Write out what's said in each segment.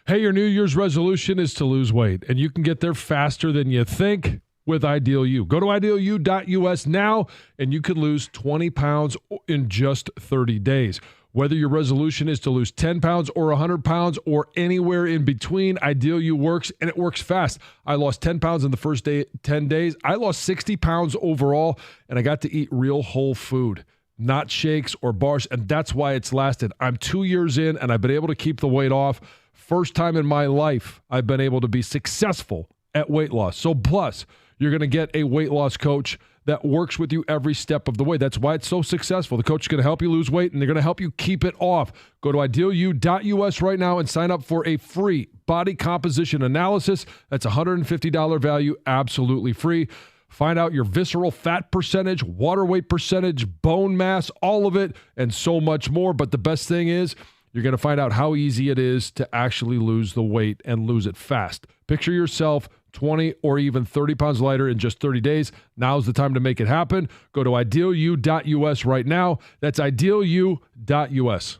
Hey, your New Year's resolution is to lose weight, and you can get there faster than you think with Ideal U. Go to idealu.us now, and you can lose 20 pounds in just 30 days. Whether your resolution is to lose 10 pounds or 100 pounds or anywhere in between, Ideal U works, and it works fast. I lost 10 pounds in the first 10 days. I lost 60 pounds overall, and I got to eat real whole food, not shakes or bars, and that's why it's lasted. I'm 2 years in, and I've been able to keep the weight off. First time in my life I've been able to be successful at weight loss. So plus, you're going to get a weight loss coach that works with you every step of the way. That's why it's so successful. The coach is going to help you lose weight, and they're going to help you keep it off. Go to idealu.us right now and sign up for a free body composition analysis. That's a $150 value, absolutely free. Find out your visceral fat percentage, water weight percentage, bone mass, all of it, and so much more. But the best thing is, you're going to find out how easy it is to actually lose the weight and lose it fast. Picture yourself 20 or even 30 pounds lighter in just 30 days. Now's the time to make it happen. Go to idealu.us right now. That's idealu.us.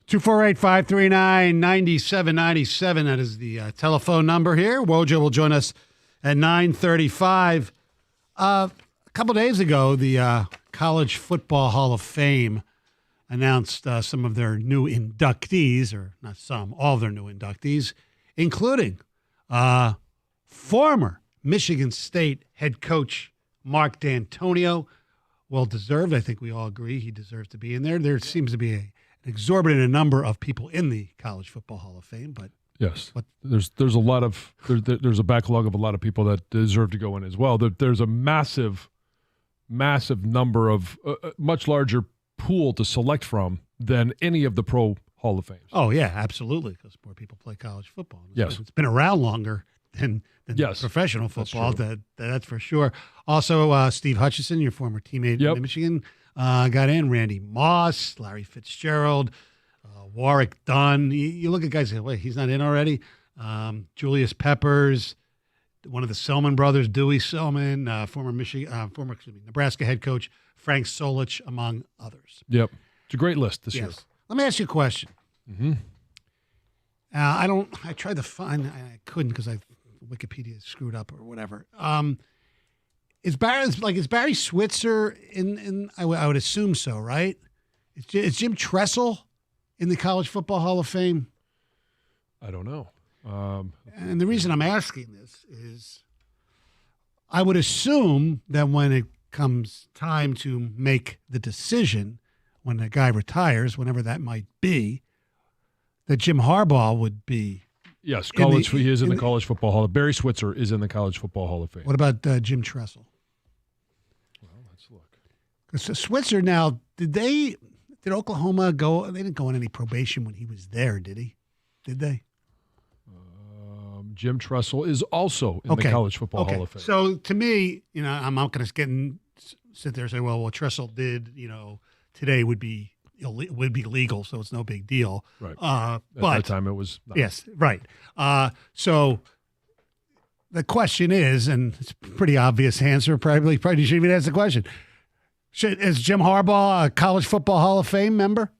248-539-9797. That is the telephone number here. Wojo will join us at 9:35. A couple days ago, the College Football Hall of Fame announced some of their new inductees, or not some, all of their new inductees, including former Michigan State head coach Mark D'Antonio. Well-deserved. I think we all agree he deserves to be in there. There seems to be an exorbitant number of people in the College Football Hall of Fame, but yes, there's a lot of there's a backlog of a lot of people that deserve to go in as well. There's a massive number of much larger pool to select from than any of the pro Hall of Fames. Oh yeah, absolutely, because more people play college football. Yes, it's been around longer than yes, professional football. That's for sure. Also, Steve Hutchinson, your former teammate in Michigan, got in. Randy Moss, Larry Fitzgerald, Warwick Dunn. You look at guys and say, wait, he's not in already? Julius Peppers, one of the Selman brothers, Dewey Selman, former Nebraska head coach Frank Solich, among others. Yep. It's a great list this year. Let me ask you a question. Mm-hmm. I tried to find, I couldn't because Wikipedia screwed up or whatever. Is Barry Switzer in? I would assume so, right? Is Jim Tressel in the College Football Hall of Fame? I don't know. And the reason I'm asking this is, I would assume that when it comes time to make the decision, when the guy retires, whenever that might be, that Jim Harbaugh would be. Yes, he is in the College Football Hall. Barry Switzer is in the College Football Hall of Fame. What about Jim Tressel? Well, let's look. So Switzer, now, did Oklahoma go? They didn't go on any probation when he was there, did he? Did they? Jim Tressel is also in the College Football Hall of Fame. So to me, I'm not going to sit there and say, well, what Tressel did, today would be legal, so it's no big deal. Right. At that time, it was not. Yes, right. So the question is, and it's a pretty obvious answer, probably shouldn't even ask the question. Is Jim Harbaugh a College Football Hall of Fame member?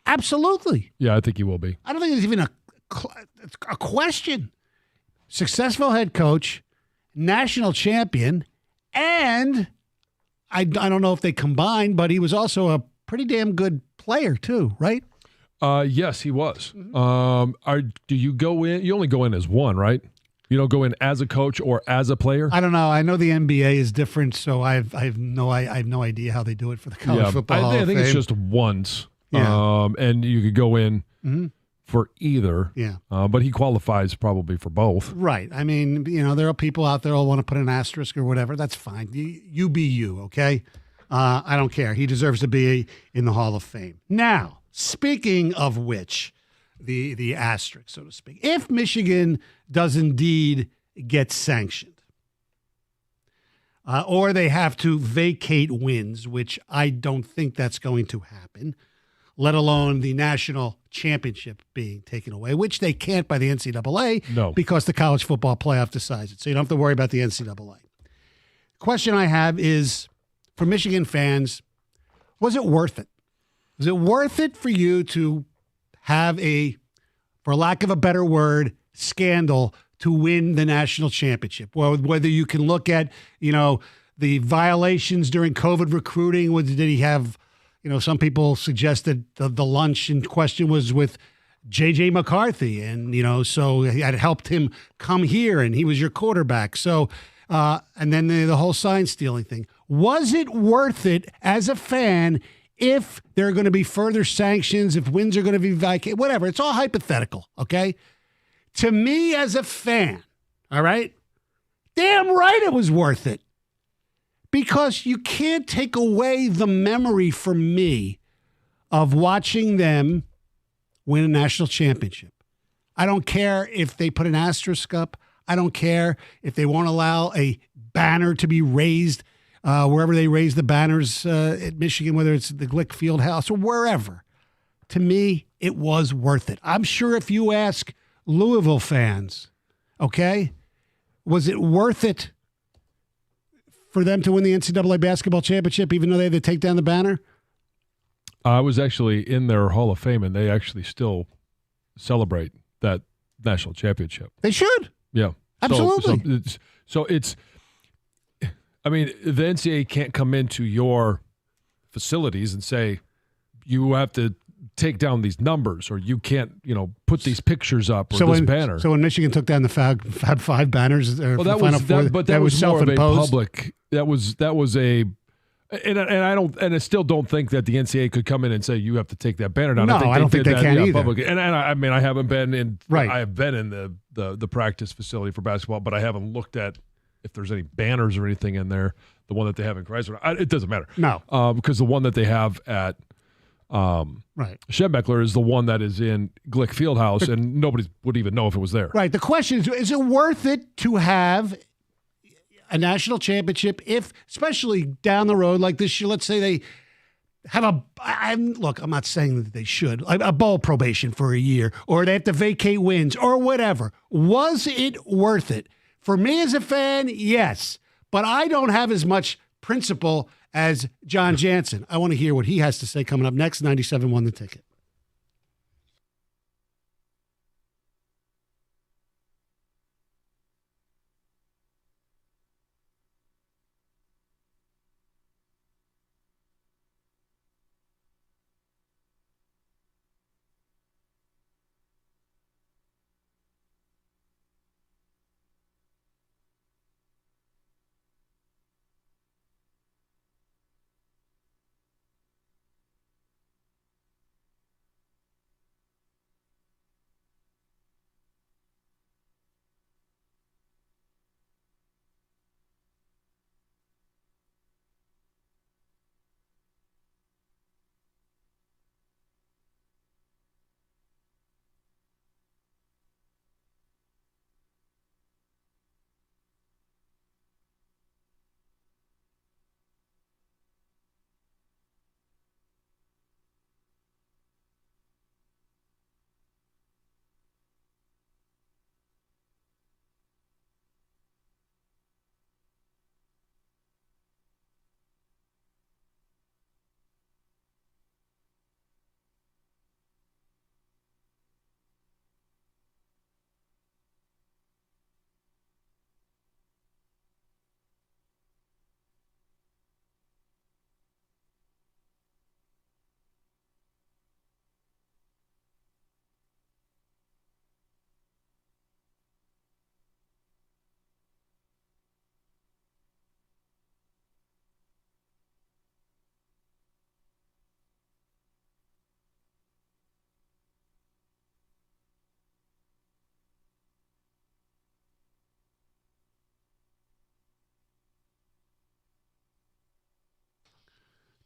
Absolutely. Yeah, I think he will be. I don't think there's even a question. Successful head coach, national champion, and I don't know if they combined, but he was also a pretty damn good player too, right? Yes, he was. Mm-hmm. Do you go in? You only go in as one, right? You don't go in as a coach or as a player. I don't know. I know the NBA is different, so I have no idea how they do it for the College Football Hall of Fame. I think it's just once. Yeah. And you could go in for either. Yeah. But he qualifies probably for both. Right. I mean, there are people out there who want to put an asterisk or whatever. That's fine. You be you, okay? I don't care. He deserves to be in the Hall of Fame. Now, speaking of which, the asterisk, so to speak, if Michigan does indeed get sanctioned, or they have to vacate wins, which I don't think that's going to happen, let alone the national championship being taken away, which they can't by the NCAA because the college football playoff decides it. So you don't have to worry about the NCAA. Question I have is, for Michigan fans, was it worth it? Was it worth it for you to have for lack of a better word, scandal to win the national championship? Well, whether you can look at, the violations during COVID recruiting, did he have, some people suggested the lunch in question was with J.J. McCarthy, and, so it had helped him come here, and he was your quarterback. So, and then the whole sign stealing thing. Was it worth it as a fan if there are going to be further sanctions, if wins are going to be vacated, whatever? It's all hypothetical, okay? To me as a fan, all right, damn right it was worth it. Because you can't take away the memory from me of watching them win a national championship. I don't care if they put an asterisk up. I don't care if they won't allow a banner to be raised wherever they raise the banners at Michigan, whether it's the Glick Fieldhouse or wherever. To me, it was worth it. I'm sure if you ask Louisville fans, okay, was it worth it for them to win the NCAA basketball championship, even though they had to take down the banner? I was actually in their Hall of Fame, and they actually still celebrate that national championship. They should. Yeah. Absolutely. So it's I mean, the NCAA can't come into your facilities and say, you have to take down these numbers, or you can't, put these pictures up, or this banner. So when Michigan took down the Fab Five banners, that was more of a public. That was a, and I still don't think that the NCAA could come in and say you have to take that banner down. No, I don't think they can either. Publicly. And I mean, I haven't been in. Right. I have been in the practice facility for basketball, but I haven't looked at if there's any banners or anything in there. The one that they have in Chrysler, it doesn't matter. No, because the one that they have at Schembechler is the one that is in Glick Fieldhouse, and nobody would even know if it was there. Right. The question is it worth it to have a national championship if, especially down the road like this year, let's say they have I'm not saying that they should, a bowl probation for a year, or they have to vacate wins or whatever. Was it worth it? For me as a fan, yes. But I don't have as much principle as John Jansen. I want to hear what he has to say coming up next. 97.1 The Ticket.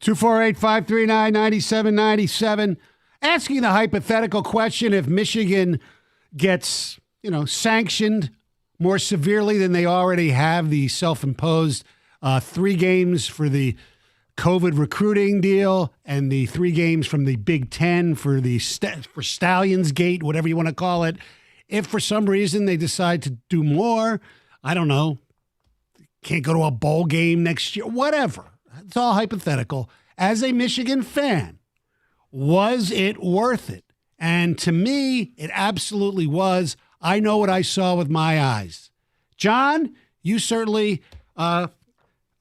Two 248-539-9797. Asking the hypothetical question, if Michigan gets, sanctioned more severely than they already have, the self-imposed 3 games for the COVID recruiting deal and the 3 games from the Big Ten for the for Stallions Gate, whatever you want to call it. If for some reason they decide to do more, I don't know, can't go to a bowl game next year, whatever. It's all hypothetical. As a Michigan fan, was it worth it? And to me, it absolutely was. I know what I saw with my eyes. John, you certainly are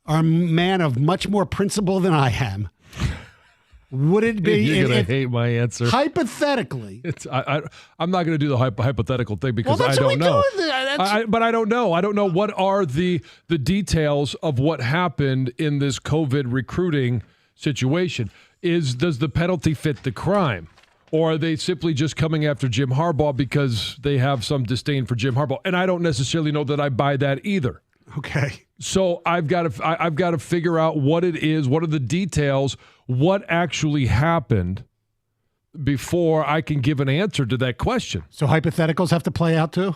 a man of much more principle than I am. Would it be? You're going to hate my answer. Hypothetically. I'm not going to do the hypothetical thing because I don't know. But I don't know. I don't know what are the details of what happened in this COVID recruiting situation. Does the penalty fit the crime? Or are they simply just coming after Jim Harbaugh because they have some disdain for Jim Harbaugh? And I don't necessarily know that I buy that either. Okay. So I've got to figure out what it is, what are the details, what actually happened before I can give an answer to that question. So hypotheticals have to play out too?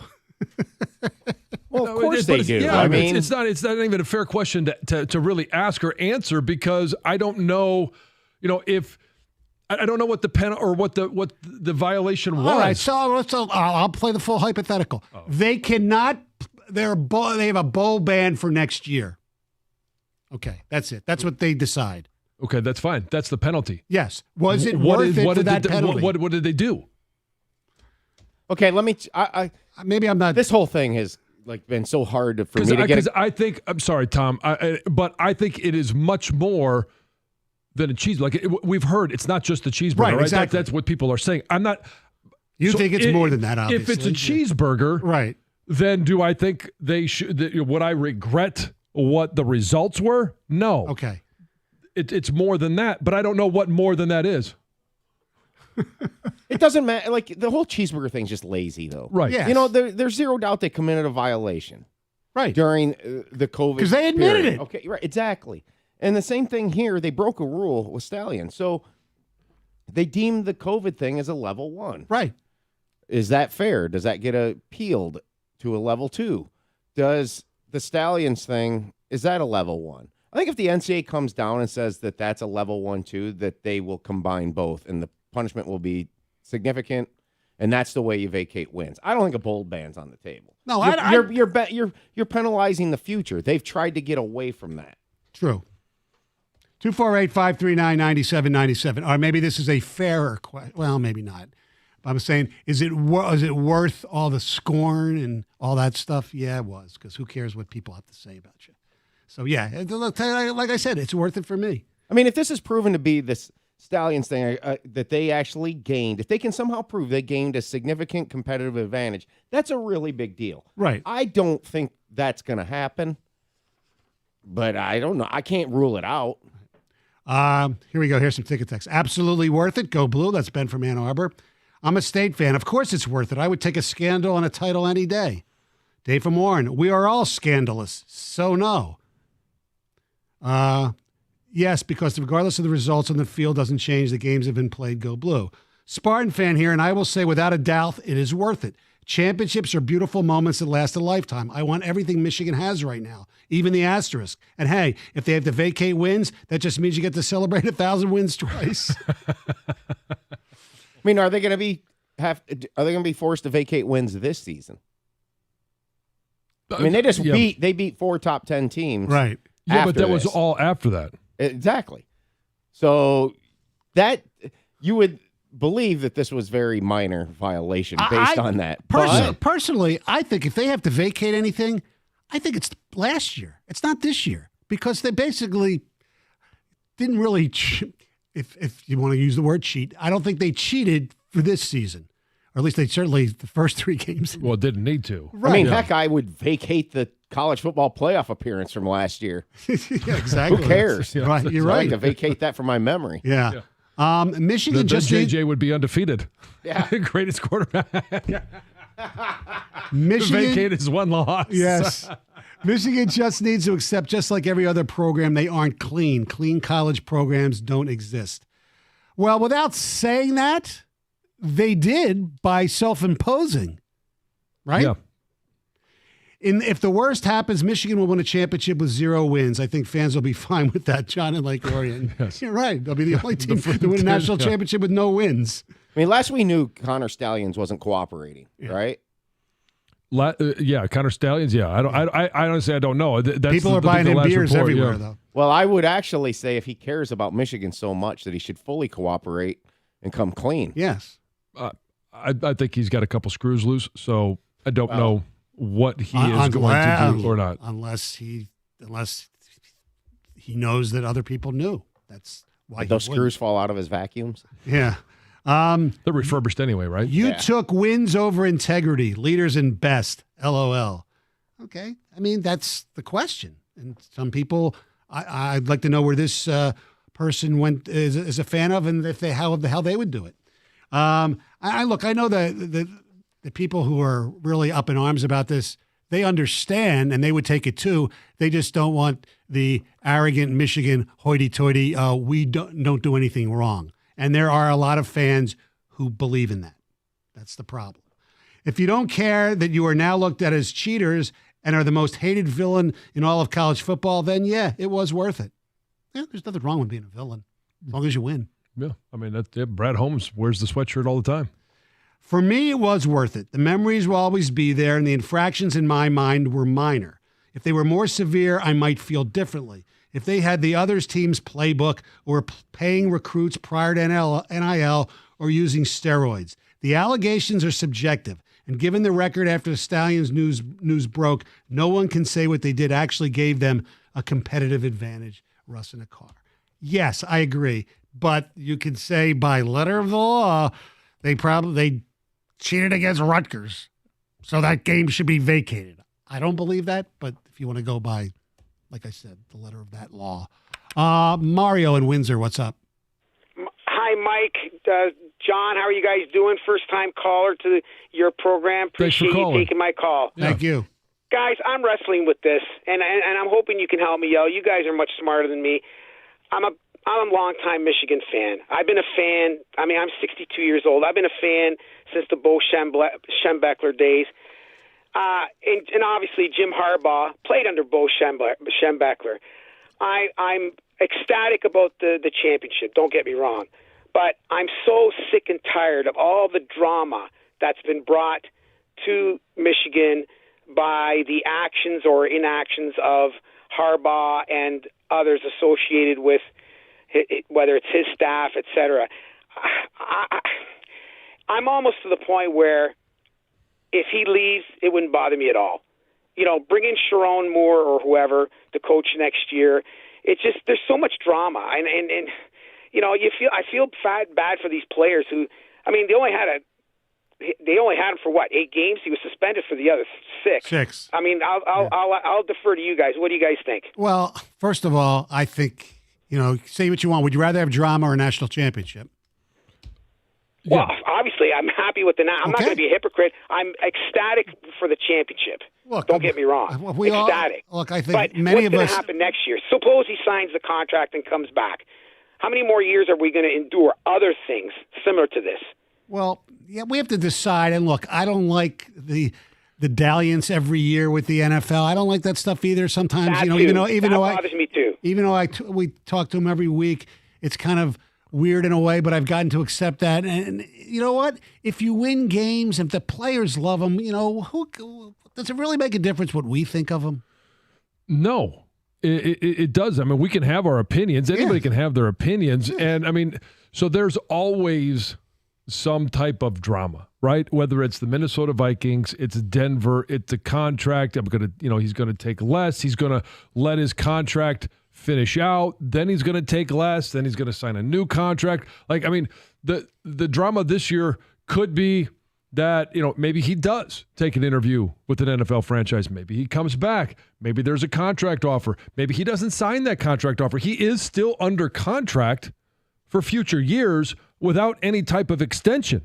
Well, of course they do. Yeah, I mean, it's not even a fair question to really ask or answer because I don't know, if I don't know what the pen or what the violation was. All right, so I'll play the full hypothetical. Oh. They cannot. They have a bowl ban for next year. Okay, that's it. That's what they decide. Okay, that's fine. That's the penalty. Yes. Was it worth it for that penalty? What did they do? Okay, let me. Maybe I'm not. This whole thing has been so hard for me to get. Because I think, I'm sorry, Tom, but I think it is much more than a cheeseburger. We've heard it's not just the cheeseburger, right? Exactly. That's what people are saying. I'm not. You think it's more than that, obviously. If it's a cheeseburger, right? Then do I think they should? Would I regret what the results were? No. Okay. It's more than that, but I don't know what more than that is. It doesn't matter. The whole cheeseburger thing's just lazy, though. Right. Yes. There's zero doubt they committed a violation. Right. During the COVID because they admitted period. it. Okay, right, exactly. And the same thing here, they broke a rule with Stallion. So they deemed the COVID thing as a level 1. Right. Is that fair? Does that get appealed to a level 2? Does the Stallions thing, is that a level 1? I think if the NCAA comes down and says that that's a level 1 too, that they will combine both and the punishment will be significant, and that's the way you vacate wins. I don't think a bold ban's on the table. No, you're penalizing the future. They've tried to get away from that. True. 248-539-9797. Or maybe this is a fairer question. Well, maybe not. I'm saying, is it worth all the scorn and all that stuff? Yeah, it was, because who cares what people have to say about you? So, yeah, like I said, it's worth it for me. I mean, if this is proven to be this Stallions thing that they actually gained, if they can somehow prove they gained a significant competitive advantage, that's a really big deal. Right. I don't think that's going to happen, but I don't know. I can't rule it out. Here we go. Here's some ticket text. Absolutely worth it. Go Blue. That's Ben from Ann Arbor. I'm a State fan. Of course it's worth it. I would take a scandal and a title any day. Dave from Warren. We are all scandalous. So no. Yes, because regardless of the results on the field doesn't change. The games have been played. Go Blue. Spartan fan here, and I will say without a doubt, it is worth it. Championships are beautiful moments that last a lifetime. I want everything Michigan has right now, even the asterisk. And hey, if they have to vacate wins, that just means you get to celebrate 1,000 wins twice. I mean, are they going to be forced to vacate wins this season? I mean, they just beat 4 top 10 teams. Right. Yeah, but that was all after that. Exactly. So that you would believe that this was very minor violation based on that. Personally, I think if they have to vacate anything, I think it's last year. It's not this year, because they basically didn't really, if you want to use the word cheat, I don't think they cheated for this season. Or at least they certainly, the first 3 games. Well, didn't need to. Right. I mean, heck, I would vacate the college football playoff appearance from last year. Yeah, exactly. Who cares? Right, you're right. I'd like to vacate that from my memory. Yeah. Michigan just JJ would be undefeated. Yeah. Greatest quarterback. Michigan vacate is 1 loss. Yes. Michigan just needs to accept, just like every other program, they aren't clean. Clean college programs don't exist. Well, without saying that, they did by self-imposing, right? Yeah. If the worst happens, Michigan will win a championship with 0 wins. I think fans will be fine with that, John and Lake Orion. Yes. You're right. They'll be the only team to win a national championship with no wins. I mean, last we knew, Connor Stallions wasn't cooperating, right? Connor Stallions. Yeah, I honestly I don't know. That's People are buying him beers report, everywhere, though. Well, I would actually say if he cares about Michigan so much that he should fully cooperate and come clean. Yes. I think he's got a couple screws loose, so I don't know what he is going to do or not. Unless he knows that other people knew. That's why those screws fall out of his vacuums. Yeah. They're refurbished anyway, right? You took wins over integrity, leaders in best. LOL. Okay. I mean, that's the question. And some people, I'd like to know where this person is a fan of, and if how the hell they would do it. I know the people who are really up in arms about this, they understand and they would take it too. They just don't want the arrogant Michigan hoity-toity, we don't do anything wrong. And there are a lot of fans who believe in that. That's the problem. If you don't care that you are now looked at as cheaters and are the most hated villain in all of college football, then yeah, it was worth it. Yeah, there's nothing wrong with being a villain as long as you win. Yeah, I mean, Brad Holmes wears the sweatshirt all the time. For me, it was worth it. The memories will always be there, and the infractions in my mind were minor. If they were more severe, I might feel differently. If they had the other team's playbook or were paying recruits prior to NIL or using steroids. The allegations are subjective. And given the record after the Stallions news broke, no one can say what they did actually gave them a competitive advantage, Russ in a car. Yes, I agree. But you can say by letter of the law, they cheated against Rutgers. So that game should be vacated. I don't believe that, but if you want to go by, like I said, the letter of that law. Mario in Windsor, what's up? Hi, Mike. John, how are you guys doing? First-time caller to your program. Appreciate you taking my call. Thank you. Guys, I'm wrestling with this, and I'm hoping you can help me out. You guys are much smarter than me. I'm a longtime Michigan fan. I've been a fan. I mean, I'm 62 years old. I've been a fan since the Bo Schembechler days. And obviously, Jim Harbaugh played under Bo Schembechler. I'm ecstatic about the championship. Don't get me wrong. But I'm so sick and tired of all the drama that's been brought to Michigan by the actions or inactions of Harbaugh and others associated with whether it's his staff, etc. I'm almost to the point where if he leaves, it wouldn't bother me at all. You know, bring in Sharon Moore or whoever to coach next year. It's just there's so much drama, and you know, I feel bad for these players who, I mean, they only had him for what, 8 games? He was suspended for the other 6. 6. I mean, I'll defer to you guys. What do you guys think? Well, first of all, I think, you know, say what you want. Would you rather have drama or a national championship? Well, obviously, I'm happy with I'm not going to be a hypocrite. I'm ecstatic for the championship. Look, don't get me wrong. Ecstatic. Look, I think but many of us. What's going to happen next year? Suppose he signs the contract and comes back. How many more years are we going to endure other things similar to this? Well, yeah, we have to decide. And look, I don't like the dalliance every year with the NFL. I don't like that stuff either. Sometimes, even though that bothers me too. Even though we talk to him every week, it's kind of weird in a way. But I've gotten to accept that. And you know what? If you win games, if the players love them, who does it really make a difference what we think of them? No. It does. I mean, we can have our opinions. Anybody can have their opinions. Yeah. And, I mean, so there's always some type of drama, right? Whether it's the Minnesota Vikings, it's Denver, it's a contract. He's going to take less. He's going to let his contract finish out. Then he's going to take less. Then he's going to sign a new contract. Like, I mean, the drama this year could be that, maybe he does take an interview with an NFL franchise. Maybe he comes back. Maybe there's a contract offer. Maybe he doesn't sign that contract offer. He is still under contract for future years without any type of extension.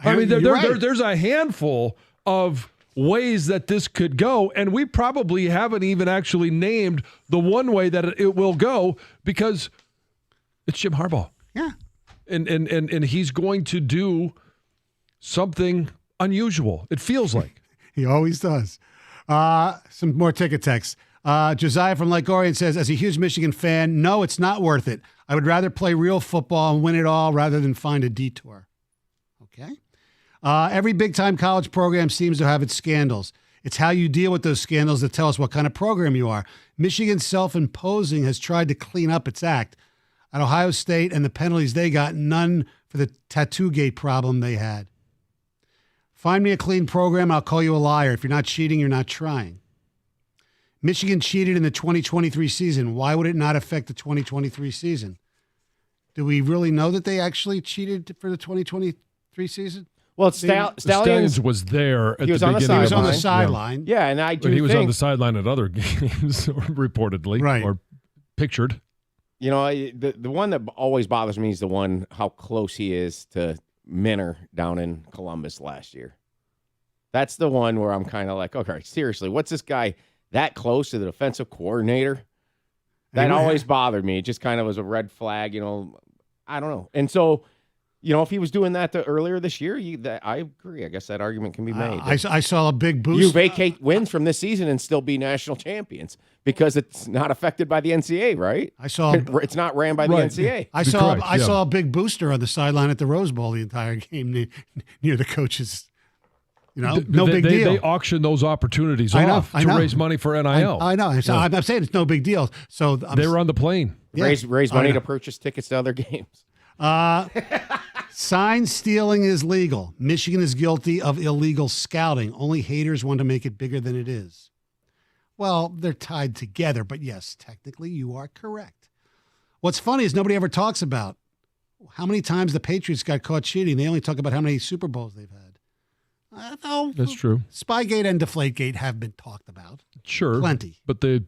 I mean, there's a handful of ways that this could go, and we probably haven't even actually named the one way that it will go because it's Jim Harbaugh. Yeah. And he's going to do something unusual. It feels like. He always does. Some more ticket texts. Josiah from Lake Orion says, as a huge Michigan fan, no, it's not worth it. I would rather play real football and win it all rather than find a detour. Okay. Every big-time college program seems to have its scandals. It's how you deal with those scandals that tell us what kind of program you are. Michigan's self-imposing has tried to clean up its act. At Ohio State and the penalties they got, none for the tattoo gate problem they had. Find me a clean program, I'll call you a liar. If you're not cheating, you're not trying. Michigan cheated in the 2023 season. Why would it not affect the 2023 season? Do we really know that they actually cheated for the 2023 season? Well, Stallions was there at the beginning. He was on the sideline. Yeah, and I do But he was on the sideline at other games, reportedly, right, or pictured. The one that always bothers me is the one how close he is to Minner down in Columbus last year. That's the one where I'm kind of like, okay, seriously, what's this guy that close to the defensive coordinator? That always bothered me. It just kind of was a red flag, I don't know. And so, if he was doing that earlier this year, I agree. I guess that argument can be made. I saw a big boost. You vacate wins from this season and still be national champions because it's not affected by the NCAA, right? It's not ran by the NCAA. I saw a big booster on the sideline at the Rose Bowl the entire game near the coaches. No big deal. They auction those opportunities off to raise money for NIL. I know. So I'm saying it's no big deal. So they were on the plane. Raise money to purchase tickets to other games. Sign stealing is legal. Michigan is guilty of illegal scouting. Only haters want to make it bigger than it is. Well, they're tied together, but yes, technically you are correct. What's funny is nobody ever talks about how many times the Patriots got caught cheating. They only talk about how many Super Bowls they've had. No, that's true. Spygate and Deflategate have been talked about. Sure, plenty. But the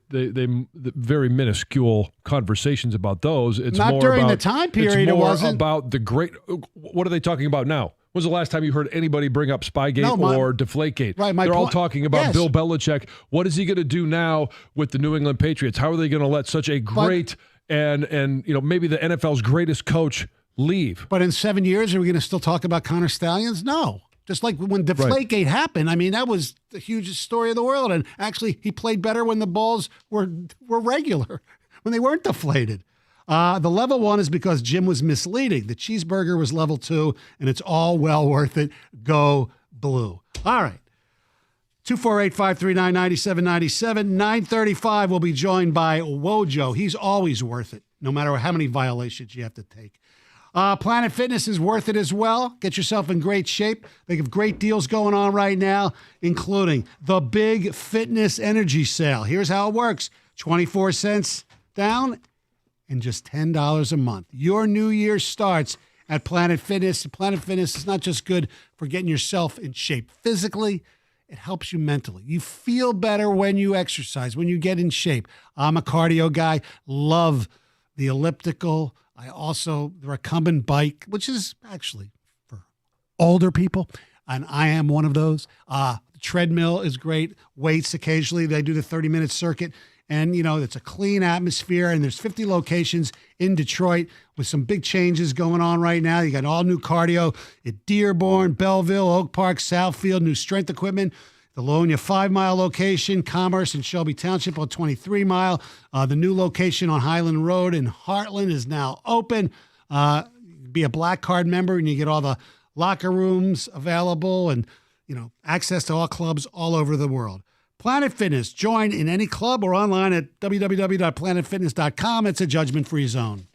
very minuscule conversations about those. It's not more during about, the time period. It's more it wasn't about the great. What are they talking about now? When's the last time you heard anybody bring up Spygate or Deflategate? Right, they're all talking about Bill Belichick. What is he going to do now with the New England Patriots? How are they going to let such a great and maybe the NFL's greatest coach leave? But in 7 years, are we going to still talk about Connor Stallions? No. Just like when Deflategate happened, I mean, that was the hugest story of the world. And actually, he played better when the balls were regular, when they weren't deflated. The level 1 is because Jim was misleading. The cheeseburger was level 2, and it's all well worth it. Go Blue. All right. 248-539-9797. 9:35 will be joined by Wojo. He's always worth it, no matter how many violations you have to take. Planet Fitness is worth it as well. Get yourself in great shape. They have great deals going on right now, including the big fitness energy sale. Here's how it works. 24 cents down and just $10 a month. Your new year starts at Planet Fitness. Planet Fitness is not just good for getting yourself in shape physically, it helps you mentally. You feel better when you exercise, when you get in shape. I'm a cardio guy, love the elliptical. I also, the recumbent bike, which is actually for older people, and I am one of those. The treadmill is great. Weights occasionally. They do the 30-minute circuit. And, it's a clean atmosphere, and there's 50 locations in Detroit with some big changes going on right now. You got all new cardio at Dearborn, Belleville, Oak Park, Southfield, new strength equipment. The Livonia 5-mile location, Commerce and Shelby Township on 23-mile. The new location on Highland Road in Heartland is now open. Be a Black Card member and you get all the locker rooms available and, access to all clubs all over the world. Planet Fitness. Join in any club or online at www.planetfitness.com. It's a judgment-free zone.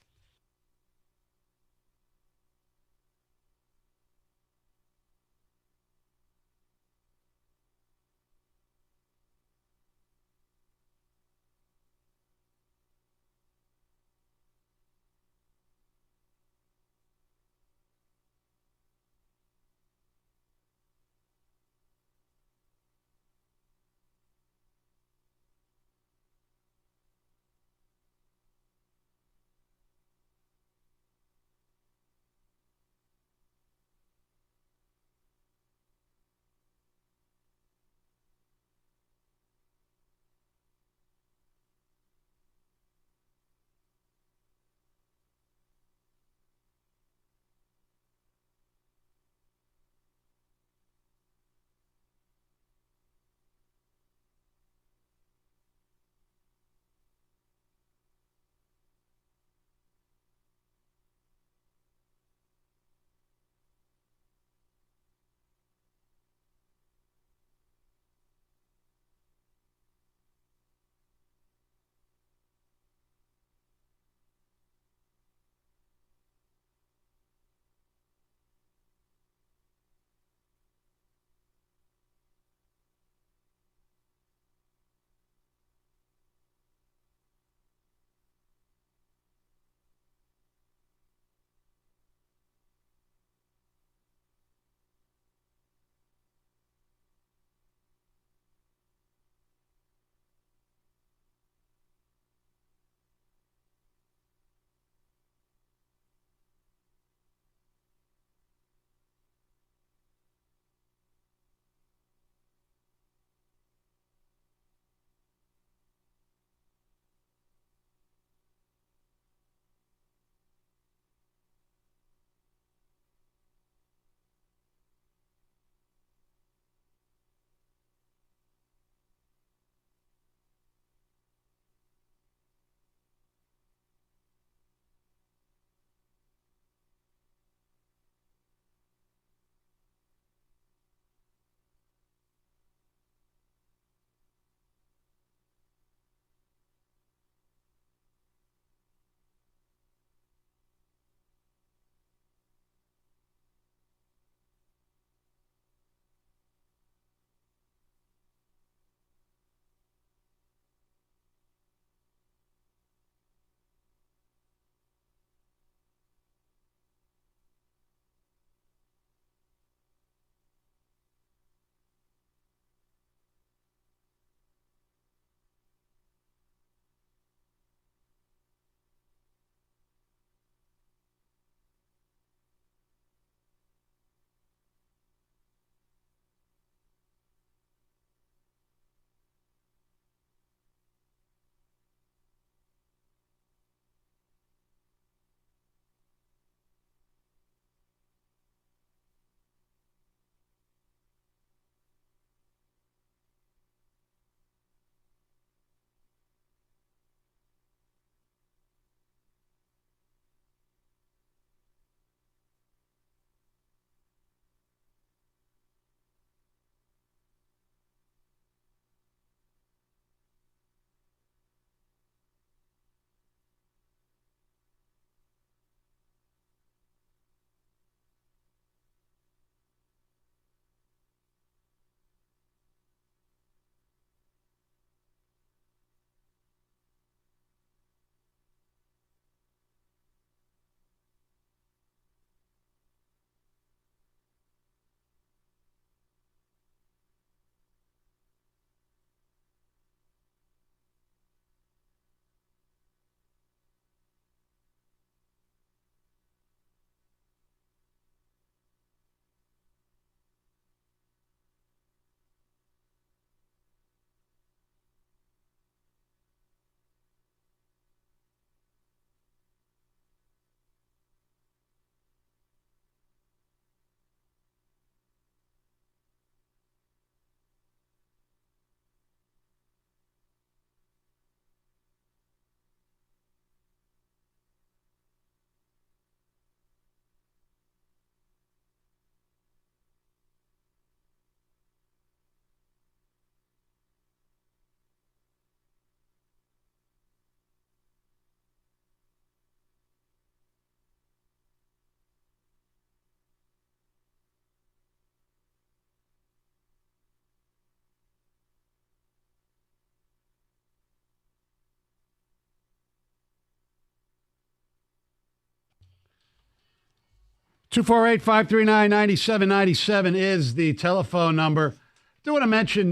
248-539-9797 is the telephone number. Do want to mention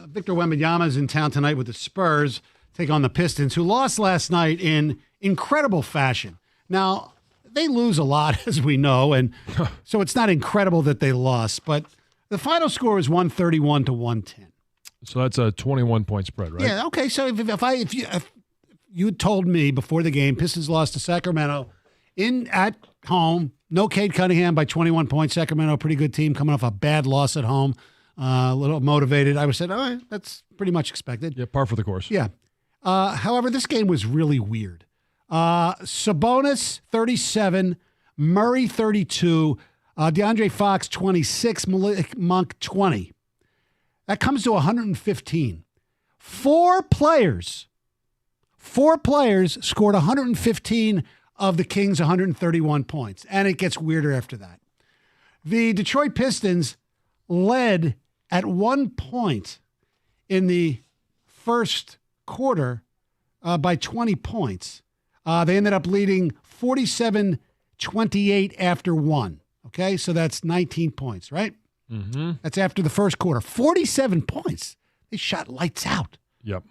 Victor Wembanyama is in town tonight with the Spurs, take on the Pistons, who lost last night in incredible fashion. Now, they lose a lot, as we know, and so it's not incredible that they lost, but the final score was 131-110. So that's a 21-point spread, right? Yeah, okay. So if you told me before the game, Pistons lost to Sacramento at home, no Cade Cunningham by 21 points. Sacramento, pretty good team, coming off a bad loss at home, a little motivated. I would have said, all right, that's pretty much expected. Yeah, par for the course. Yeah. However, this game was really weird. Sabonis, 37, Murray, 32, DeAndre Fox, 26, Malik Monk, 20. That comes to 115. Four players scored 115 of the Kings' 131 points. And it gets weirder after that. The Detroit Pistons led at one point in the first quarter by 20 points. They ended up leading 47-28 after one. Okay, so that's 19 points, right? Mm-hmm. That's after the first quarter. 47 points. They shot lights out. Yep.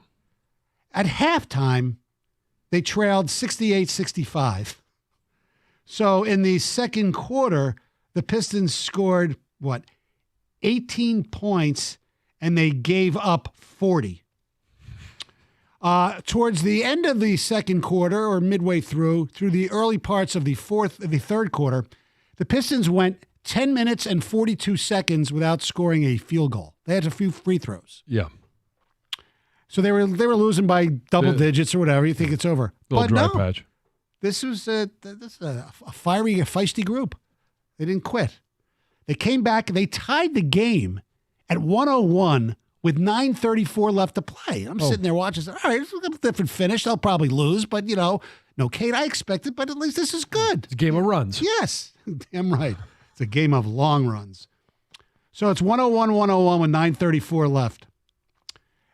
At halftime, they trailed 68-65. So in the second quarter, the Pistons scored, 18 points, and they gave up 40. Towards the end of the second quarter, or midway through the early parts of the third quarter, the Pistons went 10 minutes and 42 seconds without scoring a field goal. They had a few free throws. Yeah. So they were losing by double digits or whatever. You think it's over. Little dry patch. This was a fiery, feisty group. They didn't quit. They came back. They tied the game at 101 with 9:34 left to play. I'm sitting there watching. All right, it's a different finish. They'll probably lose, but, no Kate, I expected, but at least this is good. It's a game of runs. Yes, damn right. It's a game of long runs. So it's 101-101 with 9:34 left.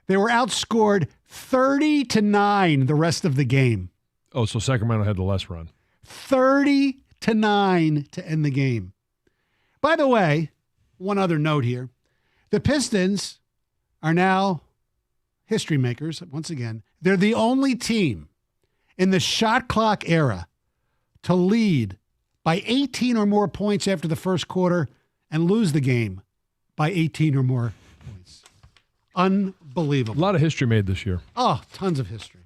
They were outscored 30-9 the rest of the game. Oh, so Sacramento had the less run. 30-9 to end the game. By the way, one other note here. The Pistons are now history makers once again. They're the only team in the shot clock era to lead by 18 or more points after the first quarter and lose the game by 18 or more points. Unbelievable. A lot of history made this year. Oh, tons of history.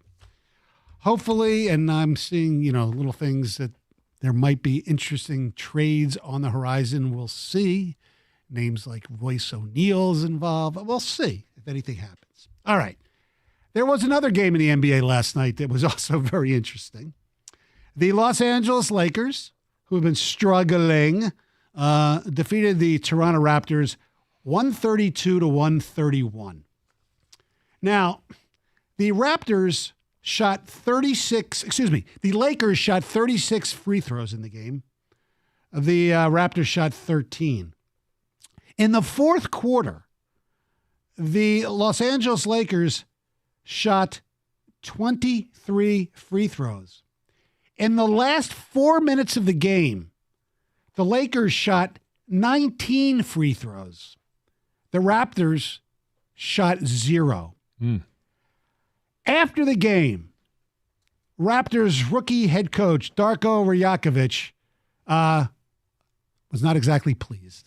Hopefully, and I'm seeing, little things that there might be interesting trades on the horizon. We'll see. Names like Royce O'Neal's involved. We'll see if anything happens. All right. There was another game in the NBA last night that was also very interesting. The Los Angeles Lakers, who have been struggling, defeated the Toronto Raptors 132-131. Now, the Lakers shot 36 free throws in the game. The Raptors shot 13. In the fourth quarter, the Los Angeles Lakers shot 23 free throws. In the last 4 minutes of the game, the Lakers shot 19 free throws. The Raptors shot 0. After the game, Raptors rookie head coach Darko Rajakovic was not exactly pleased.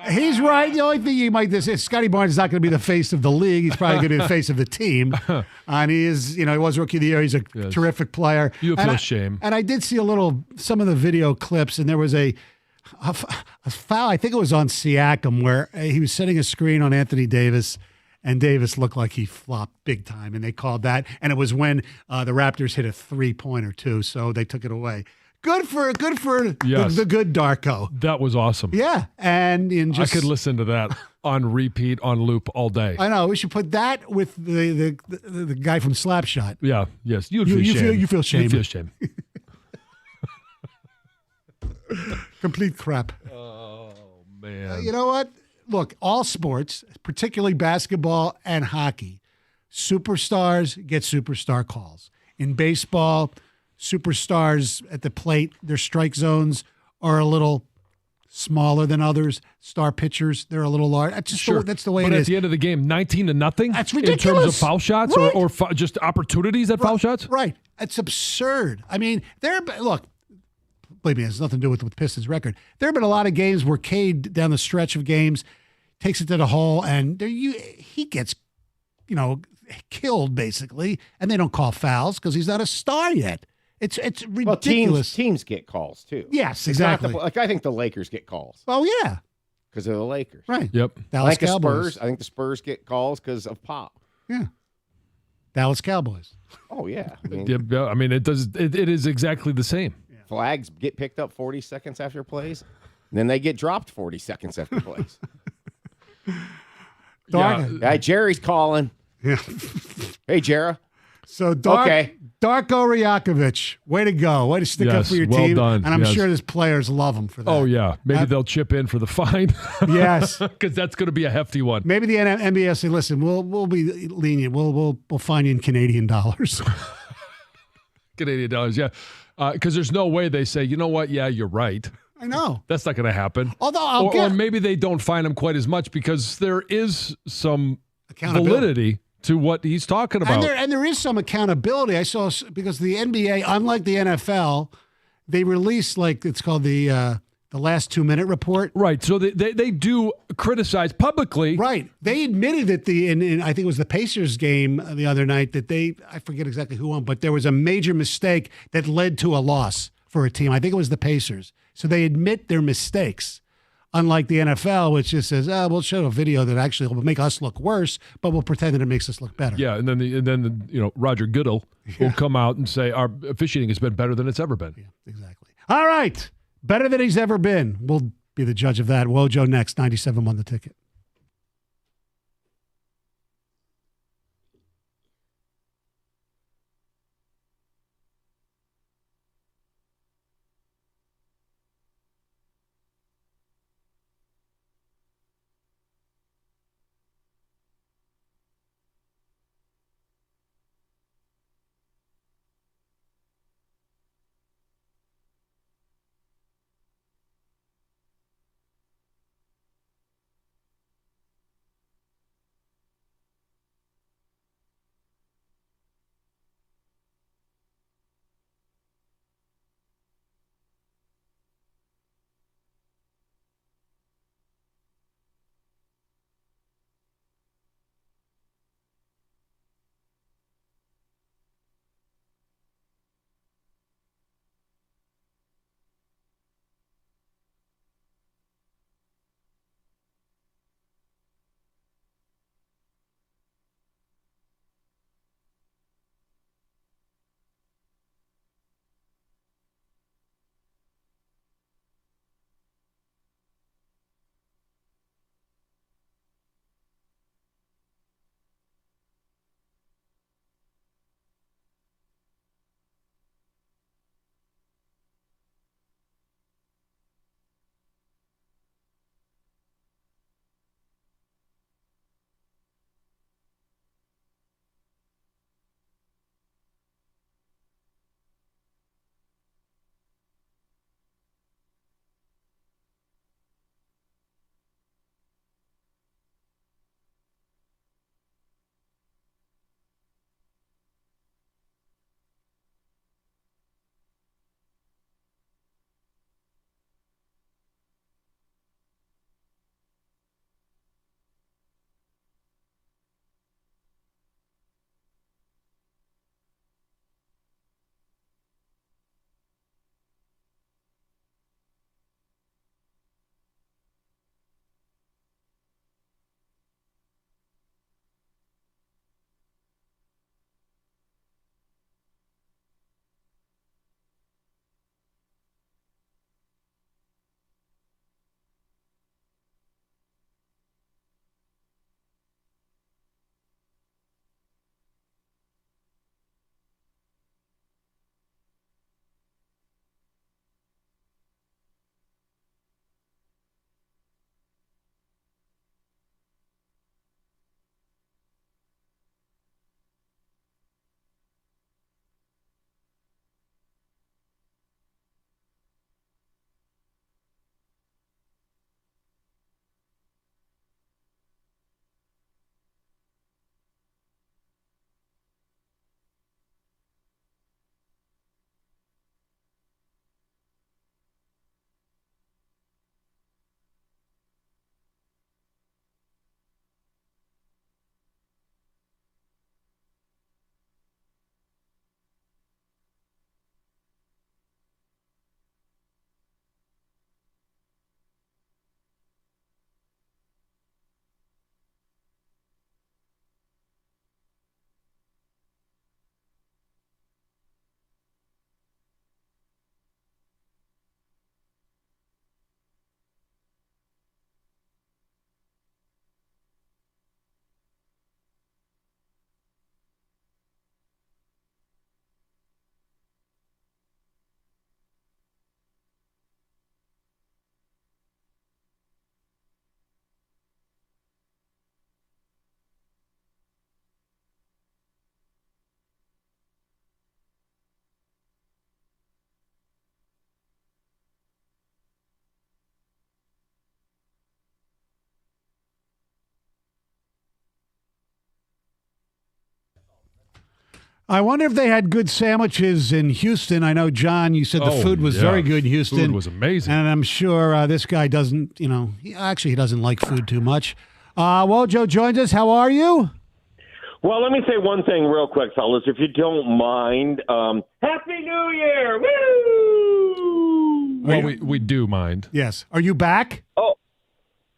He's right. The only thing you might this is Scotty Barnes is not going to be the face of the league. He's probably going to be the face of the team. And he is, he was Rookie of the Year. He's a terrific player. You feel shame. And I did see some of the video clips, and there was a foul. I think it was on Siakam where he was setting a screen on Anthony Davis, and Davis looked like he flopped big time, and they called that. And it was when the Raptors hit a 3-pointer too, so they took it away. Good for the good Darko. That was awesome. Yeah, and I could listen to that on repeat, on loop all day. I know. We should put that with the guy from Slapshot. Yeah. Yes. You feel shame. You feel shame. You feel shame. Complete crap. Oh man. You know what? Look, all sports, particularly basketball and hockey, superstars get superstar calls. In baseball, superstars at the plate, their strike zones are a little smaller than others. Star pitchers, they're a little large. That's the way it is. But at the end of the game, 19-0. That's ridiculous. In terms of foul shots, right. or just opportunities at foul shots. Right. It's absurd. I mean, look. Believe me, it has nothing to do with the Pistons record. There have been a lot of games where Cade, down the stretch of games, takes it to the hole, and he gets, killed basically, and they don't call fouls because he's not a star yet. It's ridiculous. Well, teams get calls too. Yes, exactly. I think the Lakers get calls. Oh yeah, because of the Lakers. Right. Yep. Dallas Cowboys. I think the Spurs get calls because of Pop. Yeah. Dallas Cowboys. Oh yeah. I mean, it does. It is exactly the same. Flags get picked up 40 seconds after plays, and then they get dropped 40 seconds after plays. Yeah, Jerry's calling. Yeah. Hey, Jera. So okay. Darko Rajakovic, way to go. Way to stick up for your team. Done. And I'm sure his players love him for that. Oh, yeah. Maybe they'll chip in for the fine. Yes. Because that's going to be a hefty one. Maybe the NBA will say, listen, we'll be lenient. We'll fine you in Canadian dollars. Canadian dollars, yeah. Because there's no way they say, you know what? Yeah, you're right. I know. That's not going to happen. Although or maybe they don't fine him quite as much because there is some validity to what he's talking about. And there is some accountability. I saw, because the NBA, unlike the NFL, they release, it's called the last 2-minute report. Right. So they do criticize publicly. Right. They admitted that in I think it was the Pacers game the other night that I forget exactly who won, but there was a major mistake that led to a loss for a team. I think it was the Pacers. So they admit their mistakes. Unlike the NFL, which just says, we'll show a video that actually will make us look worse, but we'll pretend that it makes us look better. Yeah, and then Roger Goodell will come out and say our officiating has been better than it's ever been. Yeah, exactly. All right. Better than he's ever been. We'll be the judge of that. Wojo next, 97 on the ticket. I wonder if they had good sandwiches in Houston. I know, John, you said the food was very good in Houston. Food was amazing. And I'm sure this guy doesn't, he doesn't like food too much. Wojo joins us. How are you? Well, let me say one thing real quick, fellas, if you don't mind. Happy New Year! Woo! Well, we do mind. Yes. Are you back?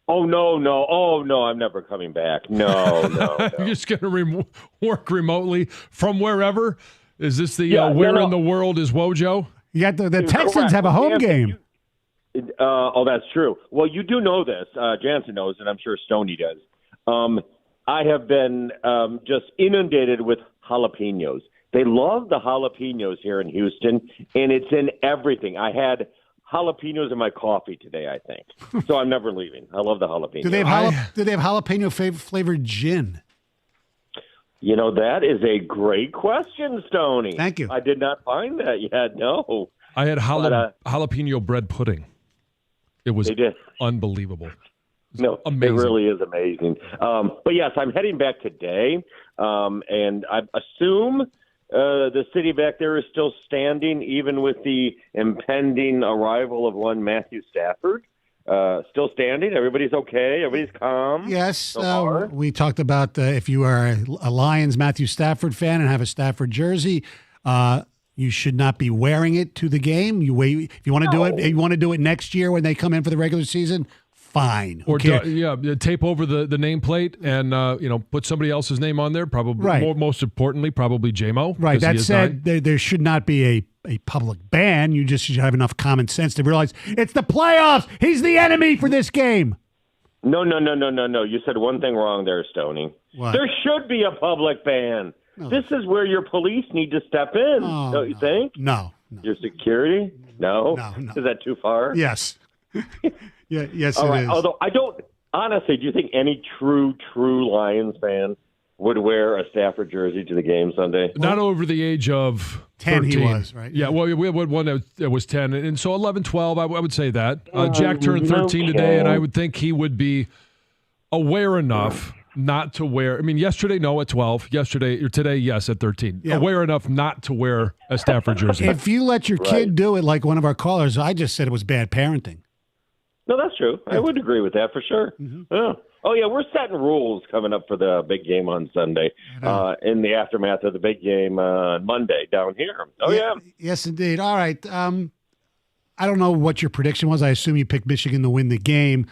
Oh, no. Oh, no, I'm never coming back. No. You're just going to work remotely from wherever? Is this the where in the world is Wojo? You got the Texans have a home game. That's true. Well, you do know this. Jansen knows, and I'm sure Stoney does. I have been just inundated with jalapenos. They love the jalapenos here in Houston, and it's in everything. I had jalapenos in my coffee today, I think. So I'm never leaving. I love the jalapenos. Do they have jalapeno flavored gin? That is a great question, Stoney. Thank you. I did not find that yet, no. I had jalapeno bread pudding. It was unbelievable. No, amazing. It really is amazing. But yes, I'm heading back today, and I assume the city back there is still standing, even with the impending arrival of one Matthew Stafford. Still standing. Everybody's okay. Everybody's calm. Yes. We talked about if you are a Lions Matthew Stafford fan and have a Stafford jersey, you should not be wearing it to the game. You wait if you want to do it. If you want to do it next year when they come in for the regular season. Fine. Or tape over the nameplate and put somebody else's name on there. Probably most importantly, probably JMO. Right. That said, there should not be a public ban. You just should have enough common sense to realize it's the playoffs. He's the enemy for this game. No. You said one thing wrong there, Stoney. What? There should be a public ban. No. This is where your police need to step in. Don't you think? No. Your security? No. Is that too far? Yes. Yes, all it right. is. Although I don't honestly, do you think any true Lions fan would wear a Stafford jersey to the game Sunday? Not over the age of 10. 13. He was, right? Yeah. Well, we had one that was 10, and so 11, 12. I would say that Jack turned 13 today, and I would think he would be aware enough not to wear. I mean, yesterday, no, at 12. Today, yes, at 13. Yeah. Aware enough not to wear a Stafford jersey. If you let your kid do it, like one of our callers, I just said it was bad parenting. No, that's true. I would agree with that for sure. Mm-hmm. Oh, yeah, we're setting rules coming up for the big game on Sunday in the aftermath of the big game on Monday down here. Oh, yeah. Yes, indeed. All right. I don't know what your prediction was. I assume you picked Michigan to win the game.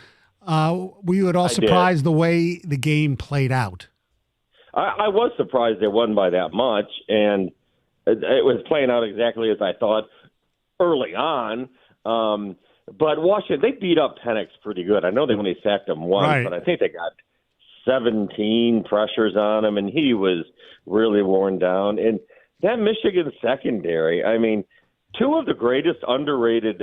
Were you at all surprised the way the game played out? I was surprised they won by that much, and it was playing out exactly as I thought early on. But Washington, they beat up Penix pretty good. I know they only sacked him once, but I think they got 17 pressures on him, and he was really worn down. And that Michigan secondary, I mean, two of the greatest underrated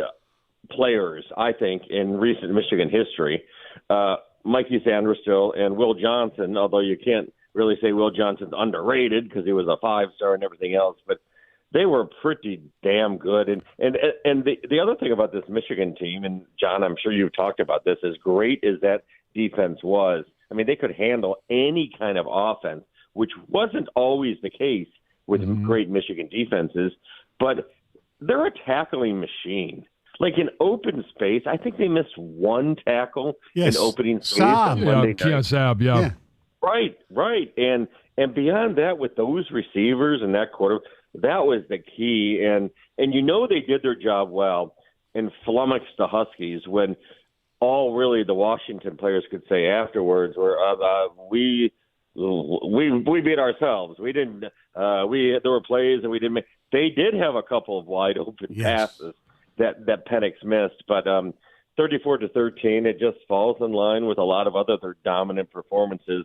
players, I think, in recent Michigan history, Mikey Sanderstill and Will Johnson, although you can't really say Will Johnson's underrated because he was a 5-star and everything else, but they were pretty damn good. And the other thing about this Michigan team, and John, I'm sure you've talked about this, as great as that defense was, I mean, they could handle any kind of offense, which wasn't always the case with great Michigan defenses, but they're a tackling machine. Like in open space, I think they missed one tackle in opening space on Monday night. Saab, yeah. Right. And beyond that, with those receivers and that quarter, that was the key. And they did their job well and flummoxed the Huskies when all really the Washington players could say afterwards were, we beat ourselves. We didn't. There were plays and we didn't make. They did have a couple of wide open passes that Penix missed, but 34-13, it just falls in line with a lot of other dominant performances.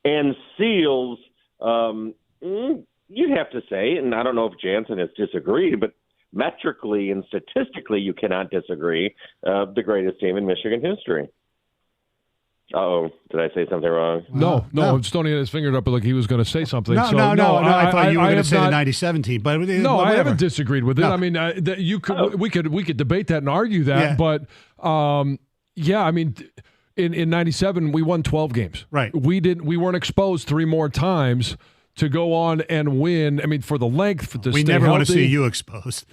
And Seals, you'd have to say, and I don't know if Jansen has disagreed, but metrically and statistically, you cannot disagree, the greatest team in Michigan history. Uh-oh, did I say something wrong? No. Stoney had his finger up like he was going to say something. No, I thought you were going to say the 97 team. But no, I haven't disagreed with it. No. I mean, we could debate that and argue that, but I mean, in 97 we won 12 games. Right. We weren't exposed 3 more times to go on and win. I mean, for the length, to we stay never healthy. want to see you exposed.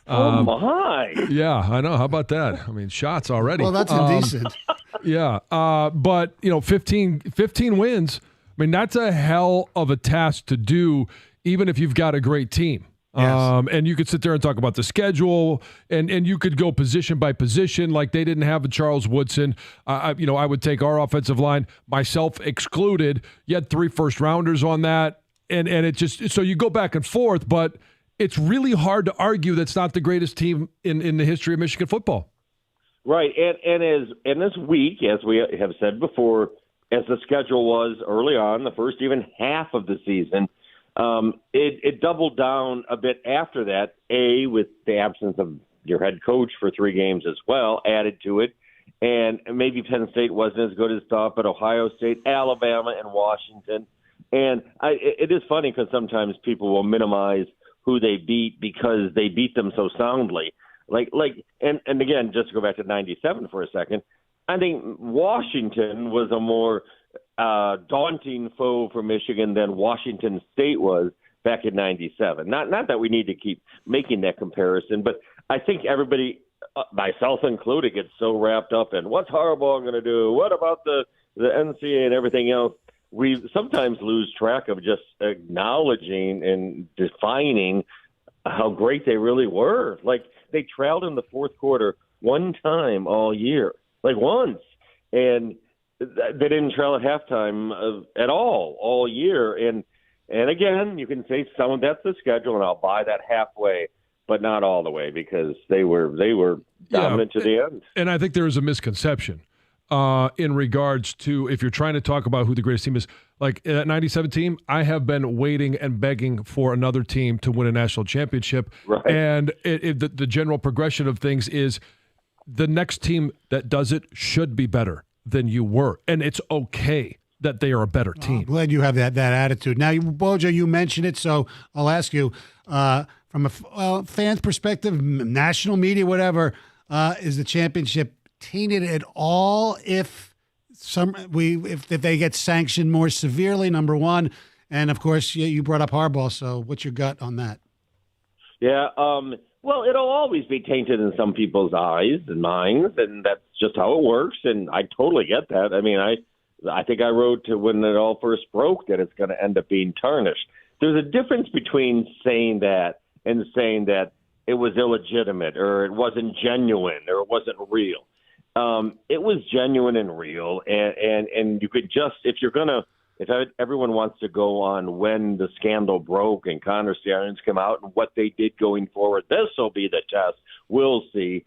Oh my! Yeah, I know. How about that? I mean, shots already. Well, that's indecent. Yeah, but 15 wins. I mean, that's a hell of a task to do, even if you've got a great team. Yes. And you could sit there and talk about the schedule, and you could go position by position. Like they didn't have a Charles Woodson. I would take our offensive line, myself excluded. You had 3 first-rounders on that, and it just so you go back and forth. But it's really hard to argue that's not the greatest team in the history of Michigan football. Right, and as in this week, as we have said before, as the schedule was early on, the first even half of the season. It doubled down a bit after that, with the absence of your head coach for 3 games as well, added to it. And maybe Penn State wasn't as good as thought, but Ohio State, Alabama, and Washington. And it is funny because sometimes people will minimize who they beat because they beat them so soundly. And again, just to go back to 97 for a second, I think Washington was a more daunting foe for Michigan than Washington State was back in 97. Not that we need to keep making that comparison, but I think everybody, myself included, gets so wrapped up in what's Harbaugh going to do, what about the NCAA and everything else. We sometimes lose track of just acknowledging and defining how great they really were. Like, they trailed in the fourth quarter one time all year, like once. And they didn't trail at halftime at all year. And again, you can say some of that's the schedule, and I'll buy that halfway, but not all the way because they were dominant to the end. And I think there is a misconception in regards to if you're trying to talk about who the greatest team is. Like that 97 team, I have been waiting and begging for another team to win a national championship. Right. And the general progression of things is the next team that does it should be better than you were. And it's okay that they are a better team. I'm glad you have that attitude. Now, Bojo, you mentioned it, so I'll ask you, from a fan's perspective, national media, whatever, is the championship tainted at all if they get sanctioned more severely, number one? And, of course, you brought up Harbaugh, so what's your gut on that? Yeah, well, it'll always be tainted in some people's eyes and minds, and that's just how it works, and I totally get that. I mean, I think I wrote to when it all first broke that it's going to end up being tarnished. There's a difference between saying that and saying that it was illegitimate or it wasn't genuine or it wasn't real. It was genuine and real, and you could just, if everyone wants to go on when the scandal broke and Connor Stalions came out and what they did going forward, this will be the test. We'll see.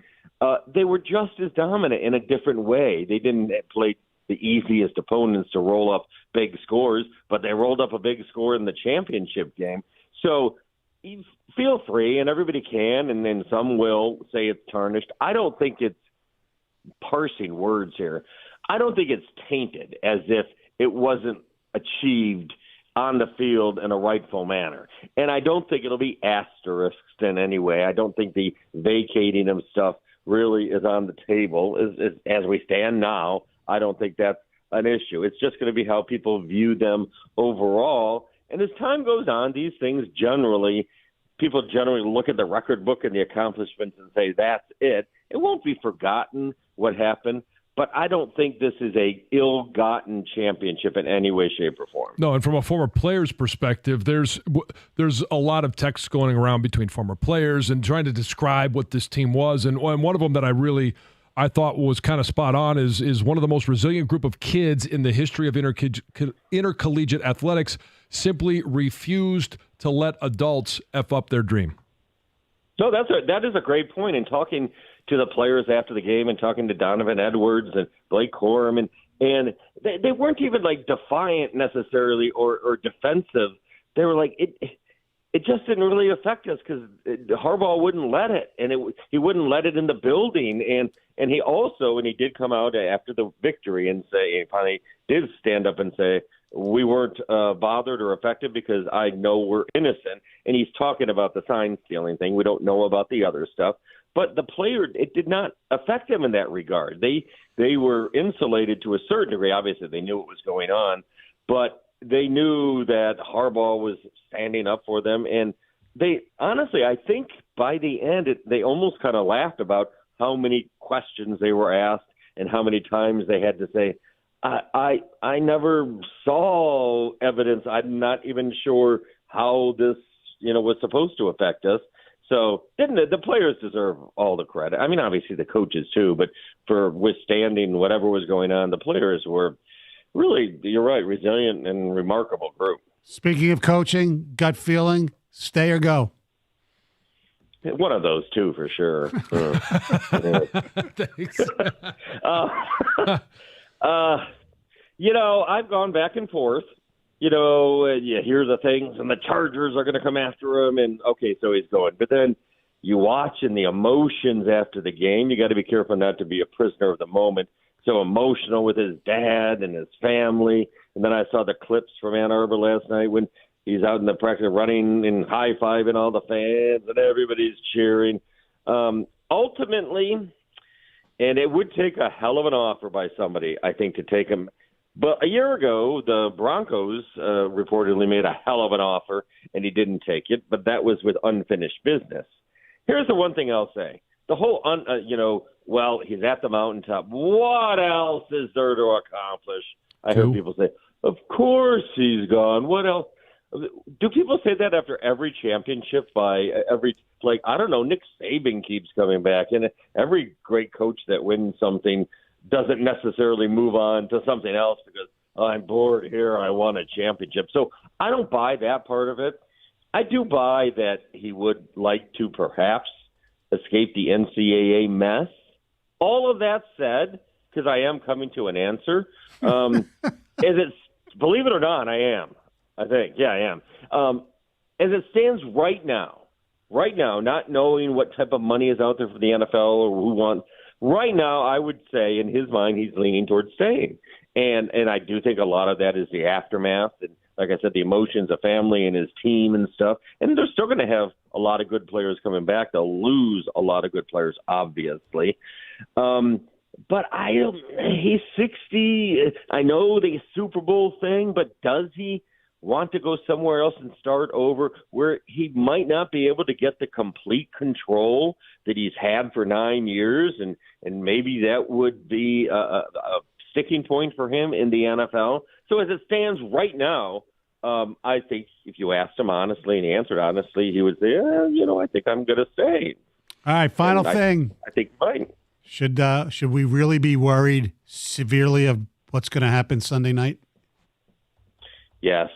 They were just as dominant in a different way. They didn't play the easiest opponents to roll up big scores, but they rolled up a big score in the championship game. So feel free, and everybody can, and then some will say it's tarnished. I don't think it's parsing words here. I don't think it's tainted as if it wasn't achieved on the field in a rightful manner. And I don't think it'll be asterisked in any way. I don't think the vacating of stuff really is on the table as we stand now. I don't think that's an issue. It's just going to be how people view them overall. And as time goes on, these things people generally look at the record book and the accomplishments and say, that's it. It won't be forgotten what happened, but I don't think this is a ill-gotten championship in any way, shape, or form. No, and from a former player's perspective, there's a lot of text going around between former players and trying to describe what this team was. And one of them that I thought was kind of spot on is one of the most resilient group of kids in the history of intercollegiate athletics simply refused to let adults F up their dream. No, that is a great point. In talking to the players after the game and talking to Donovan Edwards and Blake Corum, and they weren't even like defiant necessarily or defensive. They were like, it just didn't really affect us because Harbaugh wouldn't let it, and he wouldn't let it in the building. And he did come out after the victory and say, he finally did stand up and say, we weren't bothered or affected because I know we're innocent. And he's talking about the sign stealing thing. We don't know about the other stuff. But the player, it did not affect them in that regard. They were insulated to a certain degree. Obviously, they knew what was going on. But they knew that Harbaugh was standing up for them. And they honestly, I think by the end, they almost kind of laughed about how many questions they were asked and how many times they had to say, I never saw evidence. I'm not even sure how this, was supposed to affect us. So the players deserve all the credit. I mean, obviously the coaches too, but for withstanding whatever was going on, the players were really, you're right, resilient and remarkable group. Speaking of coaching, gut feeling, stay or go? One of those two for sure. Thanks. I've gone back and forth. You hear the things, and the Chargers are going to come after him, and okay, so he's going. But then you watch and the emotions after the game, you got to be careful not to be a prisoner of the moment. So emotional with his dad and his family. And then I saw the clips from Ann Arbor last night when he's out in the practice running and high-fiving all the fans, and everybody's cheering. Ultimately, and it would take a hell of an offer by somebody, I think, to take him. But a year ago, the Broncos reportedly made a hell of an offer, and he didn't take it, but that was with unfinished business. Here's the one thing I'll say. The whole, he's at the mountaintop. What else is there to accomplish? I heard people say, of course he's gone. What else? Do people say that after every championship I don't know, Nick Saban keeps coming back, and every great coach that wins something doesn't necessarily move on to something else because I'm bored here, I want a championship. So I don't buy that part of it. I do buy that he would like to perhaps escape the NCAA mess. All of that said, because I am coming to an answer, believe it or not, I am. I think. Yeah, I am. As it stands right now, not knowing what type of money is out there for the NFL or who wants, right now, I would say in his mind he's leaning towards staying. And I do think a lot of that is the aftermath. And like I said, the emotions of family and his team and stuff. And they're still going to have a lot of good players coming back. They'll lose a lot of good players, obviously. But he's 60. I know the Super Bowl thing, but does he want to go somewhere else and start over where he might not be able to get the complete control that he's had for 9 years? And maybe that would be a sticking point for him in the NFL. So as it stands right now, I think if you asked him honestly and he answered honestly, he would say, I think I'm going to stay. All right, final thing. I think fine. Should we really be worried severely of what's going to happen Sunday night? Yes.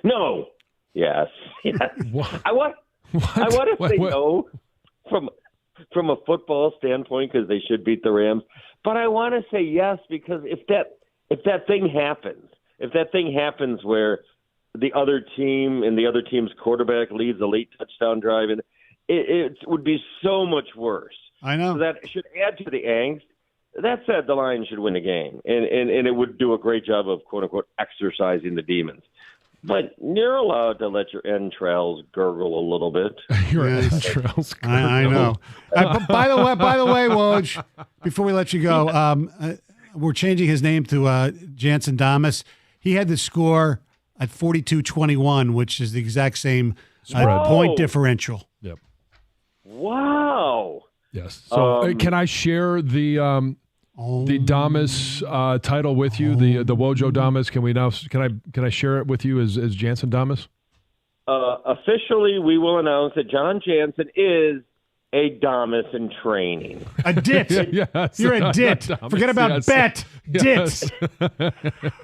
No. Yes. Yes. What? I want to say no from a football standpoint because they should beat the Rams. But I want to say yes because if that thing happens where the other team and the other team's quarterback leads a late touchdown drive, and it would be so much worse. I know. So that should add to the angst. That said, the Lions should win the game, and it would do a great job of, quote-unquote, exercising the demons. But you're allowed to let your entrails gurgle a little bit. Your entrails gurgle. I know. By the way, Woj, before we let you go, we're changing his name to Jansen Damas. He had the score at 42-21, which is the exact same point differential. Yep. Wow. Yes. So can I share the Damas title with you? The Wojo Damas. Can I share it with you as Jansen Damas? Officially, we will announce that John Jansen is a Damas in training. A dit. Yes. You're a dit. Forget about bet. Yes. Dit. All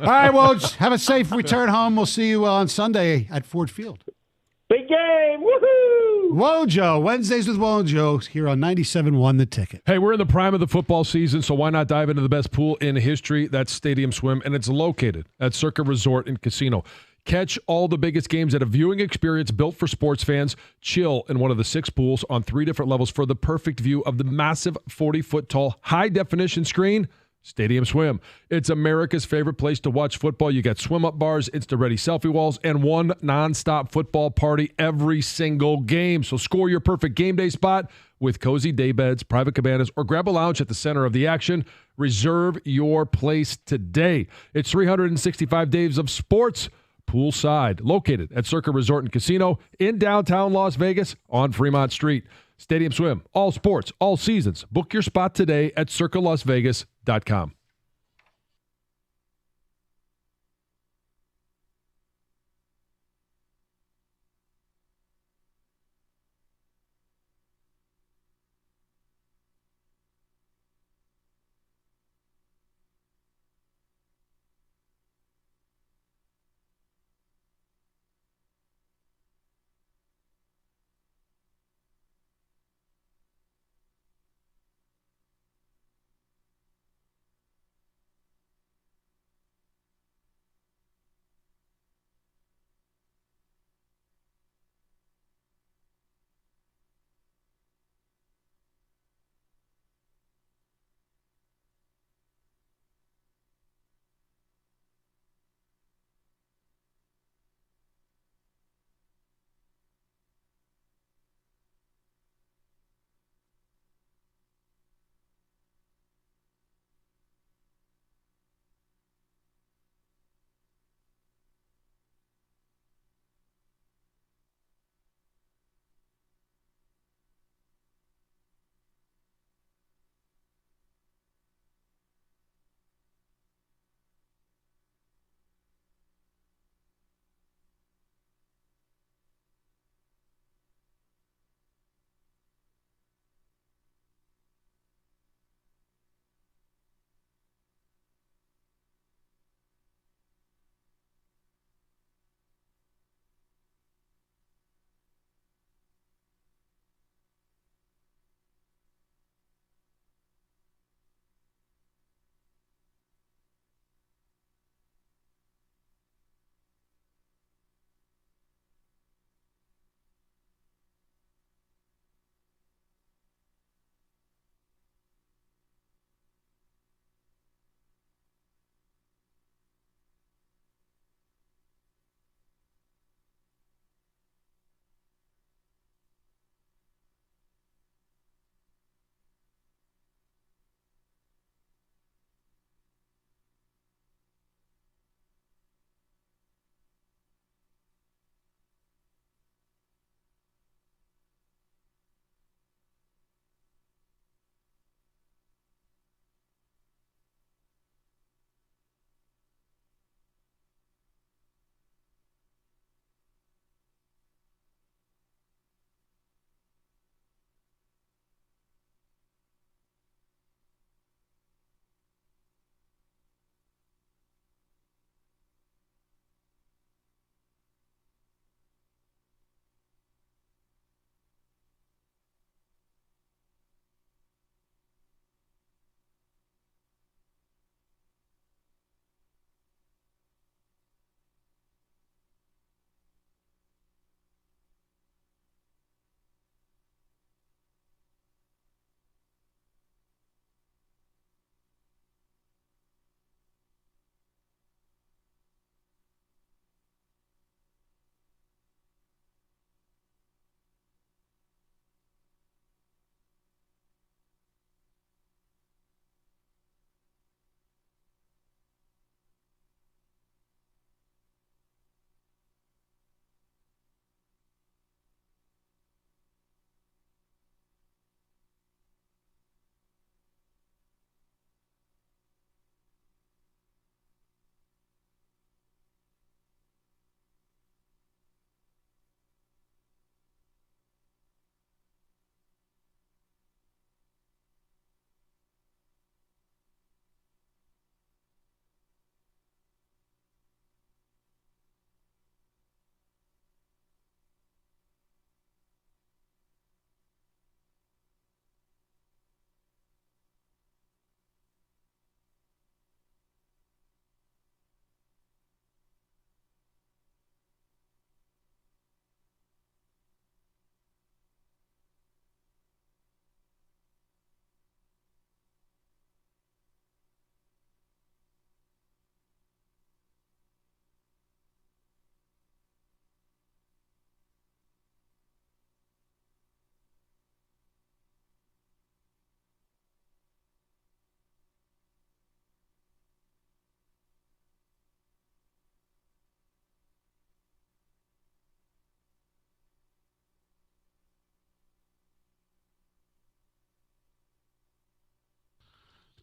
right, Woj. Have a safe return home. We'll see you on Sunday at Ford Field. Big game. Woohoo! Wojo. Wednesdays with Wojo here on 97.1 The Ticket. Hey, we're in the prime of the football season, so why not dive into the best pool in history? That's Stadium Swim, and it's located at Circa Resort and Casino. Catch all the biggest games at a viewing experience built for sports fans. Chill in one of the 6 pools on 3 different levels for the perfect view of the massive 40-foot-tall high-definition screen. Stadium Swim. It's America's favorite place to watch football. You got swim-up bars, Insta-ready selfie walls, and one nonstop football party every single game. So score your perfect game day spot with cozy day beds, private cabanas, or grab a lounge at the center of the action. Reserve your place today. It's 365 days of sports poolside, located at Circa Resort and Casino in downtown Las Vegas on Fremont Street. Stadium Swim, all sports, all seasons. Book your spot today at circalasvegas.com.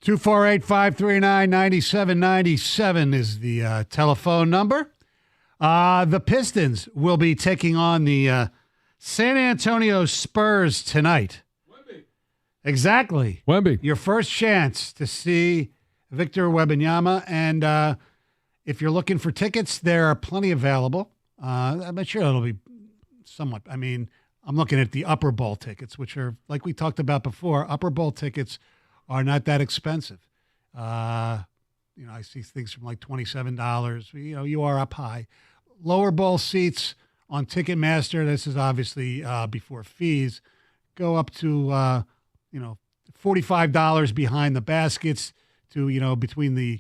248-539-9797 is the telephone number. The Pistons will be taking on the San Antonio Spurs tonight. Wemby. Exactly. Wemby. Your first chance to see Victor Wembanyama. And if you're looking for tickets, there are plenty available. I'm sure it'll be somewhat. I mean, I'm looking at the Upper Bowl tickets, which are, like we talked about before, Upper Bowl tickets are not that expensive. I see things from like $27. You are up high. Lower bowl seats on Ticketmaster, this is obviously before fees, go up to, $45 behind the baskets to, between the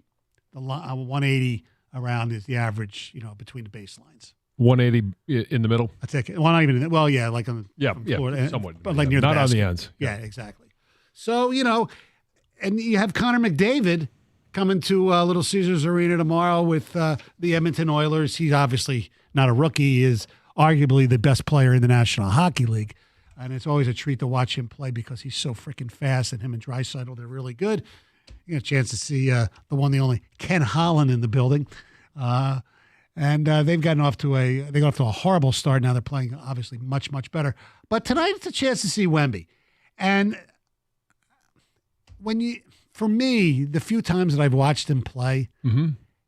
180 around is the average, between the baselines. 180 in the middle? I take it. Well, not even, like on Florida, somewhat. But like near the not basket. On the ends. Yeah, exactly. So, and you have Connor McDavid coming to Little Caesars Arena tomorrow with the Edmonton Oilers. He's obviously not a rookie. He is arguably the best player in the National Hockey League. And it's always a treat to watch him play because he's so freaking fast, and him and Draisaitl, they're really good. You get a chance to see the one, the only Ken Holland in the building. And they've gotten off to a horrible start. Now they're playing obviously much, much better. But tonight it's a chance to see Wemby. And for me, the few times that I've watched him play,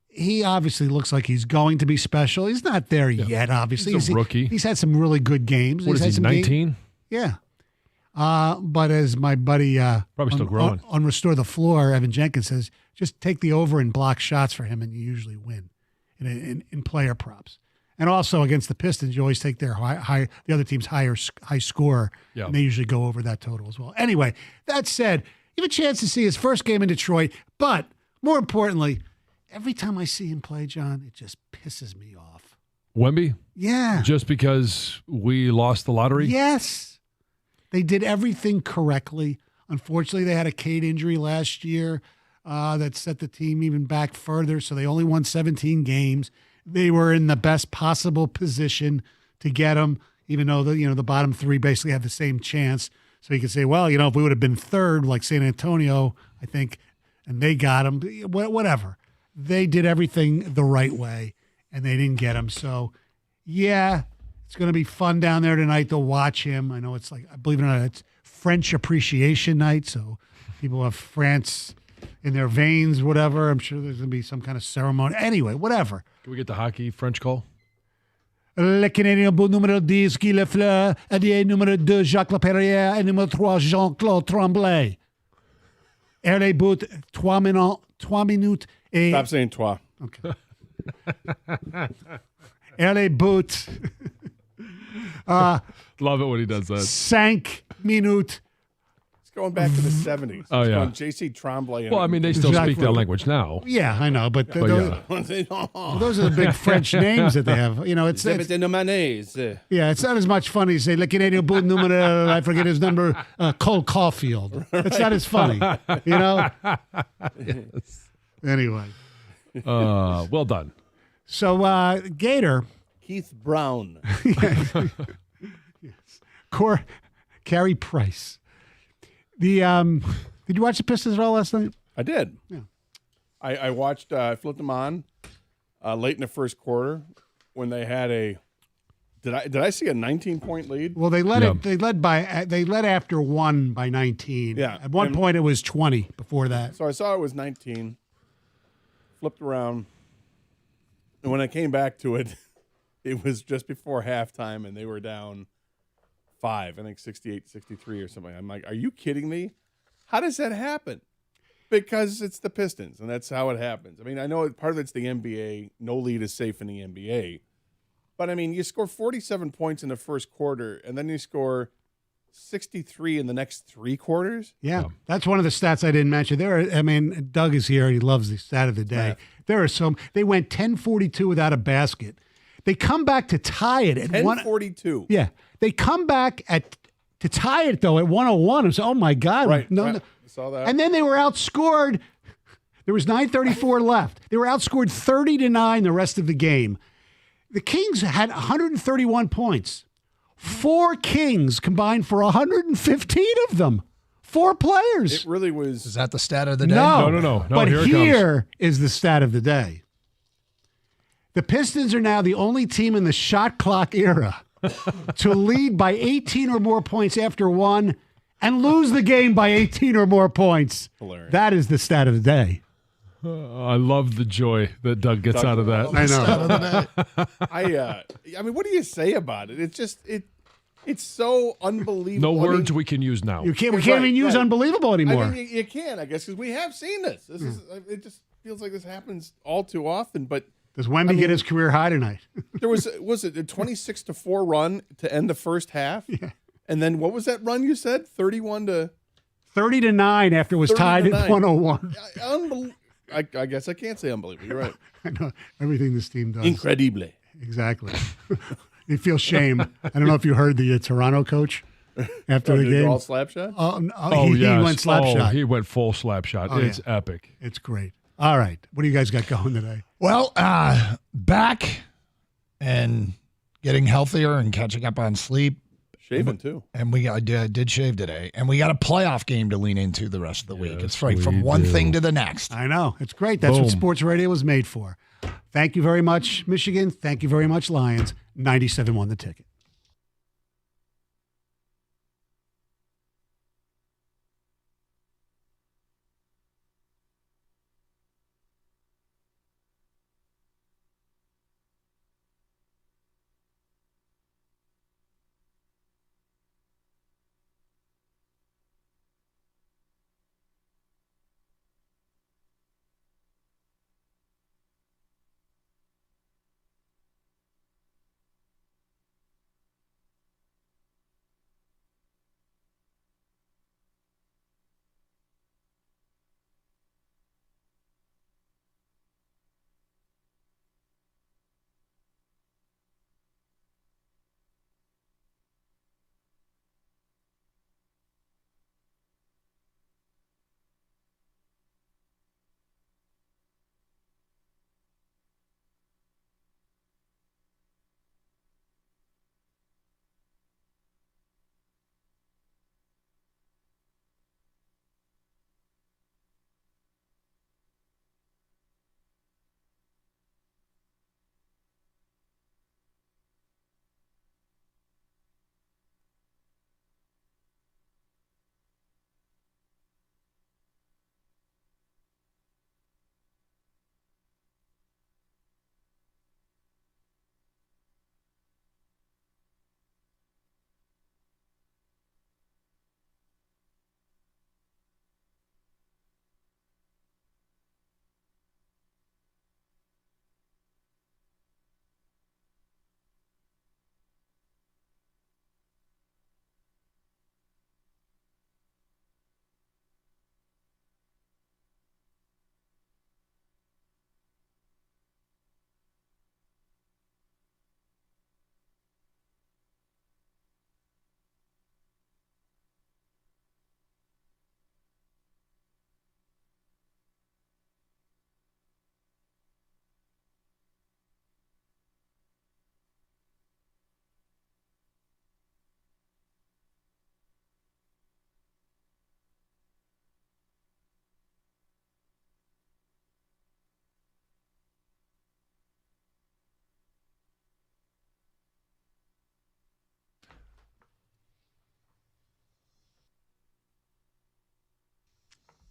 he obviously looks like he's going to be special. He's not there yet, obviously. He's a rookie. He's had some really good games. What is he, 19? Yeah. But as my buddy probably still growing on Restore the Floor, Evan Jenkins says, just take the over and block shots for him, and you usually win in player props. And also against the Pistons, you always take their the other team's high score, and they usually go over that total as well. Anyway, that said, you have a chance to see his first game in Detroit, but more importantly, every time I see him play, John, it just pisses me off. Wemby? Yeah. Just because we lost the lottery? Yes. They did everything correctly. Unfortunately, they had a Cade injury last year that set the team even back further, so they only won 17 games. They were in the best possible position to get him, even though the bottom three basically have the same chance. So you could say, well, if we would have been third, like San Antonio, I think, and they got him, whatever. They did everything the right way, and they didn't get him. So, yeah, it's going to be fun down there tonight to watch him. I know it's like, believe it or not, it's French Appreciation Night, so people have France in their veins, whatever. I'm sure there's going to be some kind of ceremony. Anyway, whatever. Can we get the hockey French call? Le Canadien bout numéro 10, Guy Lafleur, allié numéro 2, Jacques Laperrière, et numéro 3, Jean-Claude Tremblay. Erley bout 3 minutes et... Stop saying toi. Okay. Erley bout... Love it when he does that. 5 minutes. It's going back to the 70s. Oh, yeah. J.C. Tremblay. Well, I mean, they still speak that language now. Yeah, I know, but those are the big French names that they have. It's not as much fun as say Le Canadien bout numéro, I forget his number, Cole Caulfield. It's not as funny, Yes. Anyway. Well done. So, Gator. Keith Brown. Yes. Carey Price. Did you watch the Pistons at all last night? I did. Yeah. I watched. I flipped them on late in the first quarter when they had a. Did I see a 19-point lead? Well, they led it. They led after 1 by 19. Yeah. At one point, it was 20. Before that, So I saw it was 19. Flipped around, and when I came back to it, it was just before halftime, and they were down 5. I think 68-63 or something. I'm like, are you kidding me? How does that happen? Because it's the Pistons, and that's how it happens. I mean, I know part of it's the NBA. No lead is safe in the NBA. But, I mean, you score 47 points in the first quarter, and then you score 63 in the next 3 quarters. Yeah, that's one of the stats I didn't mention. Doug is here. He loves the stat of the day. Yeah. They went 10-42 without a basket. They come back to tie it at 10-42. Yeah, they come back to tie it though at 101. It's oh my God, right? No, I saw that. And then they were outscored. There was 9:34 left. They were outscored 30-9 the rest of the game. The Kings had 131 points. 4 Kings combined for 115 of them. 4 players. It really was. Is that the stat of the day? No. But here it here is the stat of the day. The Pistons are now the only team in the shot clock era to lead by 18 or more points after 1 and lose the game by 18 or more points. Hilarious. That is the stat of the day. I love the joy that Doug gets out of that. I know. I mean, what do you say about it? It's just it's so unbelievable. No words we can use now. We can't even use unbelievable anymore. I mean, you can, I guess, because we have seen this. This is. It just feels like this happens all too often. But does Wemby get his career high tonight? There was it a 26-4 run to end the first half? Yeah. And then what was that run you said? 30-9 after it was tied at 101. I guess I can't say unbelievable. You're right. I know everything this team does. Incredible. Exactly. You feel shame. I don't know if you heard the Toronto coach after the game. All slap shot? He went slap shot. He went full slap shot. It's epic. It's great. All right. What do you guys got going today? Well, back and getting healthier and catching up on sleep. Shaving, too. And I did shave today. And we got a playoff game to lean into the rest of the week. It's right from one thing to the next. I know. It's great. That's what sports radio was made for. Thank you very much, Michigan. Thank you very much, Lions. 97 won the ticket.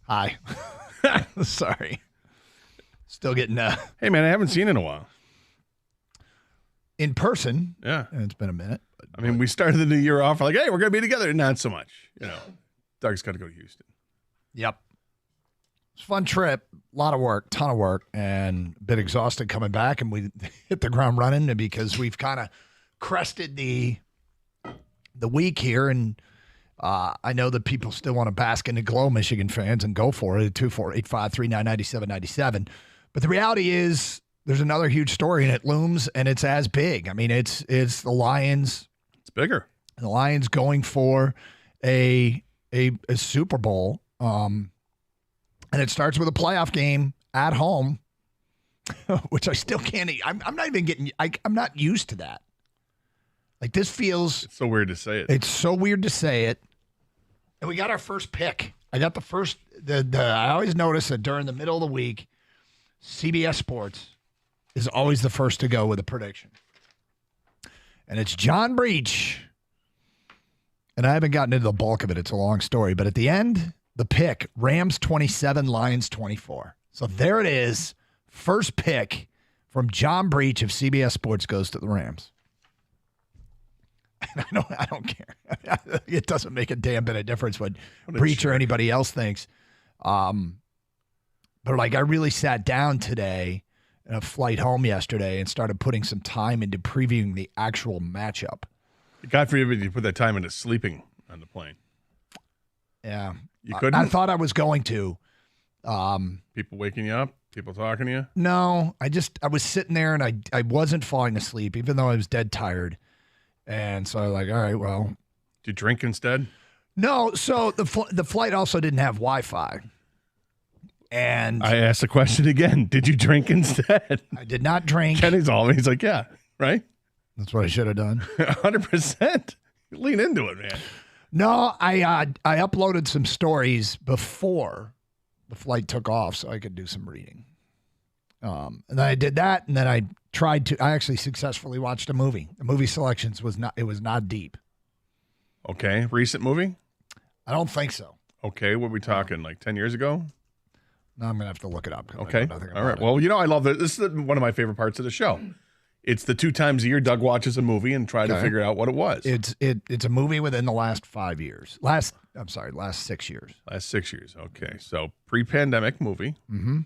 Hi. Sorry. Still getting Hey, man, I haven't seen it in a while. In person. Yeah. It's been a minute. I mean, we started the new year off like, hey, we're going to be together. Not so much. Doug's got to go to Houston. Yep. It's a fun trip. A lot of work, ton of work, and a bit exhausted coming back. And we hit the ground running because we've kind of crested the week here. And I know that people still want to bask in the glow, Michigan fans, and go for it at 248-539-9797. But the reality is there's another huge story, and it looms, and it's as big. I mean, it's the Lions. It's bigger. The Lions going for a Super Bowl. And it starts with a playoff game at home, which I still can't. I'm not even getting. I'm not used to that. Like, this feels. It's so weird to say it. It's so weird to say it. And we got our first pick. I got the first. I always notice that during the middle of the week, CBS Sports is always the first to go with a prediction. And it's John Breach. And I haven't gotten into the bulk of it. It's a long story. But at the end, the pick, Rams 27, Lions 24. So there it is. First pick from John Breach of CBS Sports goes to the Rams. And I don't care. It doesn't make a damn bit of difference what Breach or anybody else thinks. But like I really sat down today in a flight home yesterday and started putting some time into previewing the actual matchup. God forbid you put that time into sleeping on the plane. Yeah. You couldn't? I thought I was going to. People waking you up? People talking to you? No. I was sitting there and I wasn't falling asleep, even though I was dead tired. And so I was like, all right, well. Did you drink instead? No. So the flight also didn't have Wi-Fi. And I asked the question again. Did you drink instead? I did not drink. Kenny's all he's like, yeah, right? That's what I should have done. 100%. Lean into it, man. No, I uploaded some stories before the flight took off so I could do some reading. And then I did that, and then I actually successfully watched a movie. The movie selections was not deep. Okay. Recent movie? I don't think so. Okay. What are we talking, like 10 years ago? No, I'm going to have to look it up. Okay. All right. Well, I love that. This is one of my favorite parts of the show. It's the 2 times a year Doug watches a movie and try to figure out what it was. It's a movie within the last 5 years. Last 6 years. Last 6 years. Okay. So pre-pandemic movie. Mm-hmm.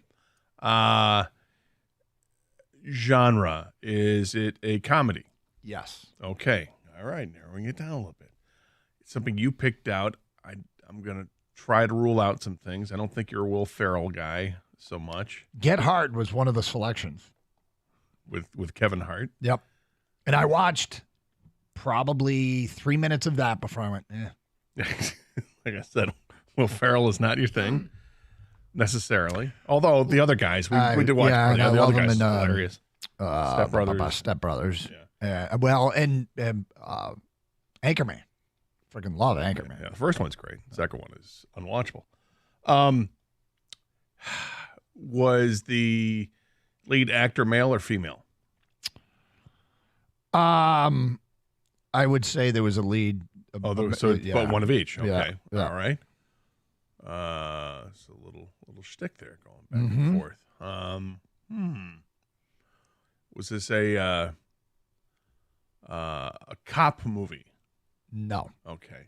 Genre. Is it a comedy? Yes. Okay. All right. Narrowing it down a little bit. It's something you picked out. I'm going to try to rule out some things. I don't think you're a Will Ferrell guy so much. Get Hard was one of the selections. With Kevin Hart. Yep. And I watched probably 3 minutes of that before I went, Like I said, Will Ferrell is not your thing necessarily. Although the other guys, we did watch. Yeah, the other guys in, hilarious. Step Brothers. Yeah. Well, and Anchorman. Freaking love Anchorman. Yeah, the first one's great. The second one is unwatchable. Was the lead actor male or female? I would say there was a lead. But one of each. Okay. Yeah. All right. It's a little shtick there going back and forth. Was this a cop movie? No. Okay.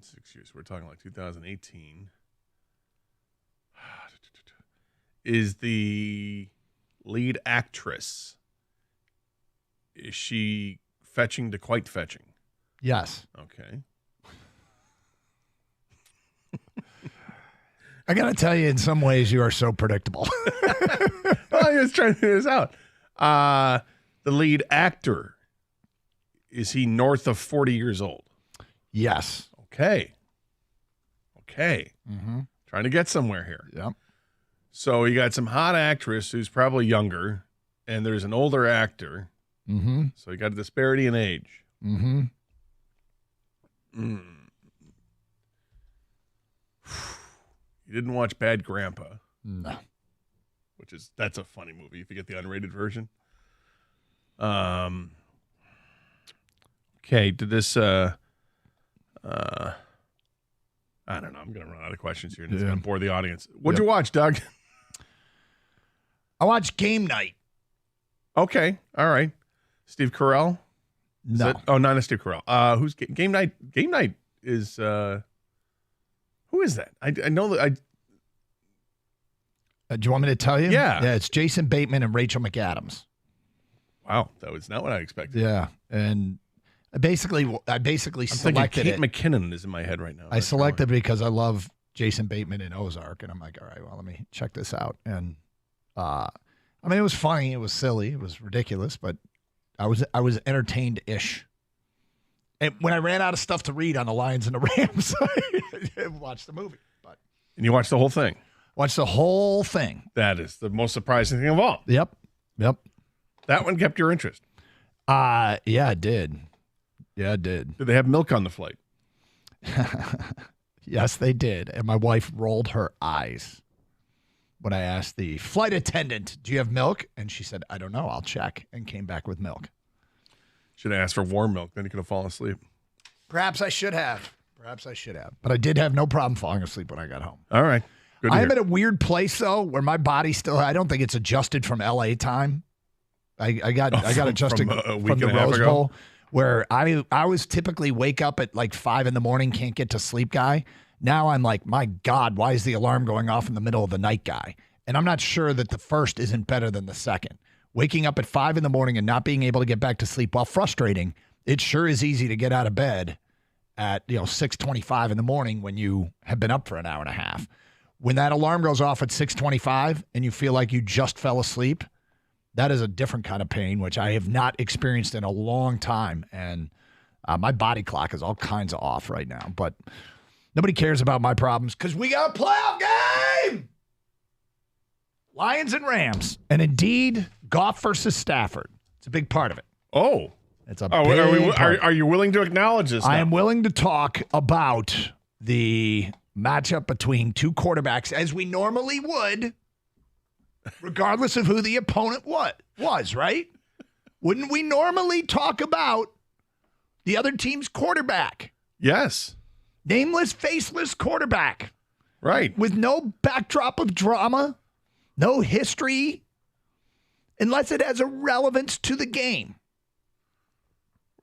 6 years. We're talking like 2018. Is the lead actress, is she fetching to quite fetching? Yes. Okay. I got to tell you, in some ways, you are so predictable. I was trying to figure this out. The lead actor, is he north of 40 years old? Yes. Okay. Mm-hmm. Trying to get somewhere here. Yep. So you got some hot actress who's probably younger, and there's an older actor. Mm-hmm. So you got a disparity in age. Mm-hmm. You didn't watch Bad Grandpa. No. That's a funny movie if you get the unrated version. Okay, did this I don't know. I'm going to run out of questions here, and it's going to bore the audience. What'd you watch, Doug? I watched Game Night. Okay, all right. Steve Carell? No. Not Steve Carell. Who's Game Night? Game Night is who is that? I know that do you want me to tell you? Yeah. Yeah, it's Jason Bateman and Rachel McAdams. Wow, that was not what I expected. Yeah, and I basically selected Kate it. McKinnon is in my head right now. I selected because I love Jason Bateman in Ozark, and I'm like, all right, well, let me check this out. And I mean, it was funny, it was silly, it was ridiculous, but I was entertained-ish. And when I ran out of stuff to read on the Lions and the Rams, I watched the movie. And you watched the whole thing? Watched the whole thing. That is the most surprising thing of all. Yep. That one kept your interest. Yeah, it did. Yeah, it did. Did they have milk on the flight? Yes, they did. And my wife rolled her eyes when I asked the flight attendant, do you have milk? And she said, I don't know. I'll check, and came back with milk. Should have asked for warm milk. Then you could have fallen asleep. Perhaps I should have. But I did have no problem falling asleep when I got home. All right. Good to I'm hear. at a weird place, though, where my body still, I don't think it's adjusted from LA time. I got adjusted from a week from the and a half Rose ago? Bowl, where I was typically wake up at like 5 a.m, can't get to sleep guy. Now I'm like, my God, why is the alarm going off in the middle of the night guy? And I'm not sure that the first isn't better than the second. Waking up at 5 a.m. and not being able to get back to sleep, while frustrating, it sure is easy to get out of bed at 6:25 in the morning when you have been up for an hour and a half. When that alarm goes off at 6:25 and you feel like you just fell asleep, that is a different kind of pain, which I have not experienced in a long time. And my body clock is all kinds of off right now. But nobody cares about my problems because we got a playoff game. Lions and Rams. And indeed, Goff versus Stafford. It's a big part of it. Oh. It's a big part. Are you willing to acknowledge this now? I am willing to talk about the matchup between two quarterbacks as we normally would, regardless of who the opponent was, right? Wouldn't we normally talk about the other team's quarterback? Yes. Nameless, faceless quarterback. Right. With no backdrop of drama, no history, unless it has a relevance to the game.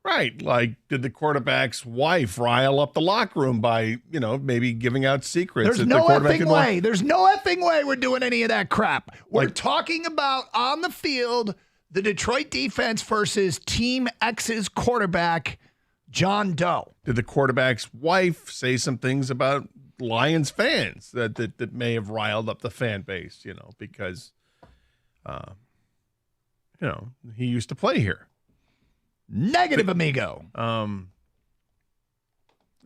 Right. Like, did the quarterback's wife rile up the locker room by, maybe giving out secrets? There's no effing way. There's no effing way we're doing any of that crap. We're talking about on the field, the Detroit defense versus Team X's quarterback, John Doe. Did the quarterback's wife say some things about Lions fans that may have riled up the fan base, because, he used to play here. Negative, amigo.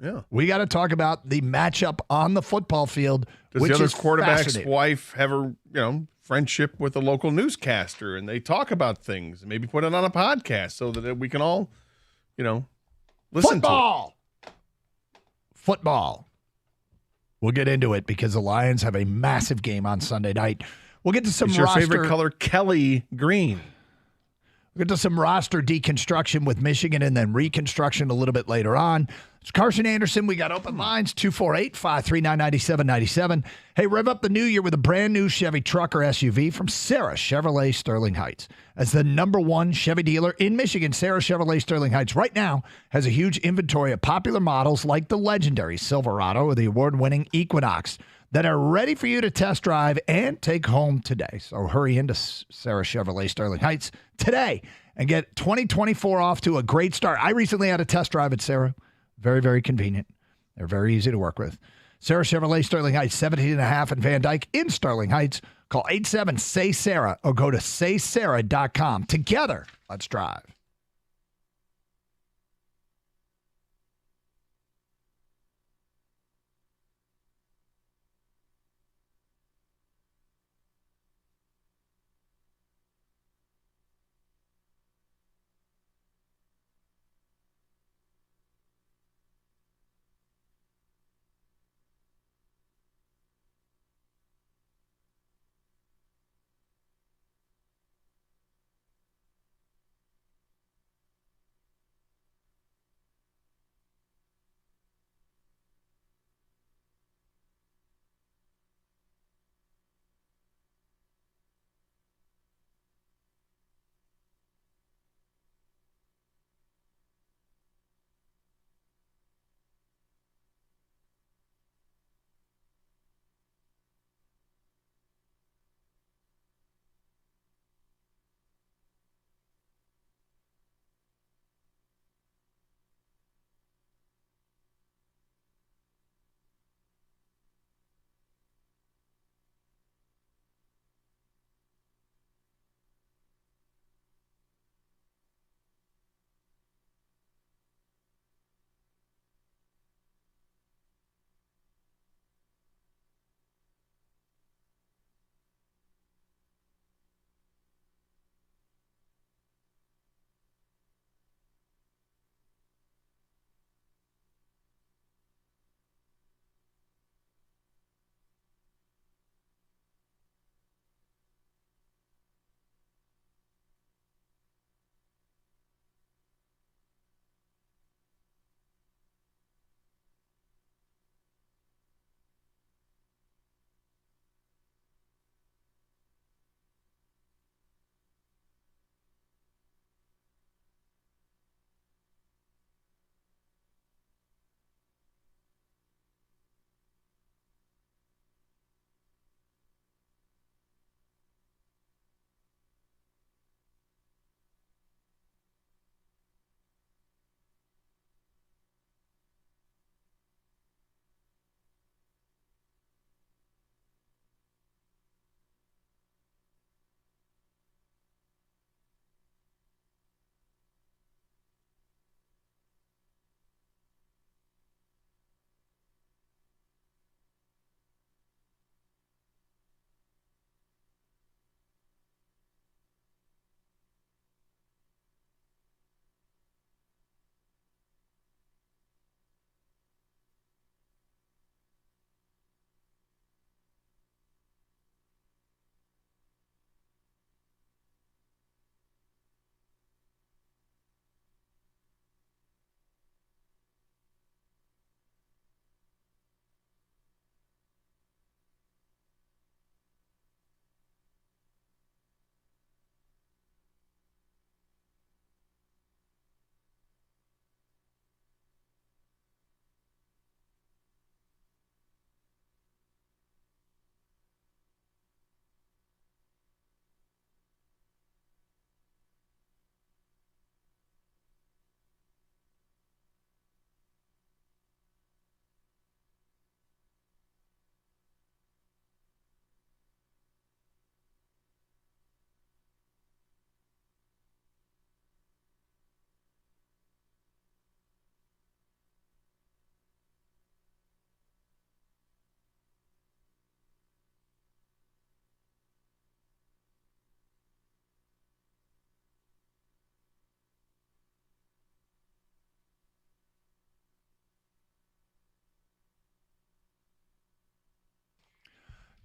Yeah. We got to talk about the matchup on the football field. Does which the other is quarterback's wife have a friendship with a local newscaster, and they talk about things, and maybe put it on a podcast so that we can all, listen to it. Football. We'll get into it because the Lions have a massive game on Sunday night. We'll get to some Is your favorite color Kelly green? We'll get to some roster deconstruction with Michigan and then reconstruction a little bit later on. It's Carson Anderson. We got open lines, 248-539-9797. Hey, rev up the new year with a brand new Chevy truck or SUV from Sarah Chevrolet Sterling Heights. As the #1 Chevy dealer in Michigan, Sarah Chevrolet Sterling Heights right now has a huge inventory of popular models like the legendary Silverado or the award-winning Equinox that are ready for you to test drive and take home today. So hurry into Sarah Chevrolet Sterling Heights today and get 2024 off to a great start. I recently had a test drive at Sarah. Very, very convenient. They're very easy to work with. Sarah Chevrolet Sterling Heights, 17.5 in Van Dyke in Sterling Heights. Call 87-SAY-SARAH or go to saysarah.com. Together, let's drive.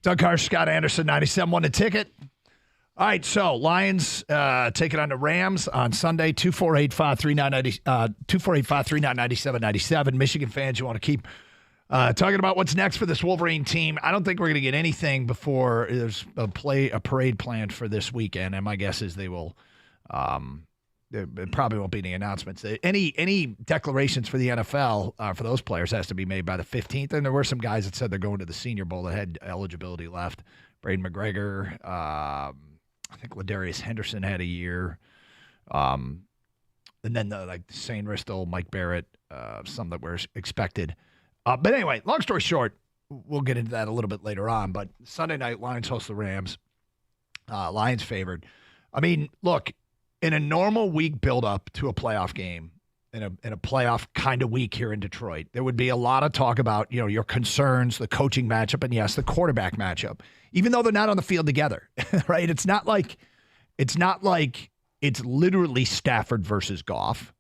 Doug Harsh, Scott Anderson, 97 the ticket. All right, so Lions take it on the Rams on Sunday, 248-539-9797. Michigan fans, you want to keep talking about what's next for this Wolverine team. I don't think we're going to get anything before there's a parade planned for this weekend, and my guess is they will it probably won't be any announcements. Any declarations for the NFL for those players has to be made by the 15th, and there were some guys that said they're going to the Senior Bowl that had eligibility left. Braden McGregor, I think Ladarius Henderson had a year. And then Shane Ristel, Mike Barrett, some that were expected. But anyway, long story short, we'll get into that a little bit later on. But Sunday night, Lions host the Rams. Lions favored. I mean, look, in a normal week build-up to a playoff game, in a playoff kind of week here in Detroit, there would be a lot of talk about, your concerns, the coaching matchup, and yes, the quarterback matchup, even though they're not on the field together, right? It's not like it's literally Stafford versus Goff,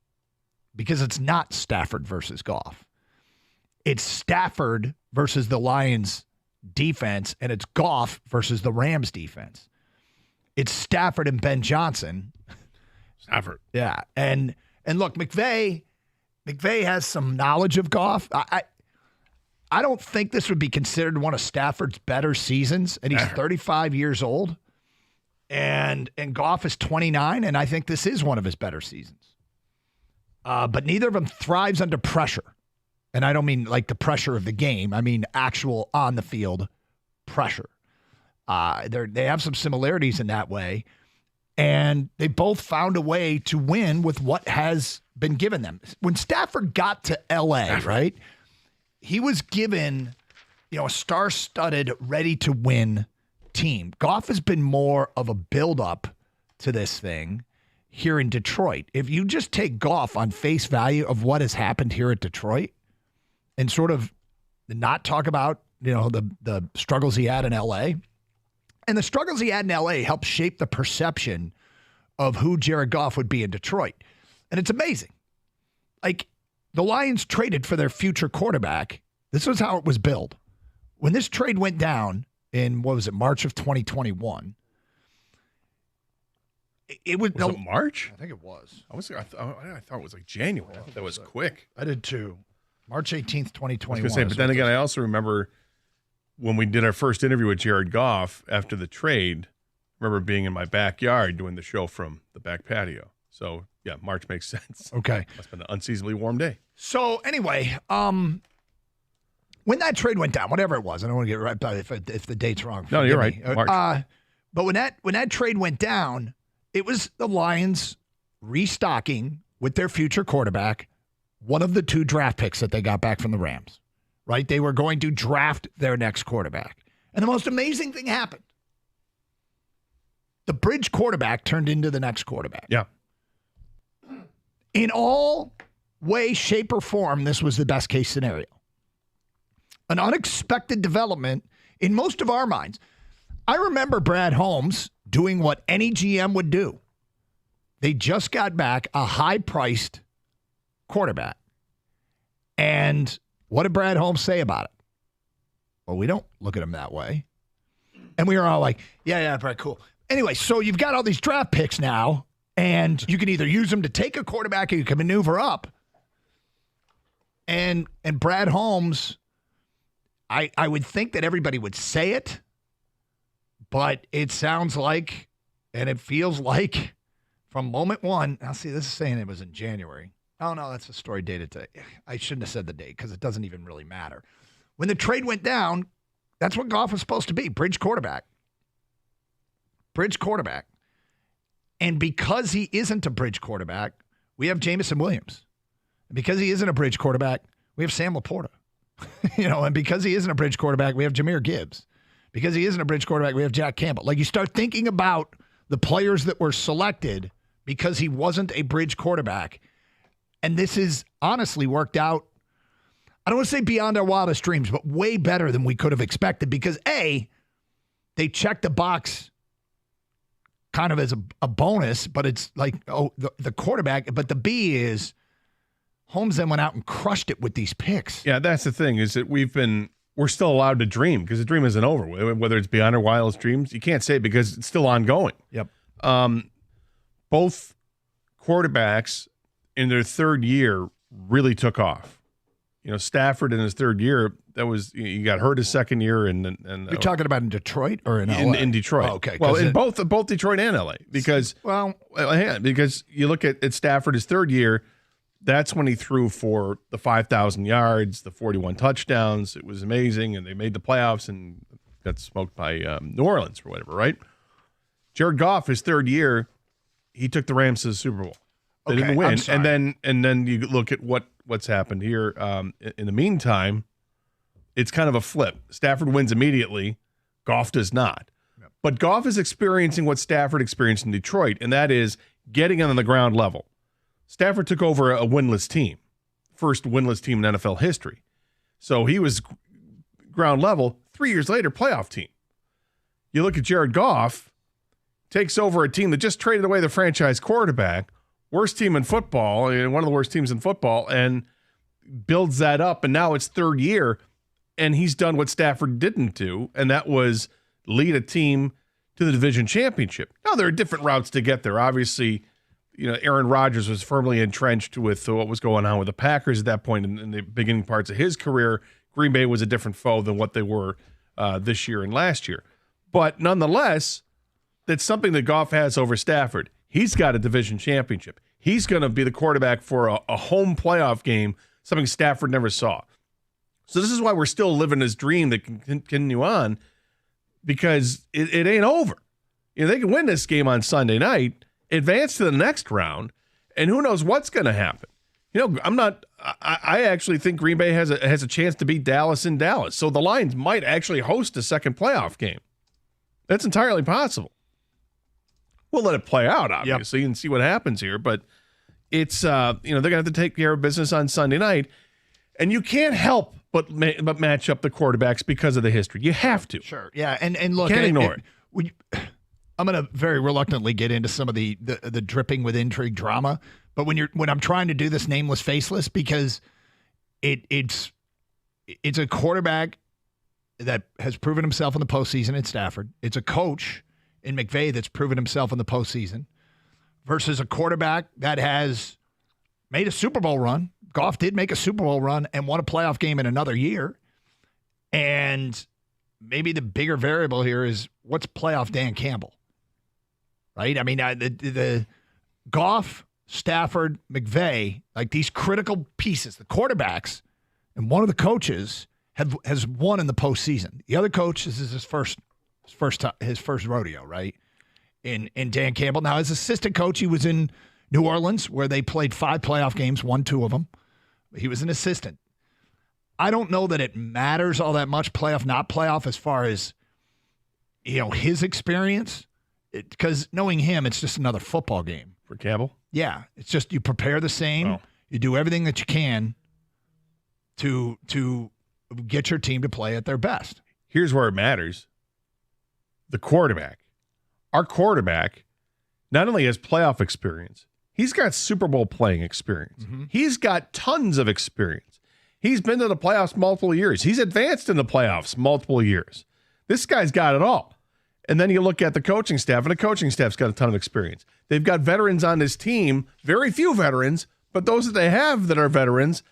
because it's not Stafford versus Goff. It's Stafford versus the Lions defense, and it's Goff versus the Rams defense. It's Stafford and Ben Johnson. Stafford. Yeah. And look, McVay has some knowledge of Goff. I don't think this would be considered one of Stafford's better seasons, and he's 35 years old. And Goff is 29, and I think this is one of his better seasons. But neither of them thrives under pressure. And I don't mean like the pressure of the game. I mean actual on-the-field pressure. They have some similarities in that way. And they both found a way to win with what has been given them. When Stafford got to L.A., right, he was given, a star-studded, ready-to-win team. Goff has been more of a build-up to this thing here in Detroit. If you just take Goff on face value of what has happened here at Detroit and sort of not talk about, the struggles he had in L.A., and the struggles he had in L.A. helped shape the perception of who Jared Goff would be in Detroit. And it's amazing. Like, the Lions traded for their future quarterback. This was how it was billed. When this trade went down in, March of 2021, it was it March? I think it was. I thought it was like January. I thought that was quick. I did too. March 18th, 2021. I was going to say, but then again, I also remember when we did our first interview with Jared Goff after the trade, I remember being in my backyard doing the show from the back patio. So, yeah, March makes sense. Okay. Must have been an unseasonably warm day. So, anyway, when that trade went down, whatever it was, I don't want to get right back if the date's wrong. No, you're right. March. But when that trade went down, it was the Lions restocking with their future quarterback, one of the 2 draft picks that they got back from the Rams. Right? They were going to draft their next quarterback. And the most amazing thing happened. The bridge quarterback turned into the next quarterback. Yeah. In all way, shape, or form, this was the best case scenario. An unexpected development in most of our minds. I remember Brad Holmes doing what any GM would do. They just got back a high-priced quarterback. And what did Brad Holmes say about it? Well, we don't look at him that way. And we were all like, yeah, Brad, cool. Anyway, so you've got all these draft picks now, and you can either use them to take a quarterback or you can maneuver up. And Brad Holmes, I would think that everybody would say it, but it sounds like, and it feels like, from moment one, I'll see, this is saying it was in January. Oh, no, that's a story dated today. I shouldn't have said the date because it doesn't even really matter. When the trade went down, that's what Goff was supposed to be, bridge quarterback. Bridge quarterback. And because he isn't a bridge quarterback, we have Jamison Williams. And because he isn't a bridge quarterback, we have Sam Laporta. And because he isn't a bridge quarterback, we have Jahmyr Gibbs. Because he isn't a bridge quarterback, we have Jack Campbell. Like, you start thinking about the players that were selected because he wasn't a bridge quarterback. And this is honestly worked out, I don't want to say beyond our wildest dreams, but way better than we could have expected because, A, they checked the box kind of as a bonus, but it's like, the quarterback. But the B is Holmes then went out and crushed it with these picks. Yeah, that's the thing is that we've been we're still allowed to dream because the dream isn't over. Whether it's beyond our wildest dreams, you can't say it because it's still ongoing. Yep. Both quarterbacks in their third year really took off. Stafford in his third year, he got hurt his second year, and you're talking about in Detroit or in LA? In Detroit. Oh, okay. Well, in both Detroit and LA, because you look at Stafford his third year, that's when he threw for the 5,000 yards, the 41 touchdowns. It was amazing, and they made the playoffs and got smoked by New Orleans or whatever, right? Jared Goff, his third year, he took the Rams to the Super Bowl. They didn't win, and then you look at what's happened here. In the meantime, it's kind of a flip. Stafford wins immediately. Goff does not. Yep. But Goff is experiencing what Stafford experienced in Detroit, and that is getting on the ground level. Stafford took over a winless team, first winless team in NFL history. So he was ground level. 3 years later, playoff team. You look at Jared Goff, takes over a team that just traded away the franchise quarterback, worst team in football, one of the worst teams in football, and builds that up. And now it's third year, and he's done what Stafford didn't do, and that was lead a team to the division championship. Now, there are different routes to get there. Obviously, Aaron Rodgers was firmly entrenched with what was going on with the Packers at that point in the beginning parts of his career. Green Bay was a different foe than what they were this year and last year. But nonetheless, that's something that Goff has over Stafford. He's got a division championship. He's going to be the quarterback for a home playoff game, something Stafford never saw. So this is why we're still living this dream that can continue on, because it ain't over. They can win this game on Sunday night, advance to the next round, and who knows what's going to happen. I actually think Green Bay has a chance to beat Dallas in Dallas. So the Lions might actually host a second playoff game. That's entirely possible. We'll let it play out, obviously, and see what happens here. But it's they're going to have to take care of business on Sunday night, and you can't help but match up the quarterbacks because of the history. You have to. Sure. Yeah, and look, can't ignore it. I'm going to very reluctantly get into some of the dripping with intrigue drama, but when I'm trying to do this nameless, faceless, because it's a quarterback that has proven himself in the postseason at Stafford. It's a coach in McVay that's proven himself in the postseason versus a quarterback that has made a Super Bowl run. Goff did make a Super Bowl run and won a playoff game in another year. And maybe the bigger variable here is what's playoff Dan Campbell, right? I mean, the Goff, Stafford, McVay, like these critical pieces, the quarterbacks, and one of the coaches has won in the postseason. The other coach, this is his first rodeo, right? In Dan Campbell. Now, as assistant coach, he was in New Orleans, where they played 5 playoff games, won 2 of them. He was an assistant. I don't know that it matters all that much, playoff, not playoff, as far as his experience, because knowing him, it's just another football game for Campbell. Yeah, it's just you prepare the same, you do everything that you can to get your team to play at their best. Here's where it matters. The quarterback. Our quarterback not only has playoff experience, he's got Super Bowl playing experience. Mm-hmm. He's got tons of experience. He's been to the playoffs multiple years. He's advanced in the playoffs multiple years. This guy's got it all. And then you look at the coaching staff, and the coaching staff's got a ton of experience. They've got veterans on this team, very few veterans, but those that they have that are veterans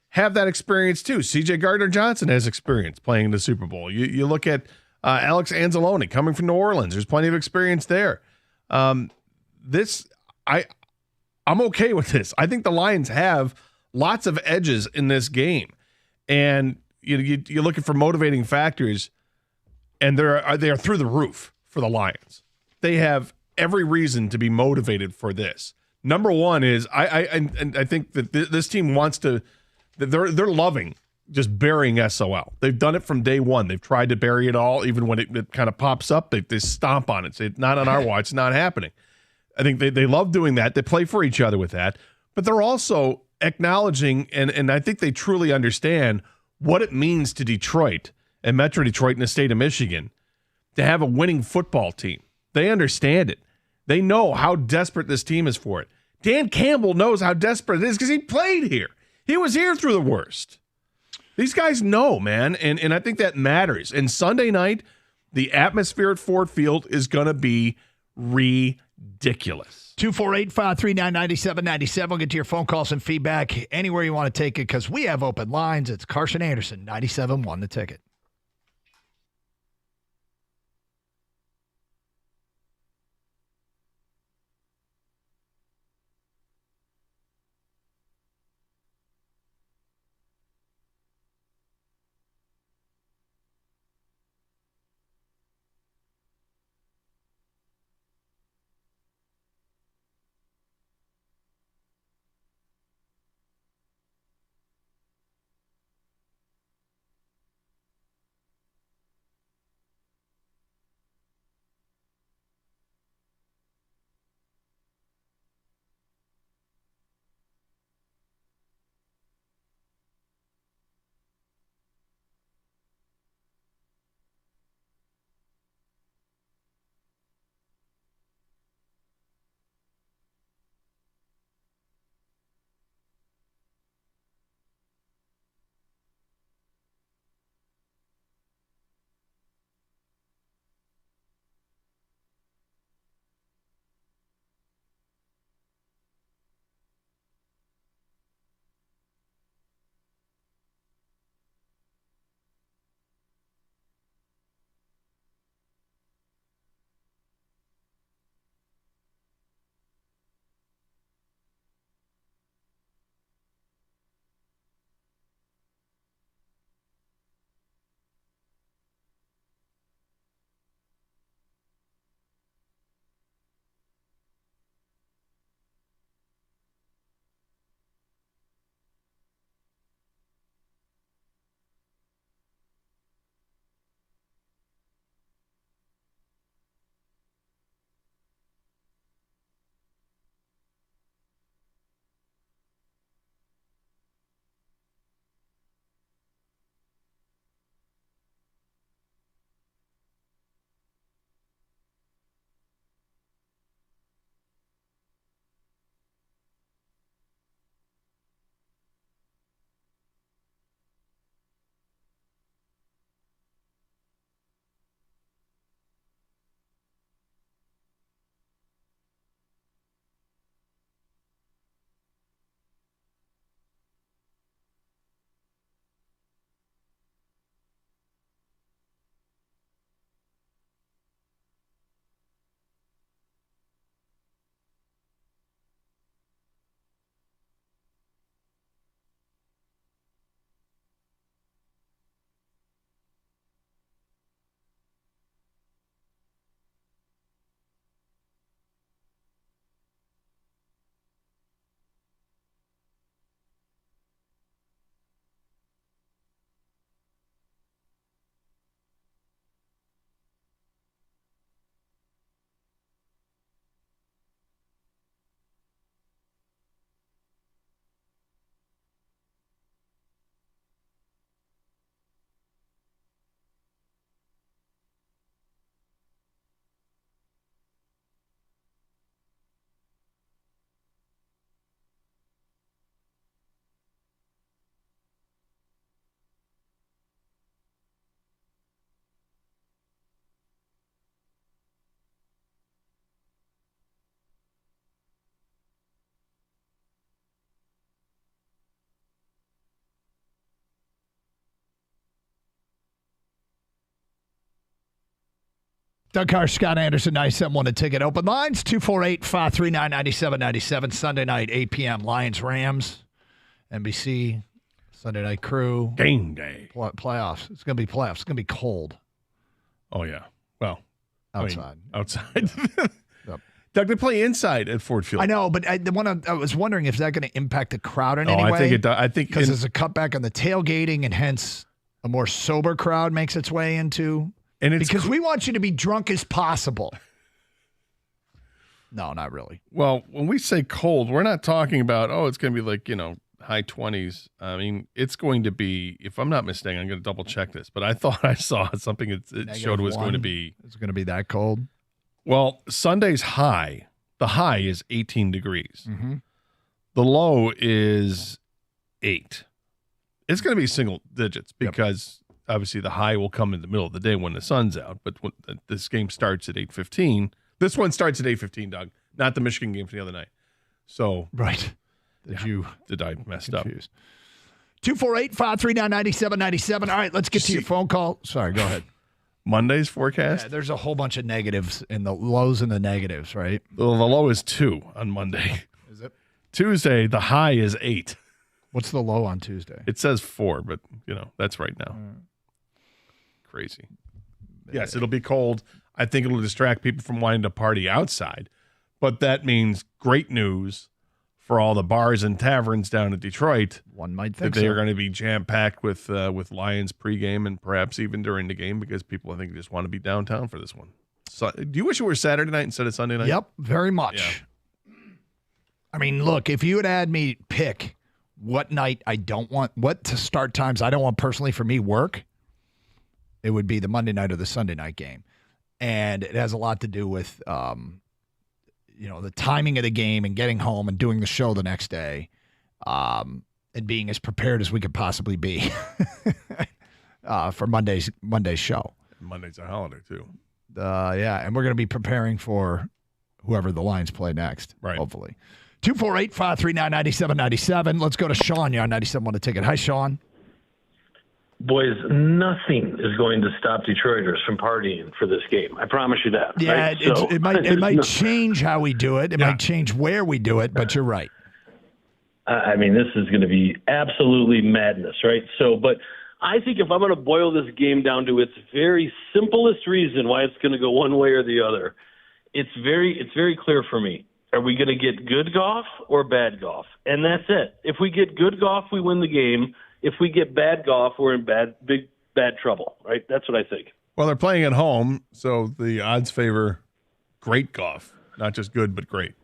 have that experience too. C.J. Gardner-Johnson has experience playing in the Super Bowl. You look at Alex Anzalone coming from New Orleans. There's plenty of experience there. I'm okay with this. I think the Lions have lots of edges in this game, and you're looking for motivating factors, and they are through the roof for the Lions. They have every reason to be motivated for this. Number one is I think that this team wants to. They're loving just burying SOL. They've done it from day one. They've tried to bury it all, even when it kind of pops up. They stomp on it. Say, it's not on our watch. It's not happening. I think they love doing that. They play for each other with that. But they're also acknowledging, and I think they truly understand what it means to Detroit and Metro Detroit in the state of Michigan to have a winning football team. They understand it. They know how desperate this team is for it. Dan Campbell knows how desperate it is because he played here. He was here through the worst. These guys know, man, and I think that matters. And Sunday night, the atmosphere at Ford Field is going to be ridiculous. 248-539-9797. We'll get to your phone calls and feedback anywhere you want to take it because we have open lines. It's Carson Anderson, 97.1 The Ticket. Doug Carr, Scott Anderson, 97.1 The Ticket. Open lines, 248-539-9797. Sunday night, 8 p.m. Lions, Rams, NBC, Sunday Night Crew. Game day. Playoffs. It's going to be playoffs. It's going to be cold. Oh, yeah. Well, outside. Outside. Yeah. Yep. Doug, they play inside at Ford Field. I know, but I was wondering if that's going to impact the crowd in any way. I think it does. I think because there's a cutback on the tailgating, and hence a more sober crowd makes its way into. And it's because we want you to be drunk as possible. No, not really. Well, when we say cold, we're not talking about, it's going to be like, high 20s. I mean, it's going to be, if I'm not mistaken, I'm going to double check this, but I thought I saw something it showed was going to be. It's going to be that cold? Well, Sunday's high, the high is 18 degrees. Mm-hmm. The low is 8. It's going to be single digits because obviously the high will come in the middle of the day when the sun's out. But when this game starts at 8:15, this one starts at 8:15, Doug, not the Michigan game from the other night. So right, did I messed up? 248-539-9797. All right, let's get to your phone call. Sorry, go ahead. Monday's forecast? Yeah, there's a whole bunch of negatives in the lows and the negatives, right? Well, the low is 2 on Monday. Is it? Tuesday, the high is 8. What's the low on Tuesday? It says 4, but, that's right now. Crazy. Yes, it'll be cold. I think it'll distract people from wanting to party outside. But that means great news for all the bars and taverns down in Detroit. One might think that they are going to be jam-packed with Lions pregame and perhaps even during the game because people, I think, just want to be downtown for this one. So, do you wish it were Saturday night instead of Sunday night? Yep, very much. Yeah. I mean, look, if you had had me pick what night I don't want, what to start times I don't want personally for me work, it would be the Monday night or the Sunday night game. And it has a lot to do with the timing of the game and getting home and doing the show the next day, and being as prepared as we could possibly be for Monday's show. Monday's a holiday too. And we're going to be preparing for whoever the Lions play next, right? Hopefully. 248-539-9797. Let's go to Sean. You're on 97 on the ticket. Hi, Sean. Boys, nothing is going to stop Detroiters from partying for this game. I promise you that. Yeah, right? it might change how we do it. It might change where we do it, but you're right. I mean, this is going to be absolutely madness, right? But I think if I'm going to boil this game down to its very simplest reason why it's going to go one way or the other, it's very clear for me. Are we going to get good golf or bad golf? And that's it. If we get good golf, we win the game. If we get bad golf, we're in bad trouble, right? That's what I think. Well, they're playing at home, so the odds favor great golf, not just good, but great.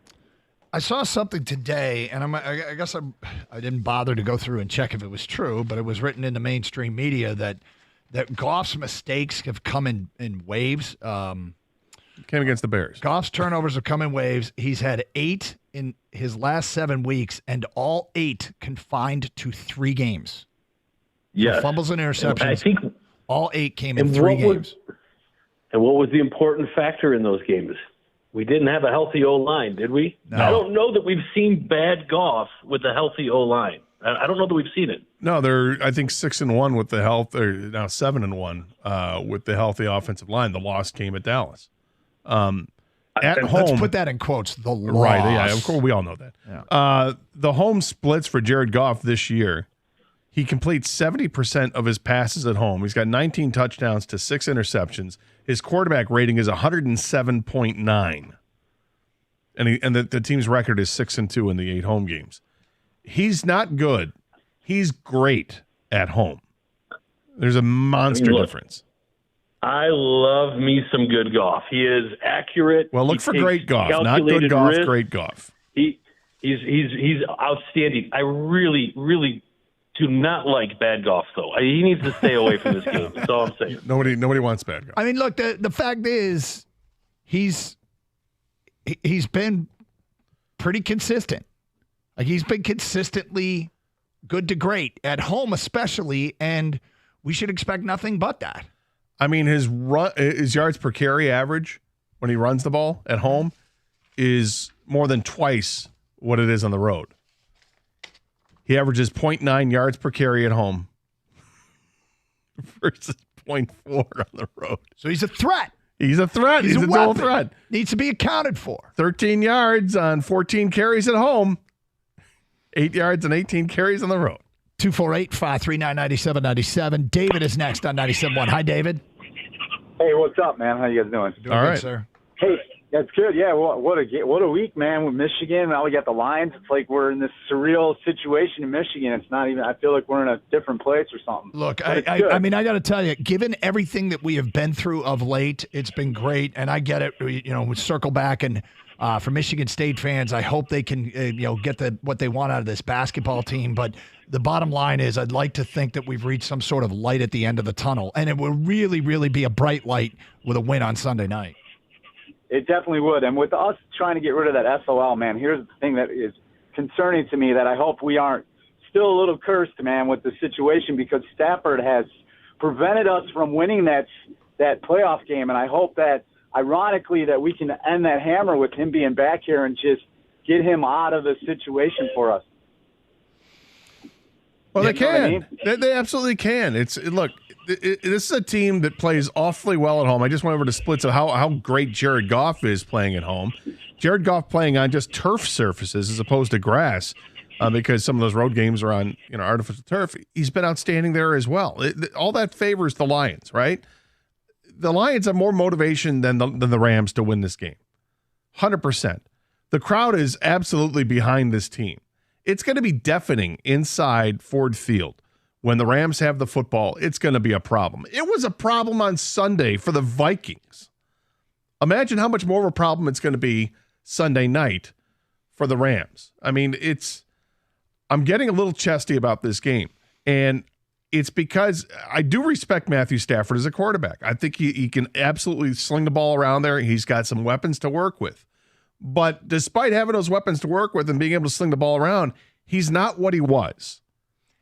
I saw something today, and I guess I didn't bother to go through and check if it was true, but it was written in the mainstream media that Goff's mistakes have come in waves. Came against the Bears. Goff's turnovers have come in waves. He's had 8 in his last 7 weeks, and all 8 confined to 3 games. Yes. So fumbles and interceptions. I think all 8 came in 3 games. And what was the important factor in those games? We didn't have a healthy O-line, did we? No. I don't know that we've seen bad golf with a healthy O-line. I don't know that we've seen it. No, they're, I think, 6-1 with the health. They're now 7-1 with the healthy offensive line. The loss came at Dallas. At home, let's put that in quotes. The loss. Right, yeah, of course, we all know that. Yeah. The home splits for Jared Goff this year. He completes 70% of his passes at home. He's got 19 touchdowns to 6 interceptions. His quarterback rating is 107.9. And the team's record is 6-2 in the 8 home games. He's not good. He's great at home. There's a monster difference. I love me some good golf. He is accurate. Well, look for great golf, not good golf, risk. Great golf. He's outstanding. I really, really do not like bad golf, though. He needs to stay away from this game. That's all I'm saying. Nobody wants bad golf. I mean, look, the fact is, he's been pretty consistent. Like, he's been consistently good to great at home, especially, and we should expect nothing but that. I mean, his yards per carry average when he runs the ball at home is more than twice what it is on the road. He averages 0.9 yards per carry at home versus 0.4 on the road. So he's a threat. He's a threat. He's a dual threat. Needs to be accounted for. 13 yards on 14 carries at home, 8 yards and 18 carries on the road. 248-539-9797. David is next on 97.1. Hi, David. Hey, what's up, man? How you guys doing? Doing all good, right, sir. Hey, that's good. Yeah, what a week, man. With Michigan, now we got the Lions. It's like we're in this surreal situation in Michigan. It's not even. I feel like we're in a different place or something. Look, I mean, I got to tell you, given everything that we have been through of late, it's been great, and I get it. We circle back and. For Michigan State fans, I hope they can, get what they want out of this basketball team. But the bottom line is, I'd like to think that we've reached some sort of light at the end of the tunnel, and it will really, really be a bright light with a win on Sunday night. It definitely would. And with us trying to get rid of that SOL, man, here's the thing that is concerning to me that I hope we aren't still a little cursed, man, with the situation because Stafford has prevented us from winning that playoff game. And I hope that, ironically, that we can end that hammer with him being back here and just get him out of the situation for us. Well, they can. I mean? They absolutely can. Look, this is a team that plays awfully well at home. I just went over to splits of how great Jared Goff is playing at home. Jared Goff playing on just turf surfaces as opposed to grass, because some of those road games are on artificial turf. He's been outstanding there as well. All that favors the Lions, right? The Lions have more motivation than the Rams to win this game. 100%. The crowd is absolutely behind this team. It's going to be deafening inside Ford Field. When the Rams have the football, it's going to be a problem. It was a problem on Sunday for the Vikings. Imagine how much more of a problem it's going to be Sunday night for the Rams. I mean, I'm getting a little chesty about this game, and it's because I do respect Matthew Stafford as a quarterback. I think he can absolutely sling the ball around there. He's got some weapons to work with. But despite having those weapons to work with and being able to sling the ball around, he's not what he was.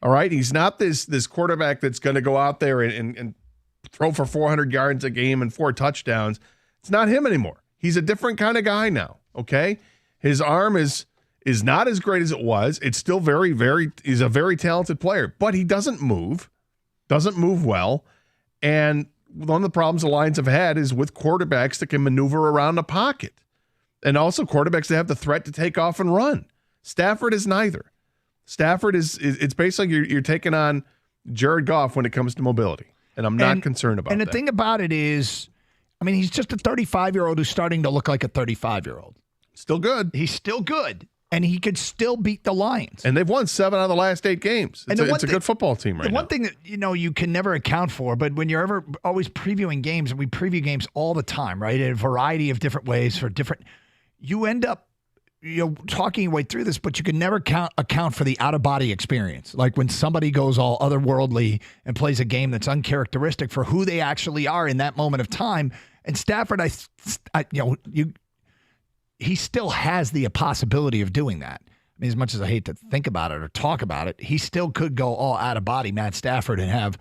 All right? He's not this quarterback that's going to go out there and throw for 400 yards a game and 4 touchdowns. It's not him anymore. He's a different kind of guy now, okay? His arm is not as great as it was. It's still he's a very talented player, but he doesn't move well. And one of the problems the Lions have had is with quarterbacks that can maneuver around the pocket. And also quarterbacks that have the threat to take off and run. Stafford is neither. Stafford it's basically you're taking on Jared Goff when it comes to mobility. And I'm not concerned about that. And the thing about it is, I mean, he's just a 35-year-old who's starting to look like a 35-year-old. Still good. He's still good. And he could still beat the Lions. And they've won 7 out of the last 8 games. It's a good football team right now. The one thing that, you can never account for, but when you're ever always previewing games, and we preview games all the time, right, in a variety of different ways for different, you end up, talking your way through this, but you can never account for the out-of-body experience. Like when somebody goes all otherworldly and plays a game that's uncharacteristic for who they actually are in that moment of time. And Stafford, he still has the possibility of doing that. I mean, as much as I hate to think about it or talk about it, he still could go all out of body, Matt Stafford, and have,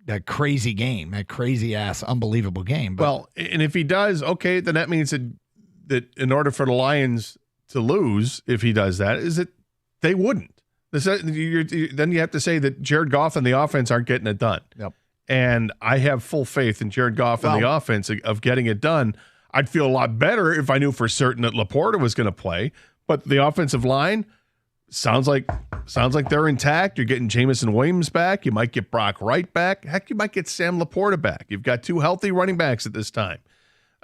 that crazy game, that crazy ass, unbelievable game. But, well, and if he does, okay, then that means that in order for the Lions to lose, if he does that, is that they wouldn't. Then you have to say that Jared Goff and the offense aren't getting it done. Yep. And I have full faith in Jared Goff and the offense of getting it done. I'd feel a lot better if I knew for certain that Laporta was going to play, but the offensive line sounds like they're intact. You're getting Jamison Williams back. You might get Brock Wright back. Heck, you might get Sam Laporta back. You've got 2 healthy running backs at this time.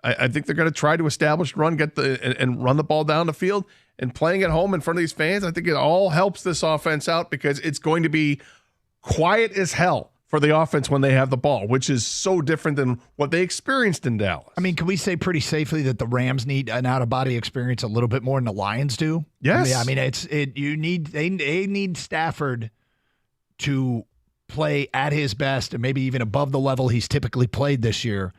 I think they're going to try to establish run, and run the ball down the field, and playing at home in front of these fans. I think it all helps this offense out because it's going to be quiet as hell for the offense when they have the ball, which is so different than what they experienced in Dallas. I mean, can we say pretty safely that the Rams need an out-of-body experience a little bit more than the Lions do? Yes. I mean, they need Stafford to play at his best and maybe even above the level he's typically played this year.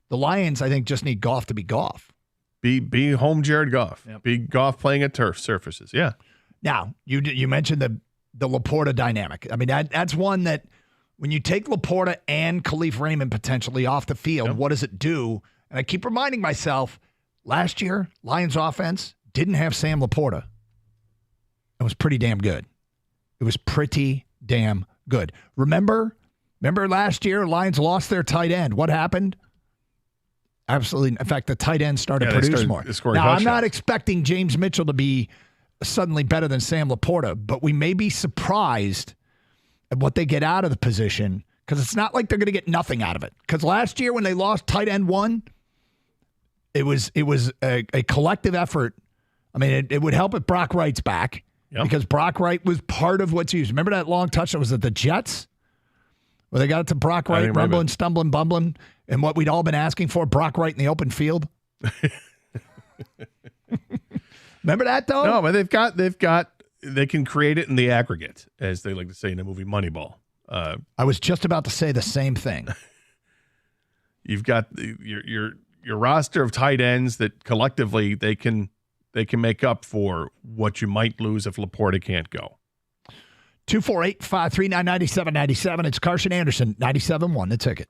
The Lions, I think, just need Goff to be Goff. Be home Jared Goff. Yep. Be Goff playing at turf surfaces. Yeah. Now, you mentioned the Laporta dynamic. I mean, that's one that when you take Laporta and Khalif Raymond potentially off the field, what does it do? And I keep reminding myself, last year, Lions offense didn't have Sam Laporta. It was pretty damn good. It was pretty damn good. Remember last year, Lions lost their tight end. What happened? Absolutely. In fact, the tight end started to produce more. Now, I'm not expecting James Mitchell to be suddenly better than Sam Laporta, but we may be surprised at what they get out of the position because it's not like they're going to get nothing out of it. Because last year when they lost tight end 1, it was a collective effort. I mean, it would help if Brock Wright's back because Brock Wright was part of what's used. Remember that long touchdown? Was it the Jets? Where they got it to Brock Wright, rumbling, stumbling, bumbling, and what we'd all been asking for, Brock Wright in the open field. Remember that, though? No, but they can create it in the aggregate, as they like to say in the movie Moneyball. I was just about to say the same thing. You've got your roster of tight ends that collectively they can they can make up for what you might lose if Laporta can't go. 248-539-9797. It's Carson Anderson, 97.1, The Ticket.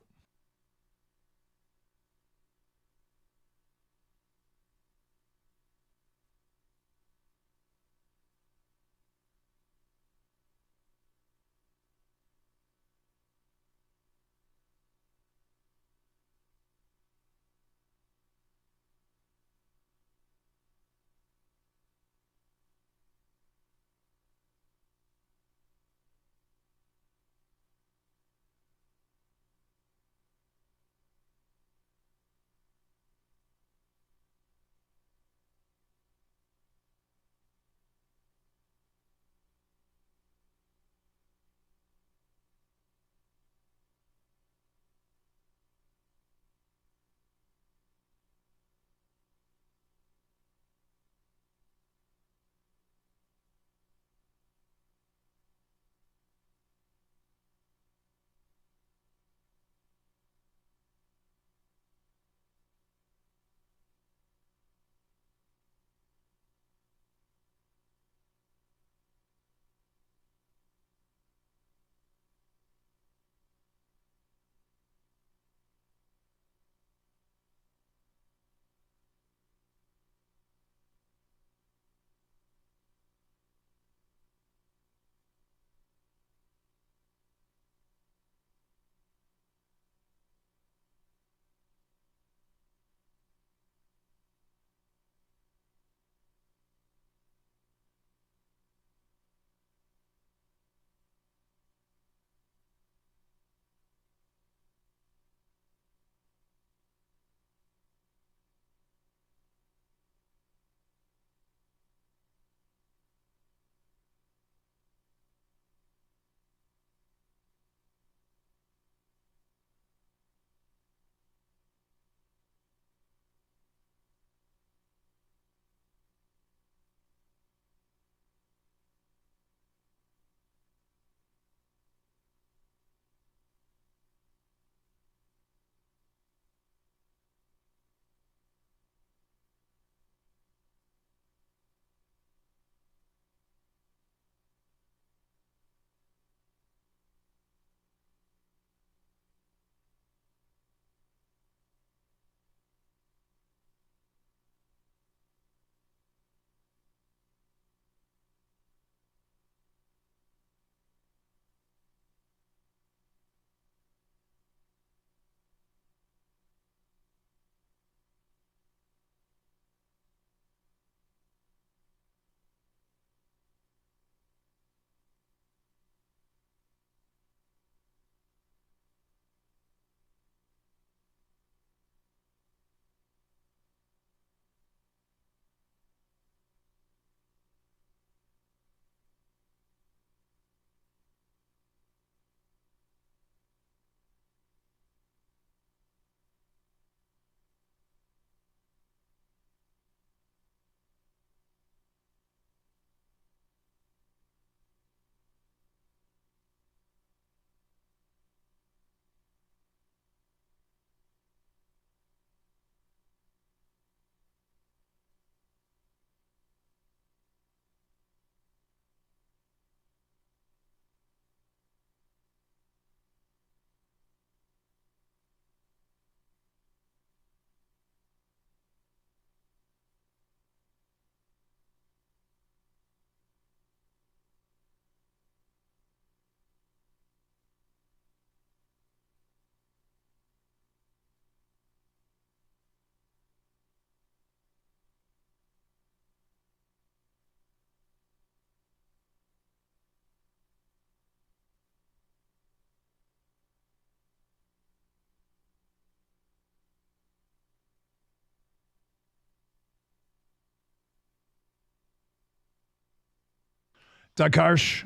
Doug Harsh,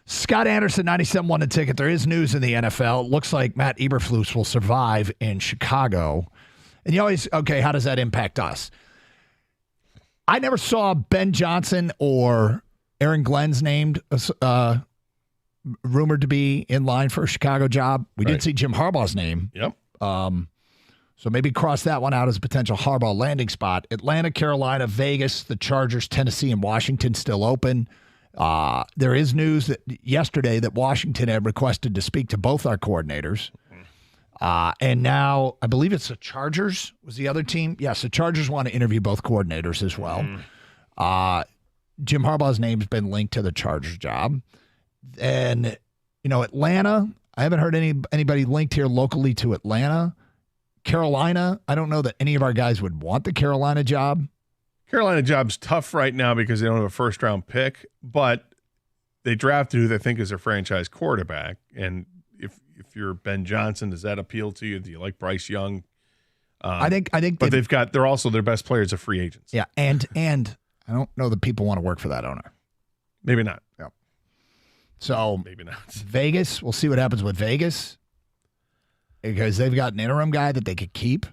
Scott Anderson, 97.1 The Ticket. There is news in the NFL. It looks like Matt Eberflus will survive in Chicago. And you always, okay, how does that impact us? I never saw Ben Johnson or Aaron Glenn's named rumored to be in line for a Chicago job. We did see Jim Harbaugh's name. Yep. So maybe cross that one out as a potential Harbaugh landing spot. Atlanta, Carolina, Vegas, the Chargers, Tennessee, and Washington still open. There is news that yesterday that Washington had requested to speak to both our coordinators. And now I believe it's the Chargers was the other team. Yes, the Chargers want to interview both coordinators as well. Jim Harbaugh's name's been linked to the Chargers job. And, Atlanta, I haven't heard anybody linked here locally to Atlanta. Carolina, I don't know that any of our guys would want the Carolina job. Carolina job's tough right now because they don't have a first-round pick, but they drafted who they think is their franchise quarterback. And if you're Ben Johnson, does that appeal to you? Do you like Bryce Young? I think. But they're also their best players are free agents. Yeah, and I don't know that people want to work for that owner. Maybe not. Yeah. So maybe not. Vegas, we'll see what happens with Vegas because they've got an interim guy that they could keep.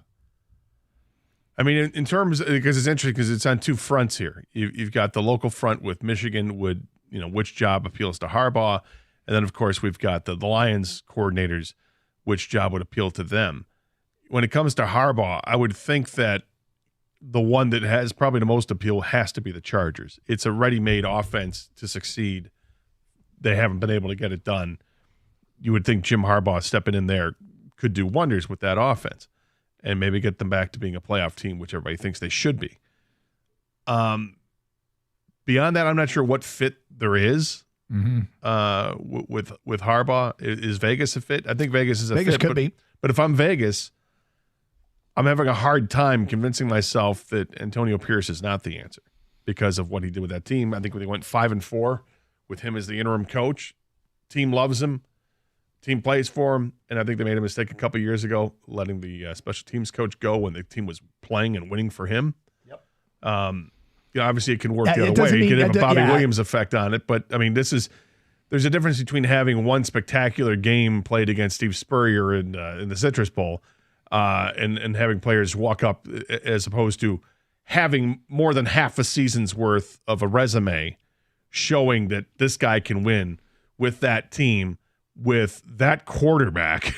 I mean, in terms, because it's interesting because it's on two fronts here. You've got the local front with Michigan which job appeals to Harbaugh. And then, of course, we've got the Lions coordinators, which job would appeal to them. When it comes to Harbaugh, I would think that the one that has probably the most appeal has to be the Chargers. It's a ready-made offense to succeed. They haven't been able to get it done. You would think Jim Harbaugh stepping in there could do wonders with that offense and maybe get them back to being a playoff team, which everybody thinks they should be. Beyond that, I'm not sure what fit there is with Harbaugh. Is Vegas a fit? I think Vegas is a fit. Vegas could be. But if I'm Vegas, I'm having a hard time convincing myself that Antonio Pierce is not the answer because of what he did with that team. I think when they went 5-4 with him as the interim coach, team loves him. Team plays for him, and I think they made a mistake a couple years ago letting the special teams coach go when the team was playing and winning for him. Yep. Obviously, it can work the other way. You can have a Bobby Williams effect on it, but I mean, there's a difference between having one spectacular game played against Steve Spurrier in the Citrus Bowl and having players walk up as opposed to having more than half a season's worth of a resume showing that this guy can win with that team. With that quarterback,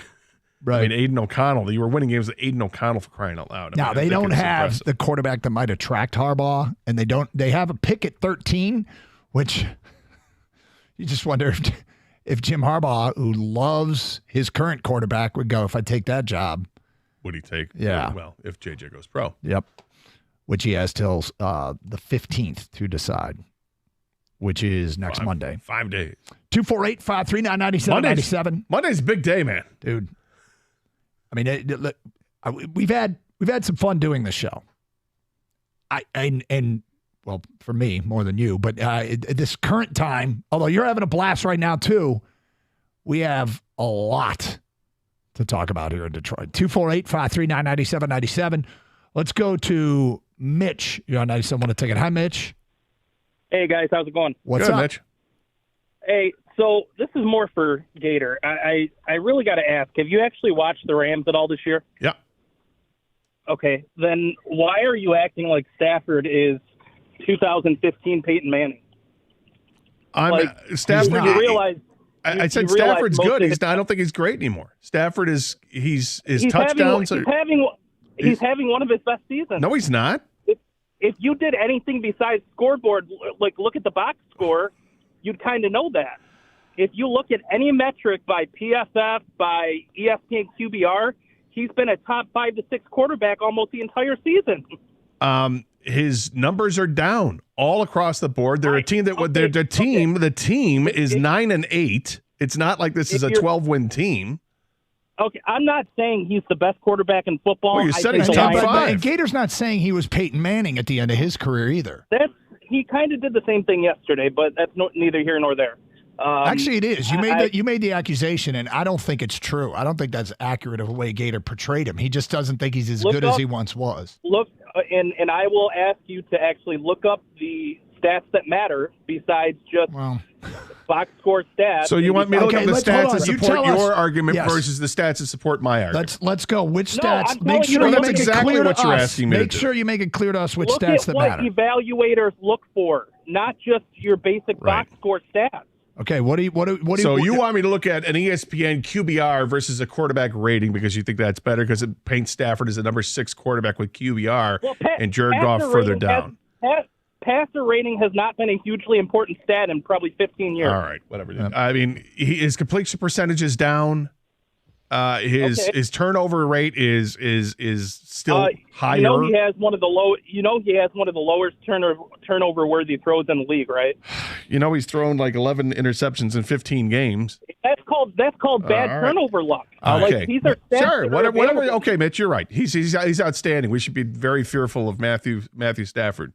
right? I mean, Aiden O'Connell. You were winning games with Aiden O'Connell for crying out loud. Now they don't have the quarterback that might attract Harbaugh, and they have a pick at 13, which you just wonder if Jim Harbaugh, who loves his current quarterback, would go, if I take that job. Would he take? Yeah. Well, if JJ goes pro. Yep. Which he has till the 15th to decide. Which is next Monday. 5 days. 248-539-9797. Monday's a big day, man. Dude. I mean, we've had some fun doing this show. Well, for me more than you, but at this current time, although you're having a blast right now too, we have a lot to talk about here in Detroit. 248-539-9797. Let's go to Mitch. You're on 97. Want to take it? Hi, Mitch. Hey, guys. How's it going? What's up, Mitch? Hey, so this is more for Gator. I really got to ask, have you actually watched the Rams at all this year? Yeah. Okay. Then why are you acting like Stafford is 2015 Peyton Manning? Stafford. You realize I said Stafford's good. I don't think he's great anymore. Stafford is his touchdowns. He's having one of his best seasons. No, he's not. If you did anything besides scoreboard, like look at the box score, you'd kind of know that. If you look at any metric by PFF, by ESPN QBR, he's been a top 5 to 6 quarterback almost the entire season. His numbers are down all across the board. They're a team that the team is 9-8. It's not like this is a 12-win team. Okay, I'm not saying he's the best quarterback in football. Well, you said he's top 5. And Gator's not saying he was Peyton Manning at the end of his career either. He kind of did the same thing yesterday, but that's neither here nor there. Actually, it is. You made the accusation, and I don't think it's true. I don't think that's accurate of the way Gator portrayed him. He just doesn't think he's as good as he once was. Look, and I will ask you to actually look up the stats that matter besides just box score stats. So you want me to look up the stats that support your argument Yes. versus the stats that support my argument? Let's go. Which stats? I'm Make telling you sure to you look make it exactly clear what to you're us. asking me to Make do. sure you make it clear to us which Look stats at that what matter. evaluators look for, not just your basic box score stats. Okay, what do you? So you want me to look at an ESPN QBR versus a quarterback rating because you think that's better because it paints Stafford as the number 6 quarterback with QBR and Jared Goff further down. Passer rating has not been a hugely important stat in probably 15 years. All right, whatever. Yep. I mean, his completion percentage is down. His turnover rate is still higher. He has one of the lowest turnover worthy throws in the league, right? He's thrown like 11 interceptions in 15 games. That's called bad turnover luck. Okay, these are sure. Whatever. Okay, Mitch, you're right. He's outstanding. We should be very fearful of Matthew Stafford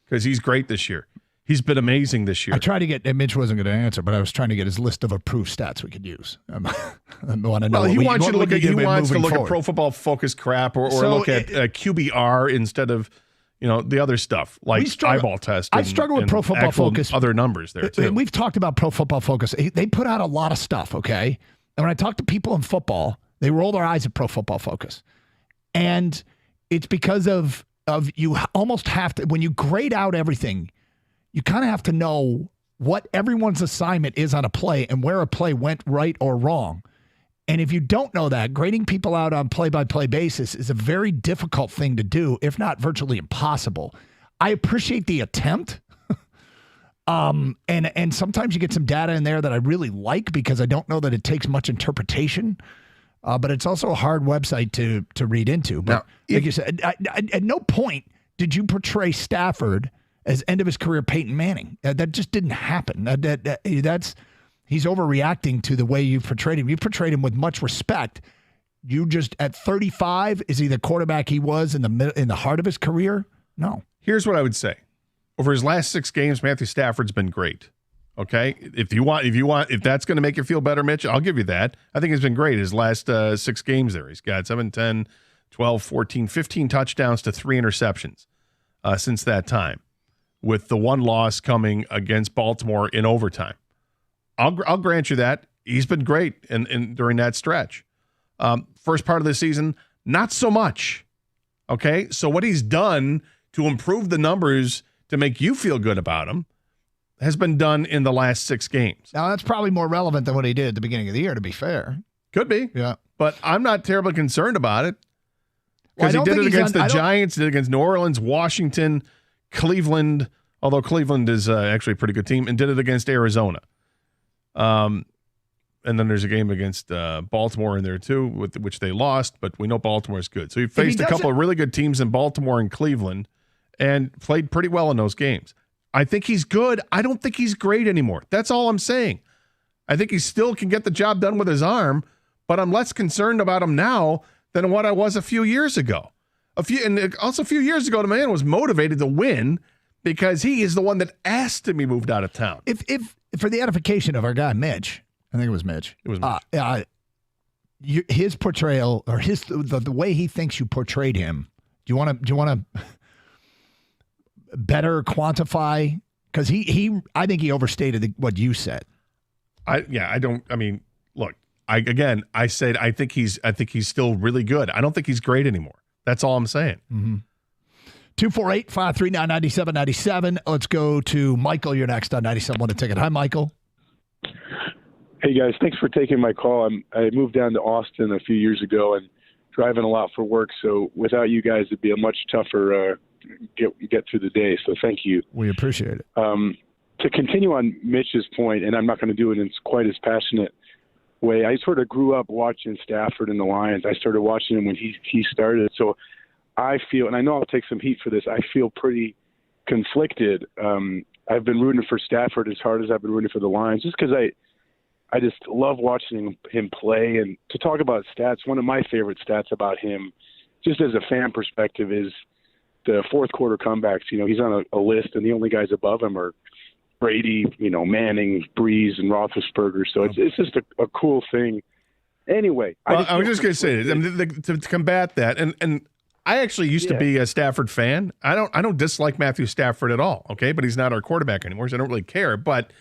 because he's great this year. He's been amazing this year. I tried to get, and Mitch wasn't going to answer, but I was trying to get his list of approved stats we could use. I want to know. Well, he wants to look at Pro Football Focus crap or look at QBR instead of the other stuff like eyeball test. I struggle with Pro Football Focus. Other numbers there too. And we've talked about Pro Football Focus. They put out a lot of stuff. Okay, and when I talk to people in football, they roll their eyes at Pro Football Focus, and it's because of you almost have to when you grade out everything. You kind of have to know what everyone's assignment is on a play and where a play went right or wrong. And if you don't know that, grading people out on play-by-play basis is a very difficult thing to do, if not virtually impossible. I appreciate the attempt. And sometimes you get some data in there that I really like because I don't know that it takes much interpretation. But it's also a hard website to read into. But like you said, at no point did you portray Stafford as end of his career Peyton Manning. That just didn't happen. That's he's overreacting to the way you've portrayed him. You've portrayed him with much respect. You just at 35, is he the quarterback he was in the heart of his career? No. Here's what I would say. Over his last 6 games, Matthew Stafford's been great. Okay? If that's going to make you feel better, Mitch, I'll give you that. I think he's been great his last 6 games there. He's got 7, 10, 12, 14, 15 touchdowns to 3 interceptions since that time, with the one loss coming against Baltimore in overtime. I'll grant you that. He's been great in during that stretch. First part of the season, not so much. Okay? So what he's done to improve the numbers to make you feel good about him has been done in the last 6 games. Now, that's probably more relevant than what he did at the beginning of the year, to be fair. Could be. Yeah. But I'm not terribly concerned about it because he did it against the Giants, did it against New Orleans, Washington, Cleveland, although Cleveland is actually a pretty good team, and did it against Arizona. And then there's a game against Baltimore in there too, which they lost, but we know Baltimore is good. So he faced a couple of really good teams in Baltimore and Cleveland and played pretty well in those games. I think he's good. I don't think he's great anymore. That's all I'm saying. I think he still can get the job done with his arm, but I'm less concerned about him now than what I was a few years ago. A few years ago, the man was motivated to win because he is the one that asked to be moved out of town. If for the edification of our guy Mitch, I think it was Mitch. It was Mitch. His portrayal or the way he thinks you portrayed him. Do you want to better quantify? Because I think he overstated what you said. Look, I said I think he's still really good. I don't think he's great anymore. That's all I'm saying. Mm-hmm. 248-539-9797. Let's go to Michael. You're next on 97 a ticket. Hi, Michael. Hey, guys. Thanks for taking my call. I moved down to Austin a few years ago and driving a lot for work. So without you guys, it'd be a much tougher get through the day. So thank you. We appreciate it. To continue on Mitch's point, and I'm not going to do it in quite as passionate way, I sort of grew up watching Stafford and the Lions. I started watching him when he started. So I feel, and I know I'll take some heat for this, I feel pretty conflicted. I've been rooting for Stafford as hard as I've been rooting for the Lions, just because I just love watching him play. And to talk about stats, one of my favorite stats about him, just as a fan perspective, is the fourth quarter comebacks. He's on a list, and the only guys above him are Brady, Manning, Breeze, and Roethlisberger. So it's just a cool thing. Anyway, I was just going to say to combat that, and I actually used to be a Stafford fan. I don't dislike Matthew Stafford at all. Okay, but he's not our quarterback anymore, so I don't really care. But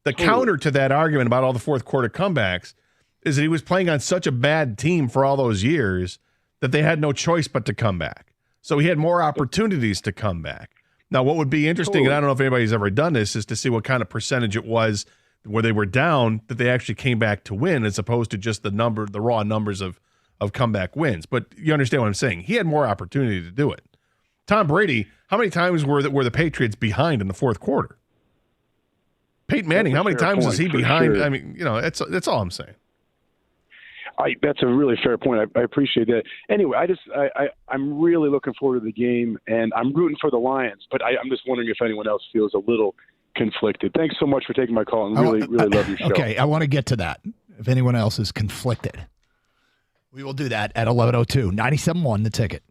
the counter to that argument about all the fourth quarter comebacks is that he was playing on such a bad team for all those years that they had no choice but to come back. So he had more opportunities to come back. Now, what would be interesting, and I don't know if anybody's ever done this, is to see what kind of percentage it was where they were down, that they actually came back to win, as opposed to just the raw numbers of comeback wins. But you understand what I'm saying? He had more opportunity to do it. Tom Brady, how many times were the Patriots behind in the fourth quarter? Peyton Manning, how many times was he behind? Sure. I mean, that's all I'm saying. That's a really fair point. I appreciate that. Anyway, I'm really looking forward to the game, and I'm rooting for the Lions. But I'm just wondering if anyone else feels a little conflicted. Thanks so much for taking my call, and really love your show. Okay, I want to get to that. If anyone else is conflicted, we will do that at 11:02. 97.1 The Ticket.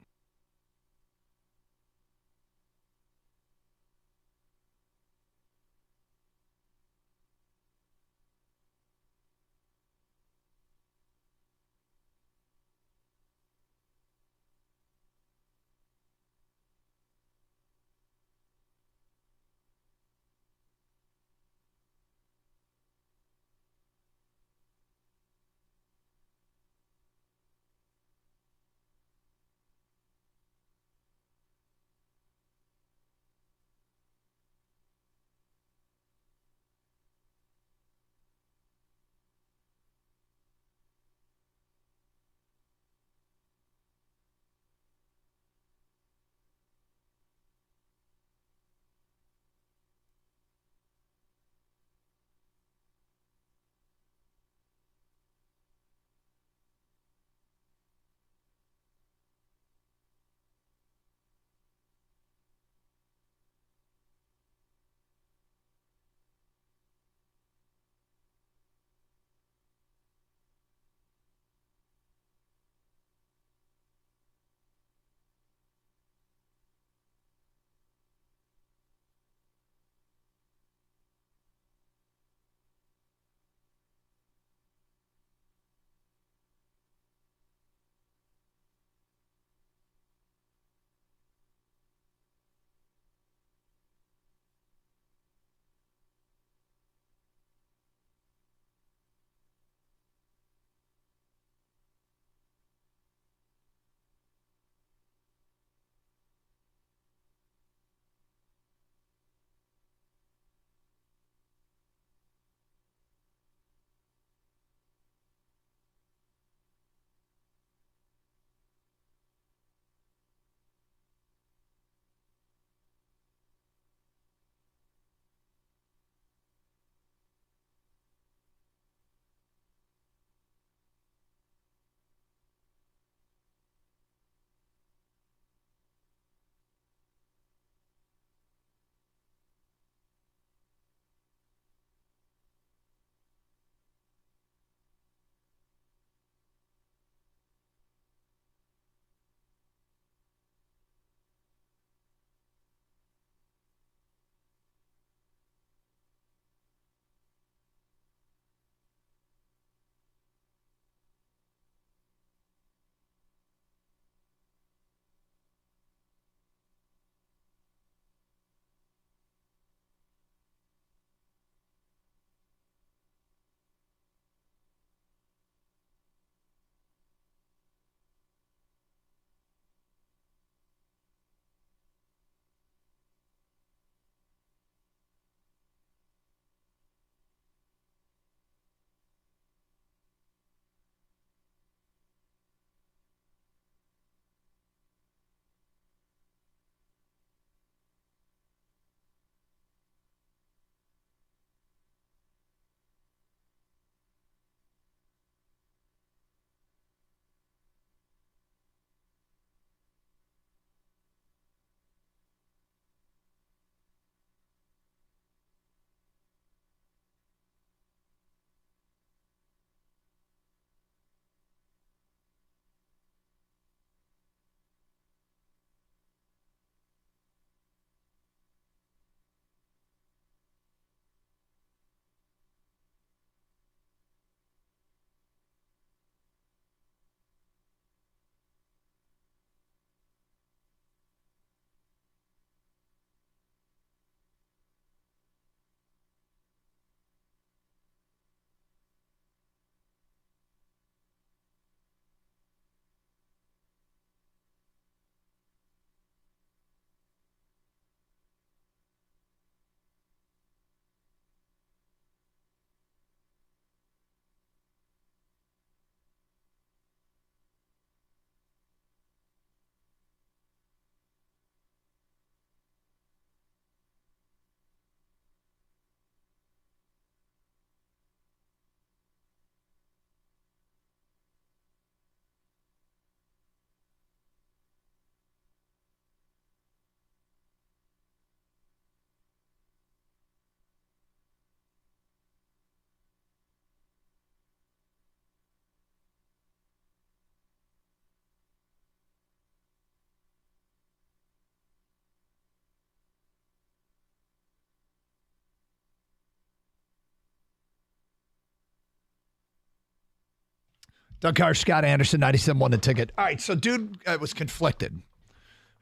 Doug Carr, Scott Anderson, 97 won the ticket. All right, so dude was conflicted.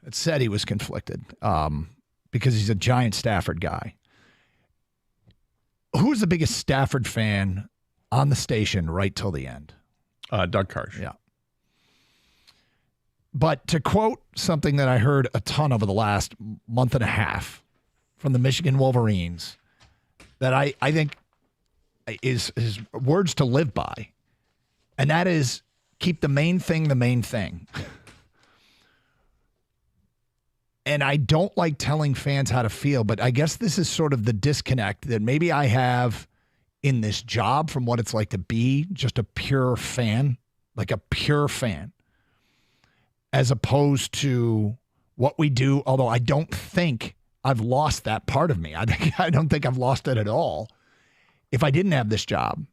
It said he was conflicted because he's a giant Stafford guy. Who's the biggest Stafford fan on the station right till the end? Doug Carr. Yeah. But to quote something that I heard a ton over the last month and a half from the Michigan Wolverines that I think is words to live by, and that is keep the main thing the main thing. And I don't like telling fans how to feel, but I guess this is sort of the disconnect that maybe I have in this job from what it's like to be just a pure fan, like a pure fan, as opposed to what we do, although I don't think I've lost that part of me. I don't think I've lost it at all. If I didn't have this job,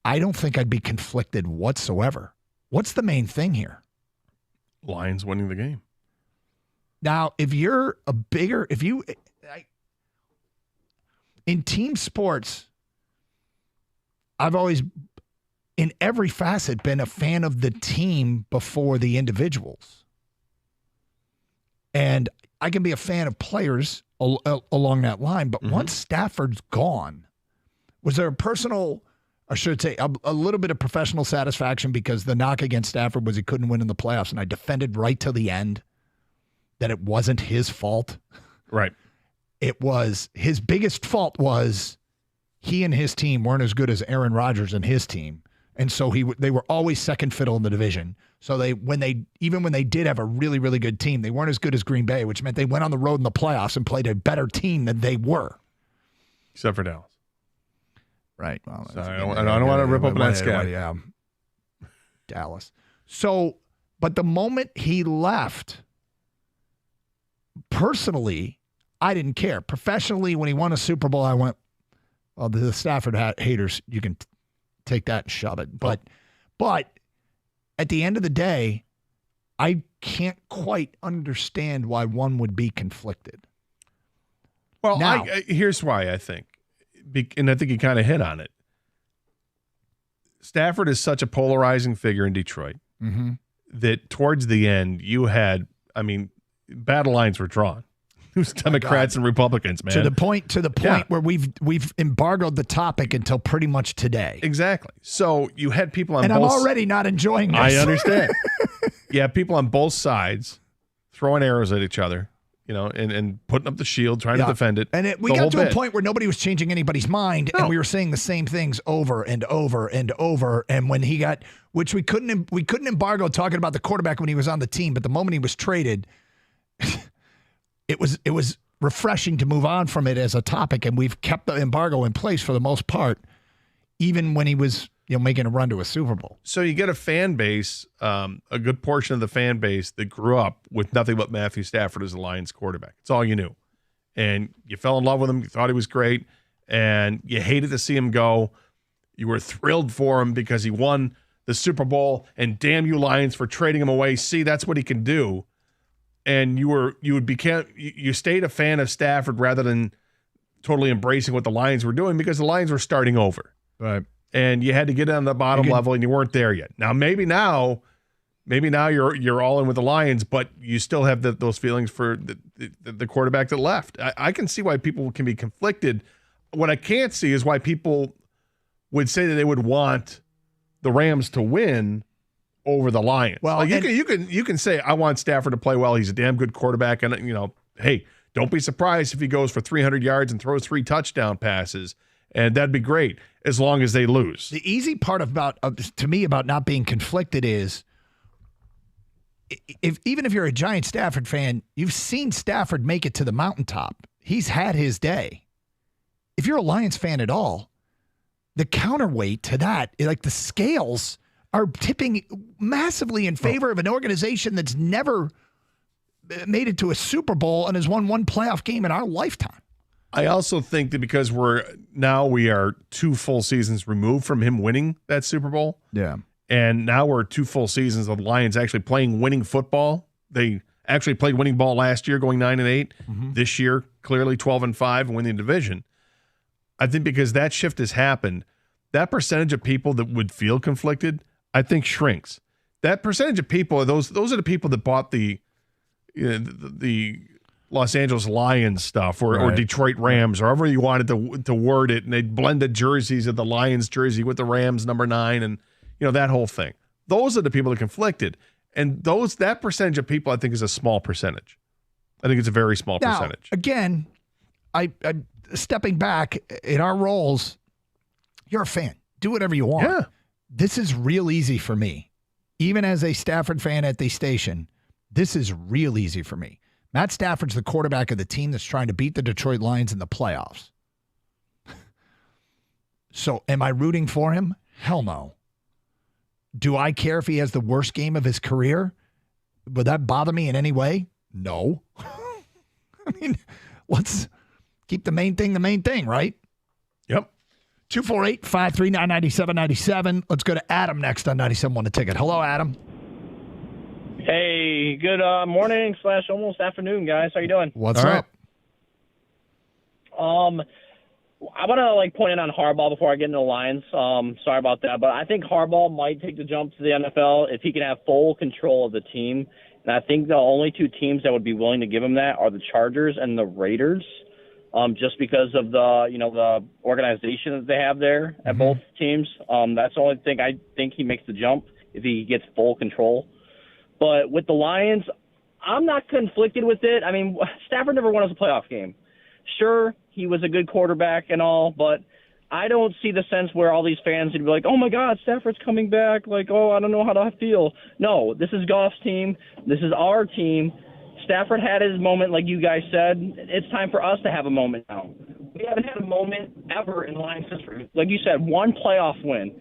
I don't think I'd be conflicted whatsoever. What's the main thing here? Lions winning the game. Now, if you're in team sports, I've always, in every facet, been a fan of the team before the individuals. And I can be a fan of players along that line, but once Stafford's gone, was there a personal, or should I say, a little bit of professional satisfaction because the knock against Stafford was he couldn't win in the playoffs, and I defended right till the end that it wasn't his fault. Right. It was his biggest fault was he and his team weren't as good as Aaron Rodgers and his team. And so they were always second fiddle in the division. So when they did have a really, really good team, they weren't as good as Green Bay, which meant they went on the road in the playoffs and played a better team than they were. Except for Dallas. Right. Well, so I don't want to rip open that sky. Yeah. Dallas. So, but the moment he left, personally, I didn't care. Professionally, when he won a Super Bowl, I went, well, the Stafford haters, you can take that and shove it. But at the end of the day, I can't quite understand why one would be conflicted. Well, now, here's why I think, and I think you kind of hit on it. Stafford is such a polarizing figure in Detroit that towards the end, you had, battle lines were drawn. It was Democrats and Republicans, man. To the point where we've embargoed the topic until pretty much today. Exactly. So you had people on and both. I'm already not enjoying this. I understand. You have people on both sides throwing arrows at each other, and putting up the shield, trying to defend it. And we got to a point where nobody was changing anybody's mind, and we were saying the same things over and over and over. And when he got, which we couldn't embargo talking about the quarterback when he was on the team, but the moment he was traded. It was refreshing to move on from it as a topic, and we've kept the embargo in place for the most part, even when he was making a run to a Super Bowl. So you get a fan base, a good portion of the fan base that grew up with nothing but Matthew Stafford as the Lions quarterback. It's all you knew. And you fell in love with him. You thought he was great, and you hated to see him go. You were thrilled for him because he won the Super Bowl, and damn you Lions for trading him away. See, that's what he can do. And you stayed a fan of Stafford rather than totally embracing what the Lions were doing because the Lions were starting over. Right. And you had to get on the bottom level, and you weren't there yet. Maybe now you're all in with the Lions, but you still have those feelings for the quarterback that left. I can see why people can be conflicted. What I can't see is why people would say that they would want the Rams to win over the Lions. Well, you can say I want Stafford to play well. He's a damn good quarterback, and hey, don't be surprised if he goes for 300 yards and throws 3 touchdown passes, and that'd be great as long as they lose. The easy part to me about not being conflicted is even if you're a giant Stafford fan, you've seen Stafford make it to the mountaintop. He's had his day. If you're a Lions fan at all, the counterweight to that, like the scales are tipping massively in favor of an organization that's never made it to a Super Bowl and has won one playoff game in our lifetime. I also think that because we are 2 full seasons removed from him winning that Super Bowl. Yeah. And now we're 2 full seasons of the Lions actually playing winning football. They actually played winning ball last year, going 9-8. This year, clearly 12-5 and winning the division. I think because that shift has happened, that percentage of people that would feel conflicted, I think shrinks. That percentage of people, those are the people that bought the Los Angeles Lions stuff or Detroit Rams, or however you wanted to word it, and they blended jerseys of the Lions jersey with the Rams number 9 and that whole thing. Those are the people that conflicted. And that percentage of people I think is a small percentage. I think it's a very small percentage. Again, I stepping back in our roles, you're a fan. Do whatever you want. Yeah. This is real easy for me. Even as a Stafford fan at the station, this is real easy for me. Matt Stafford's the quarterback of the team that's trying to beat the Detroit Lions in the playoffs. So am I rooting for him? Hell no. Do I care if he has the worst game of his career? Would that bother me in any way? No. I mean, let's keep the main thing, right? Yep. 248-539-9797. Let's go to Adam next on 97.1 The Ticket. Hello, Adam. Hey, good morning / almost afternoon, guys. How you doing? What's up? I want to point in on Harbaugh before I get into the Lions. Sorry about that, but I think Harbaugh might take the jump to the NFL if he can have full control of the team. And I think the only 2 teams that would be willing to give him that are the Chargers and the Raiders, just because of the organization that they have there at both teams. That's the only thing I think he makes the jump if he gets full control. But with the Lions, I'm not conflicted with it. I mean, Stafford never won us a playoff game. Sure, he was a good quarterback and all, but I don't see the sense where all these fans would be like, oh, my God, Stafford's coming back. Like, oh, I don't know how to feel. No, this is Goff's team. This is our team. Stafford had his moment, like you guys said. It's time for us to have a moment now. We haven't had a moment ever in Lions history. Like you said, 1 playoff win.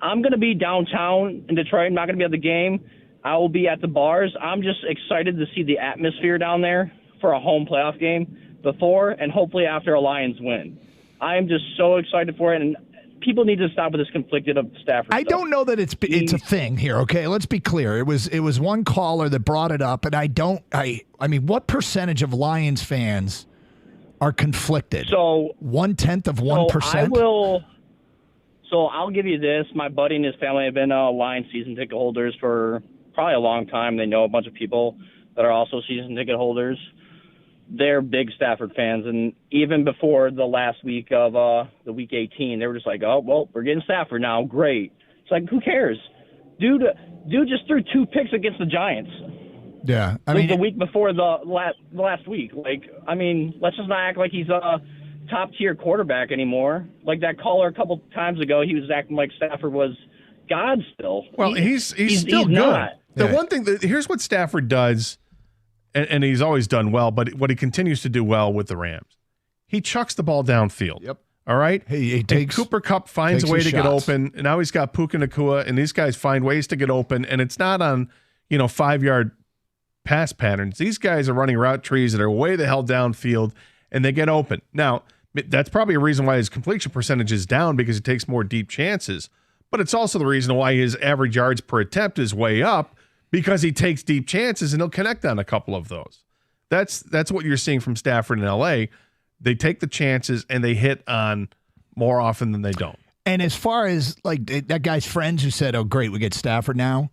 I'm going to be downtown in Detroit. I'm not going to be at the game. I will be at the bars. I'm just excited to see the atmosphere down there for a home playoff game before and hopefully after a Lions win. I am just so excited for it, and people need to stop with this conflicted of Stafford stuff. Don't know that it's a thing here, okay? Let's be clear. It was one caller that brought it up, and I mean, what percentage of Lions fans are conflicted? So 1/10 of 1%? So I'll give you this. My buddy and his family have been Lions season ticket holders for probably a long time. They know a bunch of people that are also season ticket holders. They're big Stafford fans, and even before the last week of the week 18, they were just like, "Oh, well, we're getting Stafford now. Great." It's like, who cares? Dude just threw 2 picks against the Giants. Yeah, I mean, the week before the last week. Like, I mean, let's just not act like he's a top tier quarterback anymore. Like that caller a couple times ago, he was acting like Stafford was God still. Well, he's still good. Not. The one thing here's what Stafford does. And he's always done well, but what he continues to do well with the Rams, he chucks the ball downfield. Yep. All right? He takes, Cooper Kupp finds a way to get open, and now he's got Puka Nacua, and these guys find ways to get open, and it's not on, 5-yard pass patterns. These guys are running route trees that are way the hell downfield, and they get open. Now, that's probably a reason why his completion percentage is down, because he takes more deep chances, but it's also the reason why his average yards per attempt is way up, because he takes deep chances and he'll connect on a couple of those. That's what you're seeing from Stafford in L.A. They take the chances and they hit on more often than they don't. And as far as like that guy's friends who said, "Oh, great, we get Stafford now,"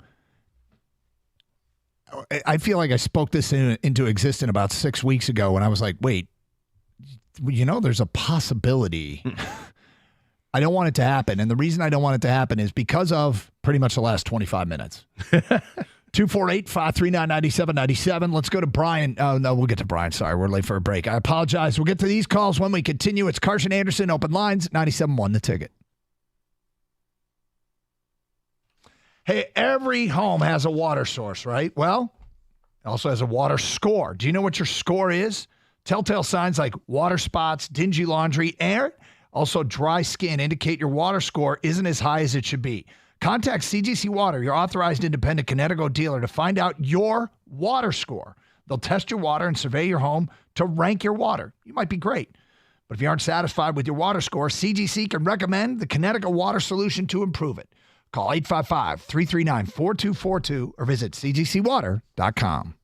I feel like I spoke this into existence about 6 weeks ago when I was like, "Wait, there's a possibility." I don't want it to happen, and the reason I don't want it to happen is because of pretty much the last 25 minutes. 248-539-9797. Let's go to Brian. Oh, no, we'll get to Brian. Sorry, we're late for a break. I apologize. We'll get to these calls when we continue. It's Carson Anderson, Open Lines, 97.1 The Ticket. Hey, every home has a water source, right? Well, it also has a water score. Do you know what your score is? Telltale signs like water spots, dingy laundry, and also dry skin indicate your water score isn't as high as it should be. Contact CGC Water, your authorized independent Connecticut dealer, to find out your water score. They'll test your water and survey your home to rank your water. You might be great, but if you aren't satisfied with your water score, CGC can recommend the Connecticut water solution to improve it. Call 855-339-4242 or visit cgcwater.com.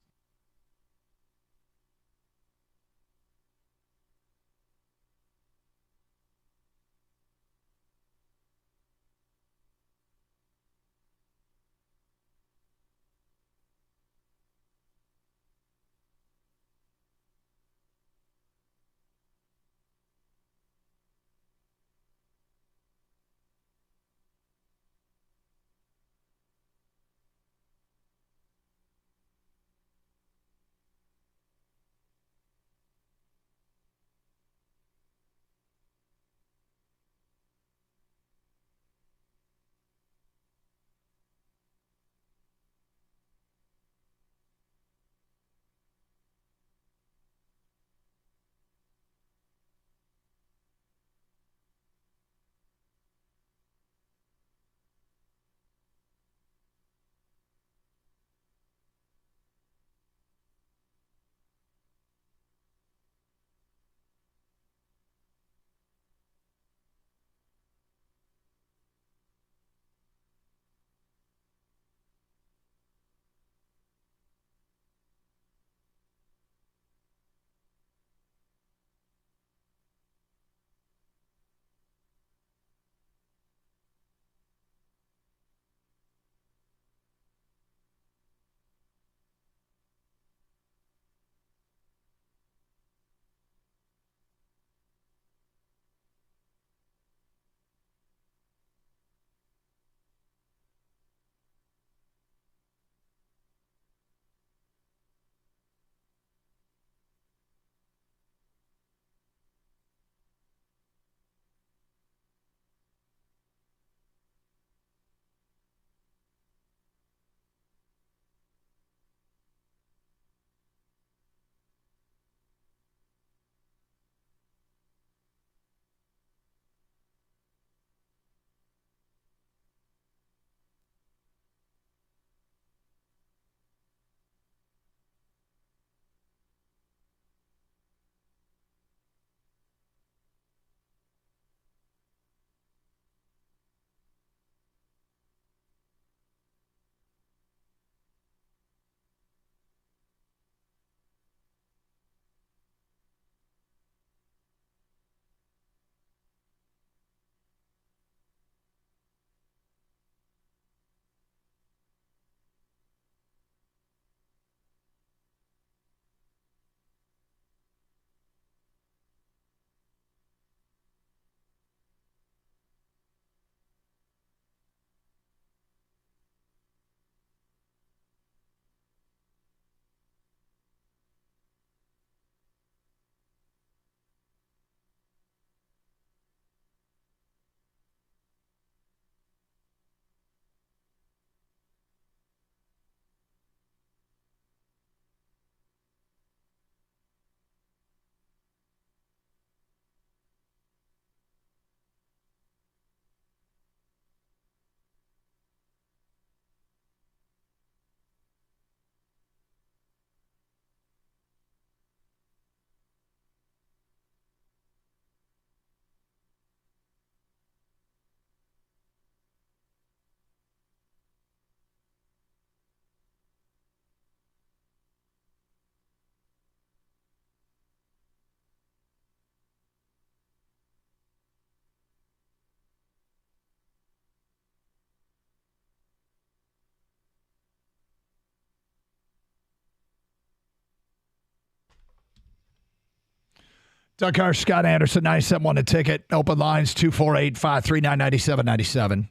Doug Harsh, Scott Anderson, 97.1 a ticket. Open lines 248-539-9797.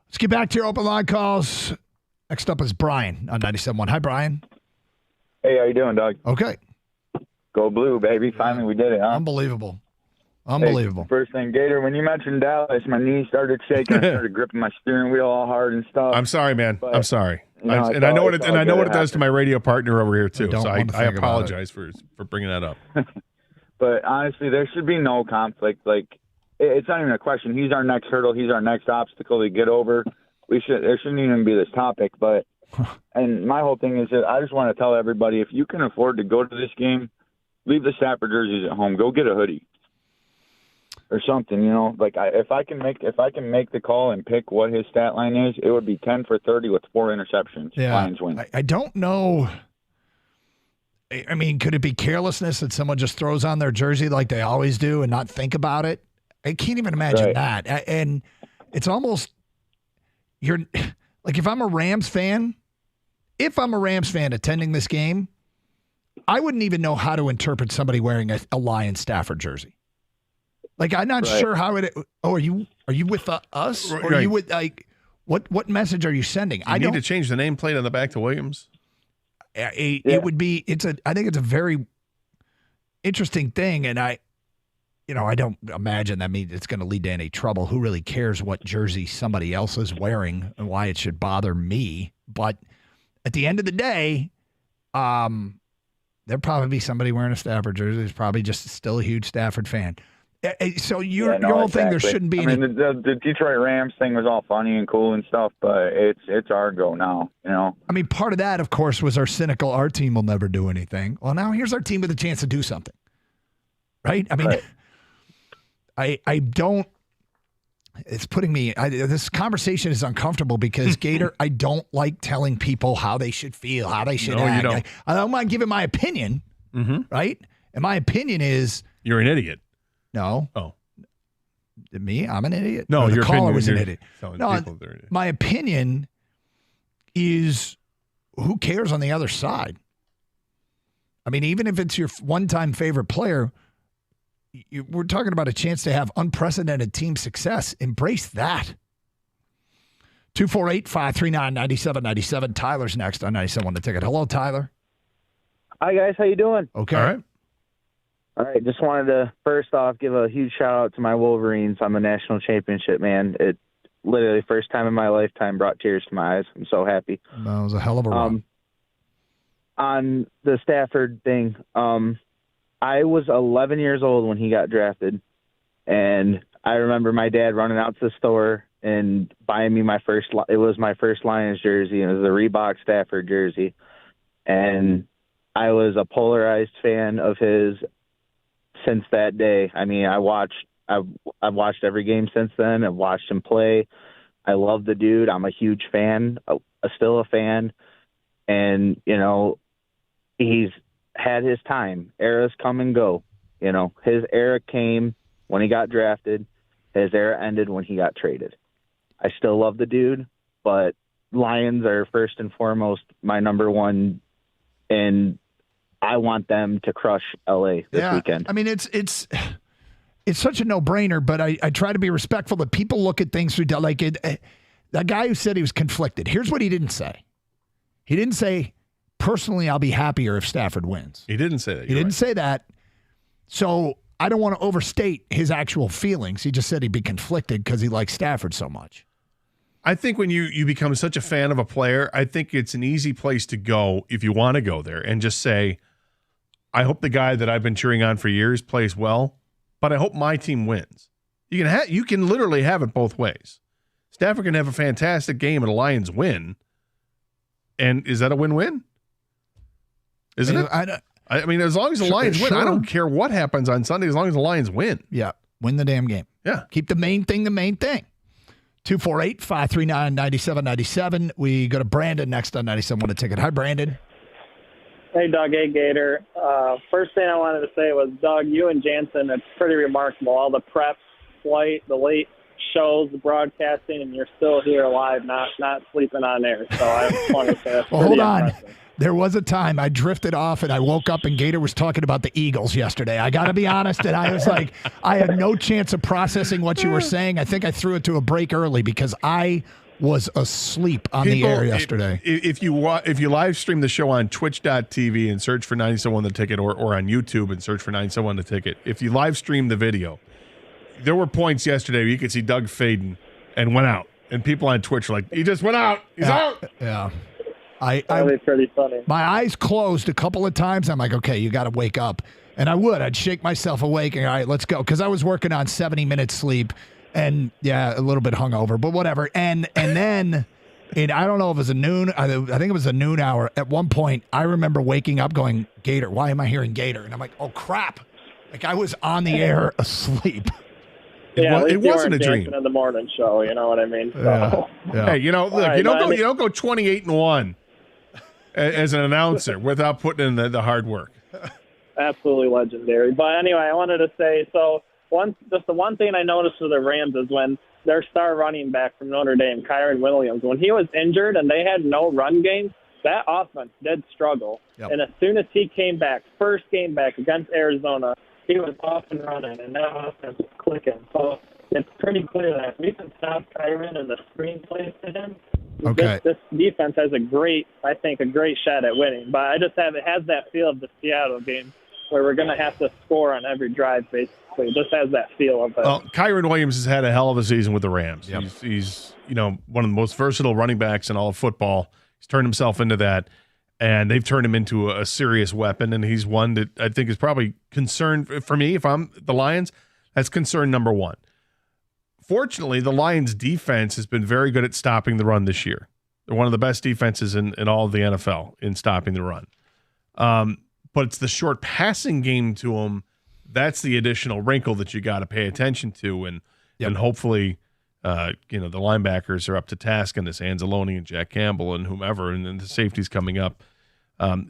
Let's get back to your open line calls. Next up is Brian on 97.1. Hi, Brian. Hey, how you doing, Doug? Okay. Go blue, baby. Finally, we did it, huh? Unbelievable. Hey, first thing, Gator, when you mentioned Dallas, my knees started shaking. I started gripping my steering wheel all hard and stuff. I'm sorry, man. But, I'm sorry. No, I know what it does to my radio partner over here, too. I So I apologize for bringing that up. But honestly, there should be no conflict. Like, it's not even a question. He's our next hurdle. He's our next obstacle to get over. There shouldn't even be this topic. But and my whole thing is that I just want to tell everybody, if you can afford to go to this game, leave the Stafford jerseys at home. Go get a hoodie or something. You know, like if I can make the call and pick what his stat line is, it would be 10 for 30 with 4 interceptions. Yeah, Lions win. I don't know. I mean, could it be carelessness that someone just throws on their jersey like they always do and not think about it? I can't even imagine that. And it's almost you're like if I'm a Rams fan attending this game, I wouldn't even know how to interpret somebody wearing a Lions Stafford jersey. Like I'm not sure how it. Oh, are you with us? Or are you with like what message are you sending? You need to change the nameplate on the back to Williams. It would be. I think it's a very interesting thing, and I don't imagine that means it's going to lead to any trouble. Who really cares what jersey somebody else is wearing and why it should bother me? But at the end of the day, there'll probably be somebody wearing a Stafford jersey who's probably just still a huge Stafford fan. So your whole thing, there shouldn't be any. I mean, the Detroit Rams thing was all funny and cool and stuff, but it's our go now, you know? I mean, part of that, of course, was our cynical, our team will never do anything. Well, now here's our team with a chance to do something, right? I mean, I don't, it's putting me, this conversation is uncomfortable because, Gator, I don't like telling people how they should feel, how they should act. You don't. I don't mind giving my opinion, right? And my opinion is. You're an idiot. No. Oh. Me? I'm an idiot? No, your caller was an idiot. No, my opinion is who cares on the other side? I mean, even if it's your one-time favorite player, we're talking about a chance to have unprecedented team success. Embrace that. 248-539-9797. Tyler's next on 97.1 The Ticket. Hello, Tyler. Hi, guys. How you doing? Okay. All right, just wanted to first off give a huge shout out to my Wolverines on the national championship, man. It literally first time in my lifetime brought tears to my eyes. I'm so happy. That was a hell of a run. On the Stafford thing, I was 11 years old when he got drafted, and I remember my dad running out to the store and buying me my first Lions jersey, and it was a Reebok Stafford jersey, and I was a polarized fan of his since that day. I mean, I've watched every game since then. I've watched him play. I love the dude. I'm a huge fan, still a fan. And, you know, he's had his time. Eras come and go. You know, his era came when he got drafted. His era ended when he got traded. I still love the dude, but Lions are first and foremost my number one, and I want them to crush LA this weekend. I mean, it's such a no-brainer, but I try to be respectful that people look at things through like it. That guy who said he was conflicted. Here's what he didn't say. He didn't say, personally, I'll be happier if Stafford wins. He didn't say that. He didn't say that. So I don't want to overstate his actual feelings. He just said he'd be conflicted because he likes Stafford so much. I think when you become such a fan of a player, I think it's an easy place to go if you want to go there and just say, I hope the guy that I've been cheering on for years plays well, but I hope my team wins. You can literally have it both ways. Stafford can have a fantastic game and the Lions win. And is that a win-win? Isn't it? I mean, as long as the Lions win, I don't care what happens on Sunday as long as the Lions win. Yeah, win the damn game. Yeah. Keep the main thing the main thing. 248-539-9797. We go to Brandon next on 97.1 A Ticket. Hi, Brandon. Hey, Doug. Hey, Gator. First thing I wanted to say was, Doug, you and Jansen, it's pretty remarkable. All the prep, flight, the late shows, the broadcasting, and you're still here alive, not sleeping on air. So I just want to say that's well, hold on. impressive. There was a time I drifted off and I woke up and Gator was talking about the Eagles yesterday. I got to be honest, and I was like, I had no chance of processing what you were saying. I think I threw it to a break early because I was asleep on the air yesterday. If you live stream the show on twitch.tv and search for 97.1 The Ticket or on YouTube and search for 97.1 The Ticket, if you live stream the video, there were points yesterday where you could see Doug Faden and went out. And people on Twitch are like, he just went out. He's out. Yeah. That'd be pretty funny. My eyes closed a couple of times. I'm like, okay, you got to wake up. And I'd shake myself awake and all right, let's go. Because I was working on 70 minutes sleep and yeah, a little bit hungover, but whatever. And then, and I don't know if it was a noon, I think it was a noon hour. At one point, I remember waking up going, Gator, why am I hearing Gator? And I'm like, oh crap. Like I was on the air asleep. Yeah, it wasn't a dream. In the morning show, you know what I mean? So. Yeah. Hey, look, right, you don't go 28-1 as an announcer without putting in the hard work. Absolutely legendary. But anyway, I wanted to say, so the one thing I noticed with the Rams is when their star running back from Notre Dame, Kyron Williams, when he was injured and they had no run game, that offense did struggle. Yep. And as soon as he came back, first game back against Arizona, he was off and running, and that offense was clicking. So it's pretty clear that if we can stop Kyron and the screen plays to him, this defense has a great shot at winning. But it has that feel of the Seattle game where we're going to have to score on every drive, basically. It just has that feel of it. Well, Kyron Williams has had a hell of a season with the Rams. Yep. He's one of the most versatile running backs in all of football. He's turned himself into that. And they've turned him into a serious weapon, and he's one that I think is probably concern for me. If I'm the Lions, that's concern number one. Fortunately, the Lions' defense has been very good at stopping the run this year. They're one of the best defenses in all of the NFL in stopping the run. But it's the short passing game to them. That's the additional wrinkle that you got to pay attention to, and hopefully the linebackers are up to task in this, Anzalone and Jack Campbell and whomever, and then the safety's coming up.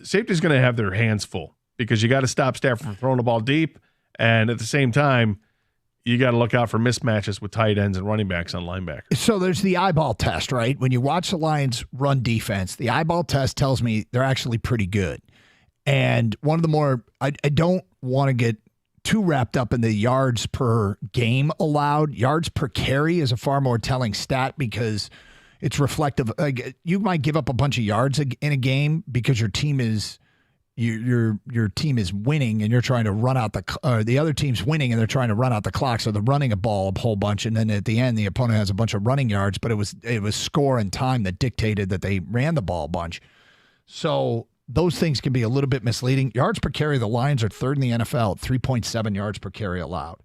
Safety's going to have their hands full because you got to stop Stafford from throwing the ball deep, and at the same time, you got to look out for mismatches with tight ends and running backs on linebackers. So there's the eyeball test, right? When you watch the Lions run defense, the eyeball test tells me they're actually pretty good. And one of the more, I don't want to get too wrapped up in the yards per game allowed. Yards per carry is a far more telling stat because it's reflective. Like, you might give up a bunch of yards in a game because your team is your team is winning and you're trying to run out the other team's winning and they're trying to run out the clock, so they're running a ball a whole bunch, and then at the end the opponent has a bunch of running yards, but it was score and time that dictated that they ran the ball a bunch. So those things can be a little bit misleading. Yards per carry, the Lions are third in the NFL at 3.7 yards per carry allowed.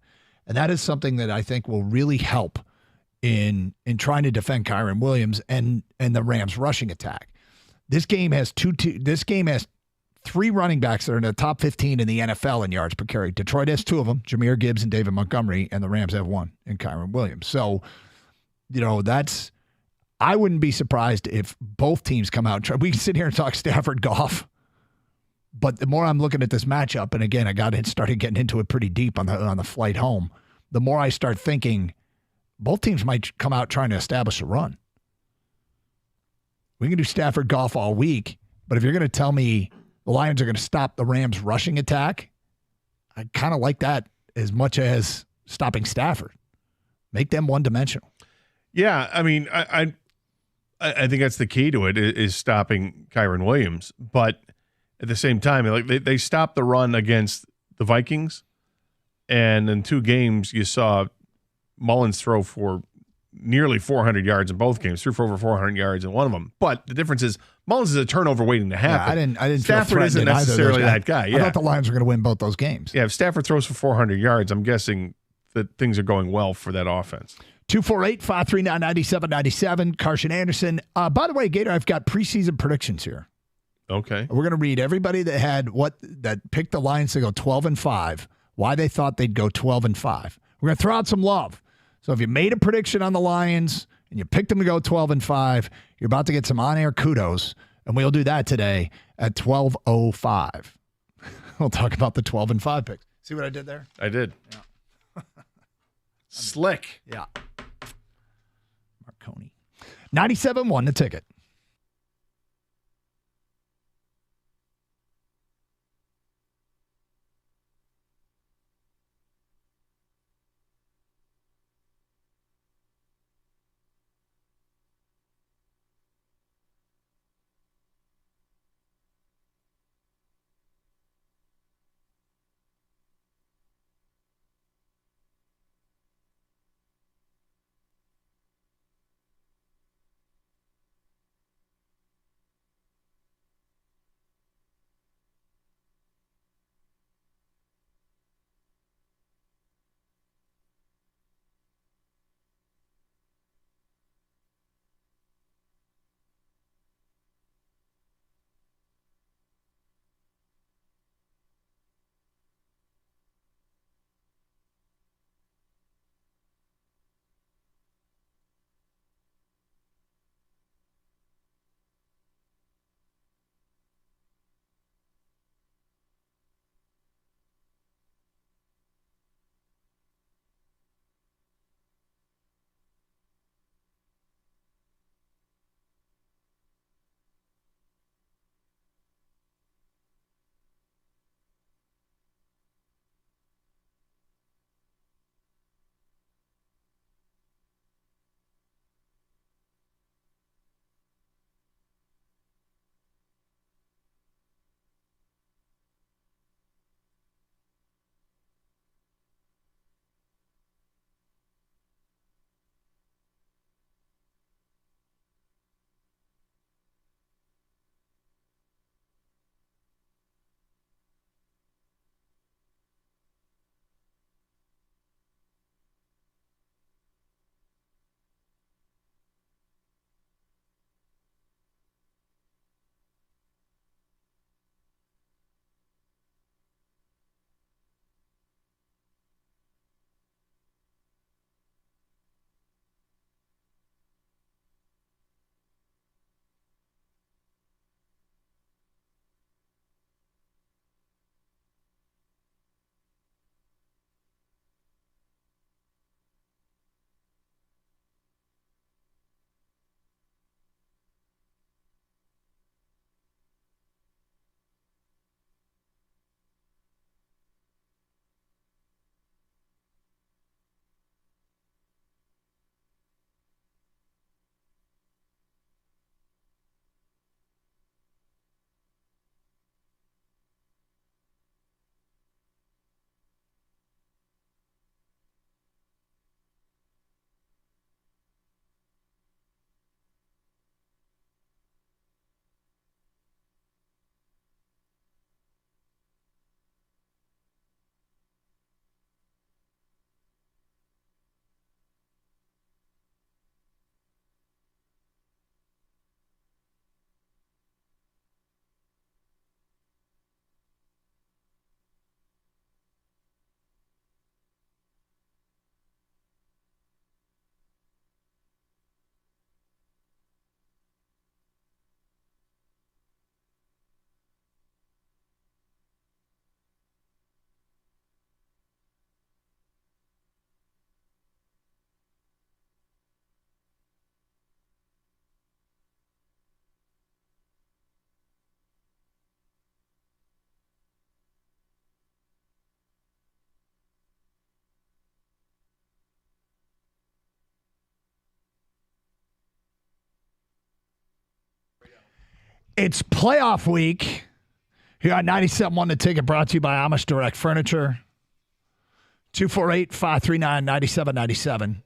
And that is something that I think will really help in trying to defend Kyron Williams and the Rams rushing attack. This game has three running backs that are in the top 15 in the NFL in yards per carry. Detroit has two of them, Jahmyr Gibbs and David Montgomery, and the Rams have one in Kyron Williams. So, I wouldn't be surprised if both teams come out. We can sit here and talk Stafford Goff, but the more I'm looking at this matchup, and again, I started getting into it pretty deep on the flight home, the more I start thinking both teams might come out trying to establish a run. We can do Stafford Goff all week, but if you're going to tell me the Lions are going to stop the Rams' rushing attack, I kind of like that as much as stopping Stafford. Make them one-dimensional. Yeah, I mean, I think that's the key to it is stopping Kyron Williams. But at the same time, like they stopped the run against the Vikings, and in two games you saw Mullins throw for nearly 400 yards in both games, threw for over 400 yards in one of them. But the difference is Mullins is a turnover waiting to happen. Yeah, I didn't Stafford isn't necessarily that guy. Yeah. I thought the Lions were going to win both those games. Yeah, if Stafford throws for 400 yards, I'm guessing that things are going well for that offense. 248-539-9797, Carson Anderson. By the way, Gator, I've got preseason predictions here. Okay. We're going to read everybody that picked the Lions to go 12-5, why they thought they'd go 12-5. We're going to throw out some love. So if you made a prediction on the Lions and you picked them to go 12-5, you're about to get some on-air kudos, and we'll do that today at 12:05. We'll talk about the 12-5 picks. See what I did there? I did. Yeah. Slick. Yeah. Marconi. 97.1 The Ticket. It's playoff week. Here on 97.1 The Ticket, brought to you by Amish Direct Furniture. 248-539-9797.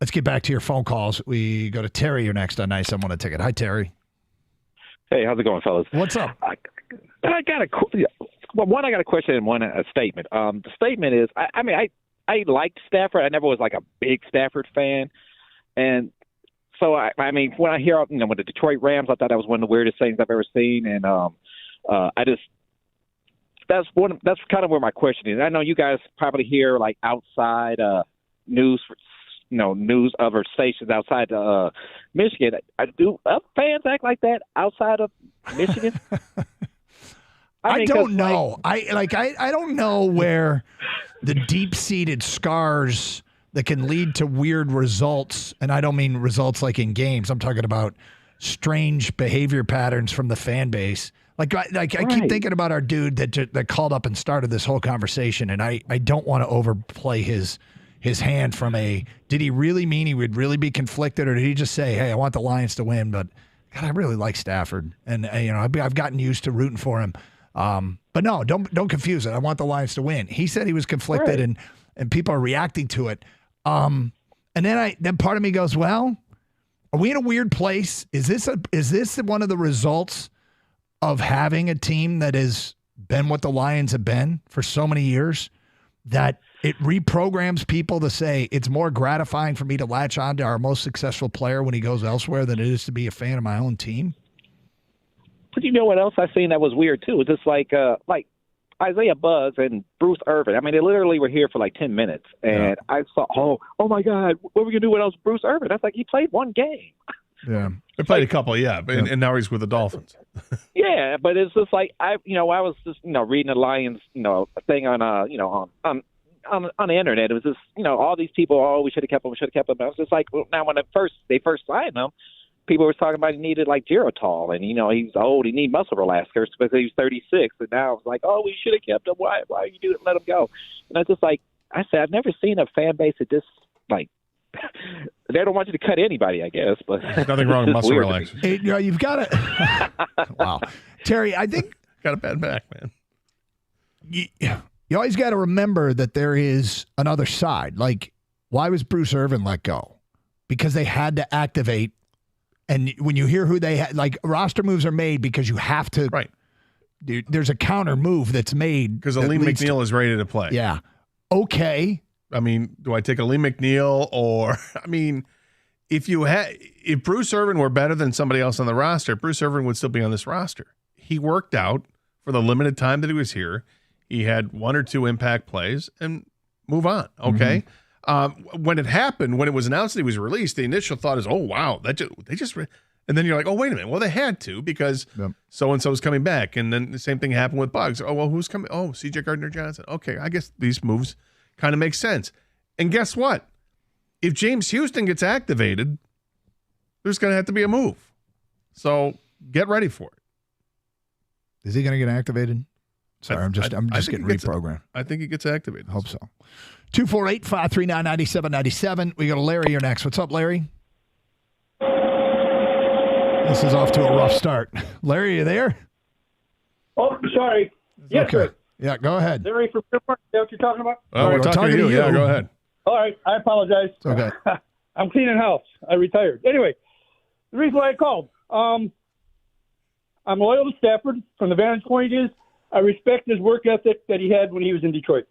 Let's get back to your phone calls. We go to Terry. You're next on 97.1 The Ticket. Hi, Terry. Hey, how's it going, fellas? What's up? I got a question and one a statement. The statement is, I liked Stafford. I never was like a big Stafford fan, and so I mean, when I hear with the Detroit Rams, I thought that was one of the weirdest things I've ever seen, and that's kind of where my question is. I know you guys probably hear like outside news other stations outside Michigan. Do fans act like that outside of Michigan? I don't know. I don't know where the deep-seated scars that can lead to weird results, and I don't mean results like in games. I'm talking about strange behavior patterns from the fan base. I keep thinking about our dude that called up and started this whole conversation, and I don't want to overplay his hand from did he really mean he would really be conflicted, or did he just say, hey, I want the Lions to win, but God, I really like Stafford, and I've gotten used to rooting for him. But no, don't confuse it. I want the Lions to win. He said he was conflicted, and people are reacting to it. And then part of me goes, well, are we in a weird place? Is this one of the results of having a team that has been what the Lions have been for so many years, that it reprograms people to say it's more gratifying for me to latch on to our most successful player when he goes elsewhere than it is to be a fan of my own team? But you know what else I seen that was weird too? It's just like Isaiah Buzz and Bruce Irvin. I mean, they literally were here for like 10 minutes, and I saw, oh my God, what are we gonna do without Bruce Irvin? That's like he played one game. Yeah, he played a couple, and now he's with the Dolphins. Yeah, but it's just like I was just reading the Lions thing on on the internet. It was just all these people, we should have kept him, I was just like, well, now when they first signed him, people were talking about he needed like Geritol, and he's old, he needs muscle relaxers because he was 36, and now it's like, oh, we should have kept him. Why you let him go? And I just like I said, I've never seen a fan base that just like they don't want you to cut anybody, I guess. But there's nothing wrong with muscle relaxers. You've got to. Wow, Terry, I think got a bad back, man. You always got to remember that there is another side. Like, why was Bruce Irvin let go? Because they had to activate. And when you hear who they had, like roster moves are made because you have to. Right. There's a counter move that's made. Because Aleem McNeil is ready to play. Yeah. Okay. I mean, do I take Aleem McNeil or, I mean, if Bruce Irvin were better than somebody else on the roster, Bruce Irvin would still be on this roster. He worked out for the limited time that he was here. He had one or two impact plays and move on. Okay. Mm-hmm. When it happened, when it was announced that he was released, the initial thought is, oh, wow, and then you're like, oh, wait a minute. Well, they had to because so-and-so is coming back. And then the same thing happened with Buggs. Oh, well, who's coming? Oh, C.J. Gardner-Johnson. Okay, I guess these moves kind of make sense. And guess what? If James Houston gets activated, there's going to have to be a move. So get ready for it. Is he going to get activated? Sorry, I'm just getting reprogrammed. I think he gets activated. I hope so. 248-539-9797. We go to Larry. You're next. What's up, Larry? This is off to a rough start. Larry, are you there? Oh, sorry. Yes, okay. sir. Yeah, go ahead. Larry from Newport. Is that what you're talking about? Oh, we're talking to you. Yeah, go ahead. All right. I apologize. It's okay. I'm cleaning house. I retired. Anyway, the reason why I called, I'm loyal to Stafford. From the vantage point is I respect his work ethic that he had when he was in Detroit.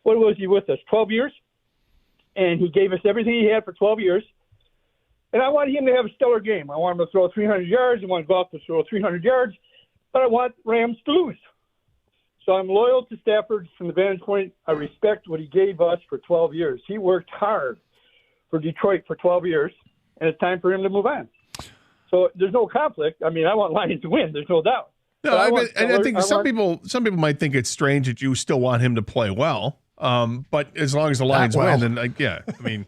What was he with us? 12 years? And he gave us everything he had for 12 years. And I wanted him to have a stellar game. I want him to throw 300 yards. I want Goff to throw 300 yards. But I want Rams to lose. So I'm loyal to Stafford from the vantage point. I respect what he gave us for 12 years. He worked hard for Detroit for 12 years, and it's time for him to move on. So there's no conflict. I mean, I want Lions to win. There's no doubt. No, I think some people might think it's strange that you still want him to play well. But as long as the Lions win, then I mean,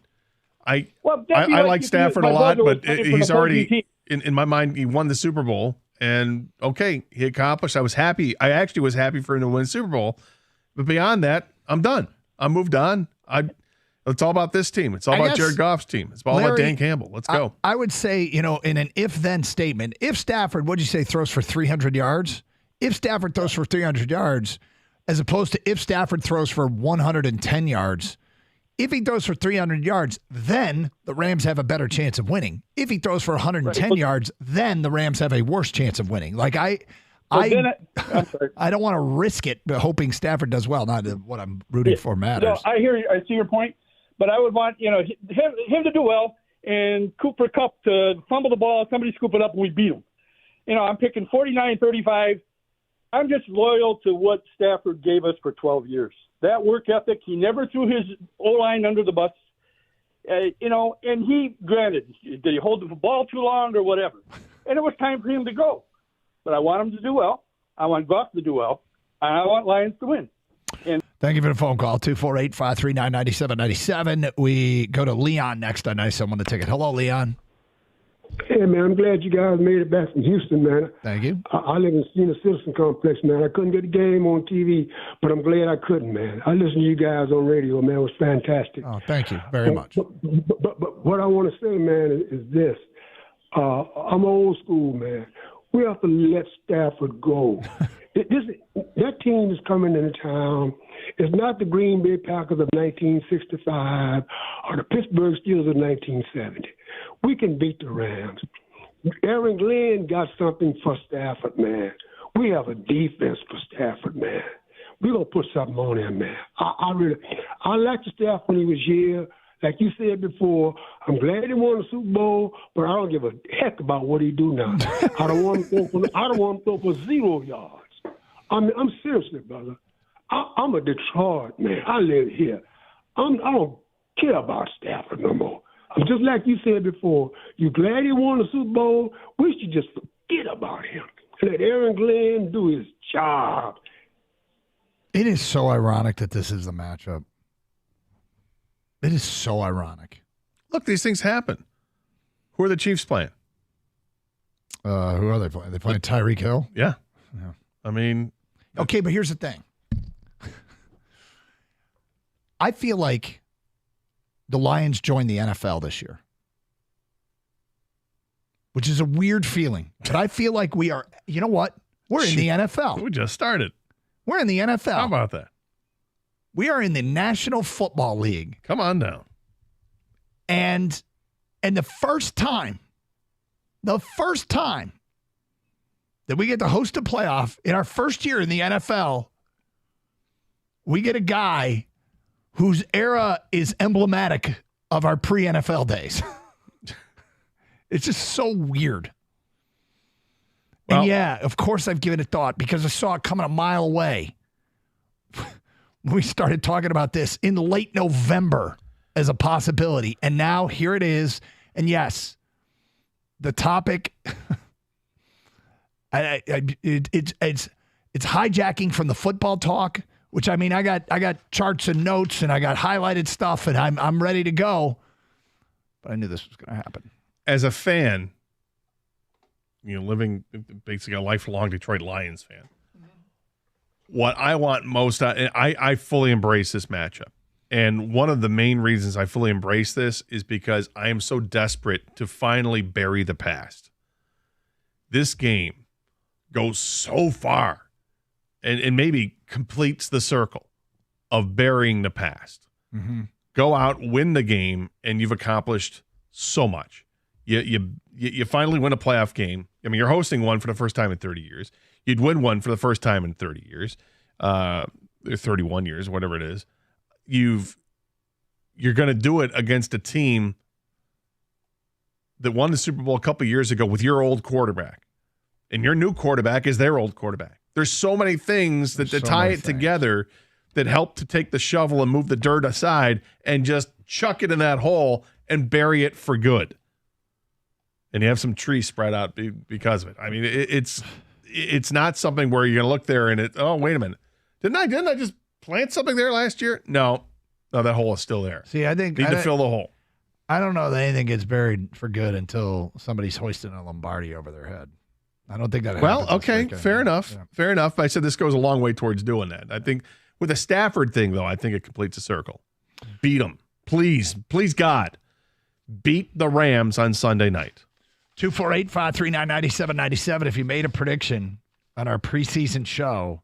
I like Stafford a lot, but he's already in my mind. He won the Super Bowl, and okay, he accomplished. I was happy. I actually was happy for him to win the Super Bowl, but beyond that, I'm done. I moved on. It's all about this team. It's all about Jared Goff's team. It's all about Dan Campbell. Let's go. I would say, in an if-then statement, if Stafford, what'd you say, throws for 300 yards? If Stafford throws for 300 yards, as opposed to if Stafford throws for 110 yards, if he throws for 300 yards, then the Rams have a better chance of winning. If he throws for 110 yards, then the Rams have a worse chance of winning. Like I don't want to risk it, but hoping Stafford does well. Not that what I'm rooting for matters. I hear you. I see your point, but I would want him to do well and Cooper Kupp to fumble the ball, somebody scoop it up, and we beat him. I'm picking 49-35. I'm just loyal to what Stafford gave us for 12 years. That work ethic, he never threw his O-line under the bus. And granted, did he hold the ball too long or whatever? And it was time for him to go. But I want him to do well. I want Goff to do well. And I want Lions to win. Thank you for the phone call, 248-539-9797. We go to Leon next on 97 on the ticket. Hello, Leon. Hey, man, I'm glad you guys made it back from Houston, man. Thank you. I live in Senior Citizen Complex, man. I couldn't get the game on TV, but I'm glad I couldn't, man. I listened to you guys on radio, man. It was fantastic. Oh, thank you very much. But what I want to say, man, is this. I'm old school, man. We have to let Stafford go. That team is coming into town. It's not the Green Bay Packers of 1965 or the Pittsburgh Steelers of 1970. We can beat the Rams. Aaron Glenn got something for Stafford, man. We have a defense for Stafford, man. We're going to put something on him, man. I liked the Staff when he was here. Like you said before, I'm glad he won the Super Bowl, but I don't give a heck about what he do now. I don't want him to throw for 0 yards. I'm seriously, brother. I'm a Detroit man. I live here. I don't care about Stafford no more. I'm just like you said before. You glad he won the Super Bowl? We should just forget about him and let Aaron Glenn do his job. It is so ironic that this is the matchup. It is so ironic. Look, these things happen. Who are the Chiefs playing? Who are they playing? They playing Tyreek Hill? Yeah. I mean, okay, but here's the thing. I feel like the Lions joined the NFL this year, which is a weird feeling. But I feel like we are, you know what? We're in the NFL. We just started. We're in the NFL. How about that? We are in the National Football League. Come on down. And the first time that we get to host a playoff in our first year in the NFL, we get a guy whose era is emblematic of our pre-NFL days. It's just so weird. Well, and yeah, of course I've given it thought because I saw it coming a mile away. We started talking about this in late November as a possibility, and now here it is. And yes, the topic, it's hijacking from the football talk. Which, I mean, I got charts and notes and I got highlighted stuff and I'm ready to go. But I knew this was going to happen. As a fan, living basically a lifelong Detroit Lions fan, what I want most, I fully embrace this matchup. And one of the main reasons I fully embrace this is because I am so desperate to finally bury the past. This game goes so far. And maybe completes the circle of burying the past. Mm-hmm. Go out, win the game, and you've accomplished so much. You finally win a playoff game. I mean, you're hosting one for the first time in 30 years. You'd win one for the first time in 30 years, 31 years, whatever it is. You're going to do it against a team that won the Super Bowl a couple years ago with your old quarterback, and your new quarterback is their old quarterback. There's so many things that tie it together that help to take the shovel and move the dirt aside and just chuck it in that hole and bury it for good. And you have some trees spread out because of it. I mean, it's not something where you're going to look there and wait a minute. Didn't I just plant something there last year? No, that hole is still there. See, I think need to fill the hole. I don't know that anything gets buried for good until somebody's hoisting a Lombardi over their head. I don't think that happens. Well, okay, fair enough. Yeah. Fair enough. I said this goes a long way towards doing that. I think with the Stafford thing, though, I think it completes a circle. Beat them. Please, God, beat the Rams on Sunday night. 248-539-9797. If you made a prediction on our preseason show,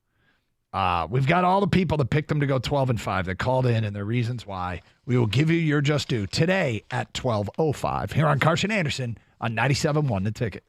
we've got all the people that picked them to go 12-5 that called in and their reasons why. We will give you your just due today at 12:05 here on Carson Anderson on 97.1 The Ticket.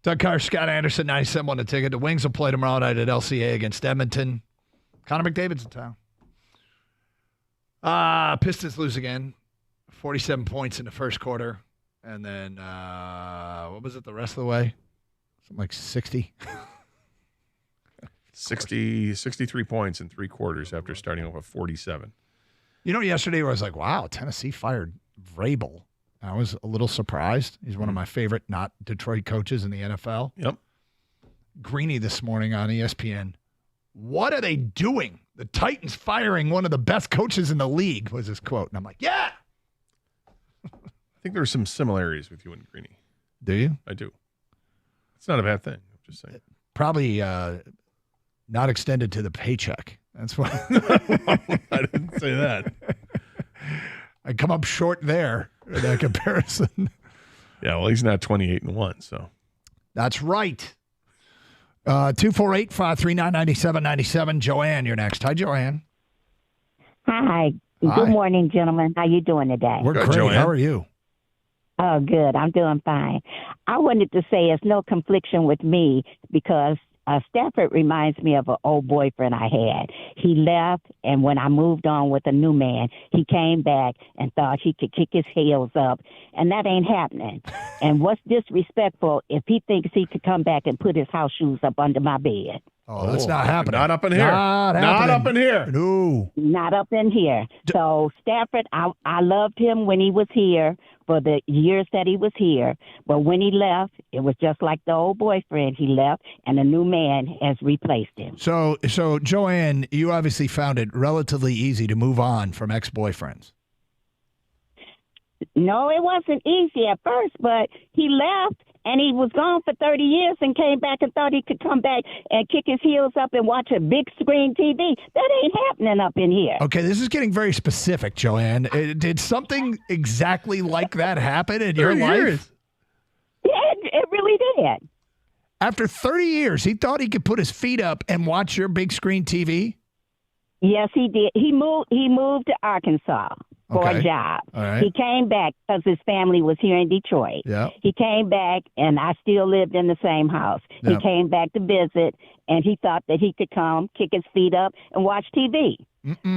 Doug Carr, Scott Anderson, 97 the ticket. The Wings will play tomorrow night at LCA against Edmonton. Connor McDavid's in town. Pistons lose again. 47 points in the first quarter. And then, what was it the rest of the way? Something like 60. 63 points in 3 quarters after starting off with 47. Yesterday I was like, wow, Tennessee fired Vrabel. I was a little surprised. He's one of my favorite not Detroit coaches in the NFL. Yep. Greeny this morning on ESPN. What are they doing? The Titans firing one of the best coaches in the league was his quote. And I'm like, yeah. I think there are some similarities with you and Greeny. Do you? I do. It's not a bad thing. I'm just saying. Probably not extended to the paycheck. That's why. I didn't say that. I come up short there in that comparison. Yeah, well, he's not 28-1, so. That's right. 248-539-9797. Joanne, you're next. Hi, Joanne. Hi. Good morning, gentlemen. How you doing today? We're great. Joanne. How are you? Oh, good. I'm doing fine. I wanted to say it's no confliction with me because Stafford reminds me of an old boyfriend I had. He left, and when I moved on with a new man, he came back and thought he could kick his heels up, and that ain't happening. And what's disrespectful if he thinks he could come back and put his house shoes up under my bed? Oh, that's not happening. Not up in here. Not up in here. No. Not up in here. So Stafford, I loved him when he was here for the years that he was here. But when he left, it was just like the old boyfriend. He left, and a new man has replaced him. So Joanne, you obviously found it relatively easy to move on from ex-boyfriends. No, it wasn't easy at first, but he left. And he was gone for 30 years and came back and thought he could come back and kick his heels up and watch a big screen TV. That ain't happening up in here. Okay, this is getting very specific, Joanne. Did something exactly like that happen in your life? Yeah, it really did. After 30 years, he thought he could put his feet up and watch your big screen TV? Yes, he did. He moved to Arkansas for a job. All right. He came back because his family was here in Detroit. Yeah. He came back, and I still lived in the same house. Yeah. He came back to visit, and he thought that he could come, kick his feet up, and watch TV.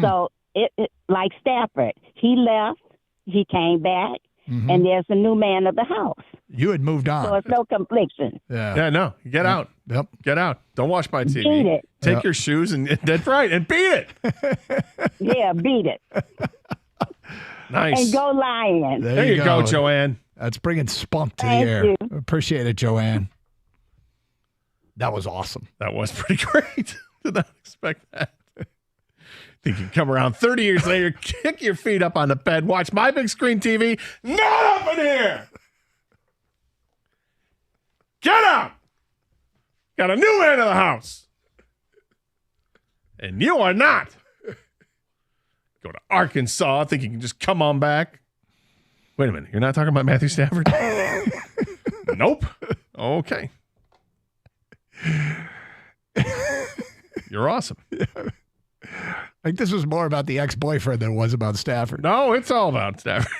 So, it like Stafford, he left, he came back, and there's a new man of the house. You had moved on. So it's no confliction. Yeah, no. Get out. Yep. Get out. Don't watch my TV. Beat it. Take your shoes and that's right. And beat it. Yeah, beat it. Nice. And go Lions. There you go, Joanne. That's bringing spunk to Thank the air. you. Appreciate it, Joanne. That was awesome. That was pretty great. Did not expect that. Think you come around 30 years later, kick your feet up on the bed, watch my big screen TV. Not up in here. Get out. Got a new man in the house. And you are not. Go to Arkansas, think you can just come on back. Wait a minute. You're not talking about Matthew Stafford? Nope. Okay. You're awesome. I think this was more about the ex-boyfriend than it was about Stafford. No, it's all about Stafford.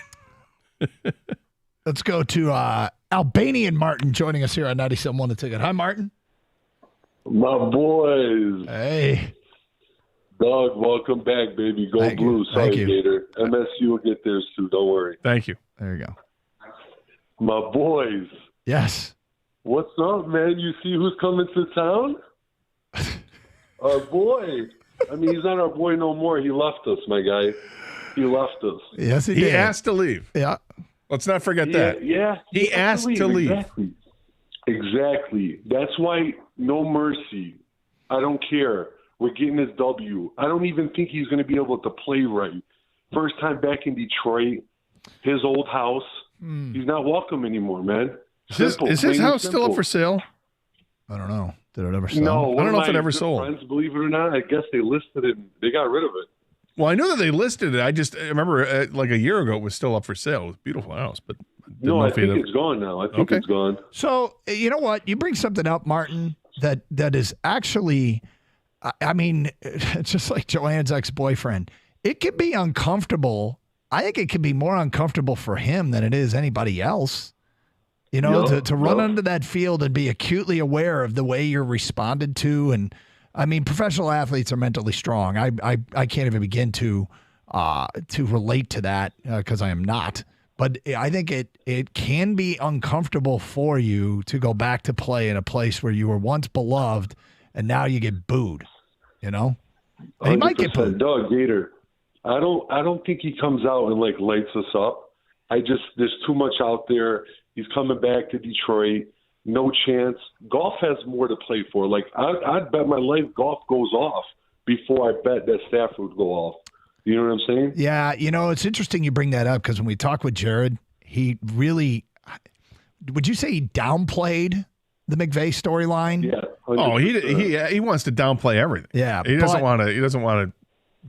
Let's go to Albanian Martin joining us here on 97.1 The Ticket. Hi, Martin. My boys. Hey. Doug, welcome back, baby. Go Thank Blue. you. Sorry, Thank you. Gator. MSU will get theirs too. Don't worry. Thank you. There you go. My boys. Yes. What's up, man? You see who's coming to town? Our boy. I mean, he's not our boy no more. He left us, my guy. He left us. Yes, he He did. asked to leave. Yeah. Let's not forget that. Yeah. He asked to leave. Exactly. That's why no mercy. I don't care. We're getting his W. I don't even think he's going to be able to play right. First time back in Detroit, his old house. He's not welcome anymore, man. Is his house still up for sale? I don't know. Did it ever sell? No. I don't know if it my ever good sold. Friends, believe it or not, I guess they listed it and they got rid of it. Well, I know that they listed it. I remember like a year ago it was still up for sale. It was a beautiful house, but No, I think it's gone now. I think it's gone. So, you know what? You bring something up, Martin, that is actually, I mean, it's just like Joanne's ex-boyfriend. It can be uncomfortable. I think it can be more uncomfortable for him than it is anybody else. You know, to run onto that field and be acutely aware of the way you're responded to. And I mean, professional athletes are mentally strong. I can't even begin to relate to that because I am not. But I think it can be uncomfortable for you to go back to play in a place where you were once beloved and now you get booed, you know? And he might get booed. Doug Gator, I don't think he comes out and like lights us up. There's too much out there. He's coming back to Detroit. No chance. Golf has more to play for. Like I'd bet my life golf goes off before I bet that Stafford would go off. You know what I'm saying? Yeah, you know, it's interesting you bring that up because when we talk with Jared, he really – would you say he downplayed the McVay storyline? Yeah. 100%. Oh, he wants to downplay everything. Yeah. He doesn't want to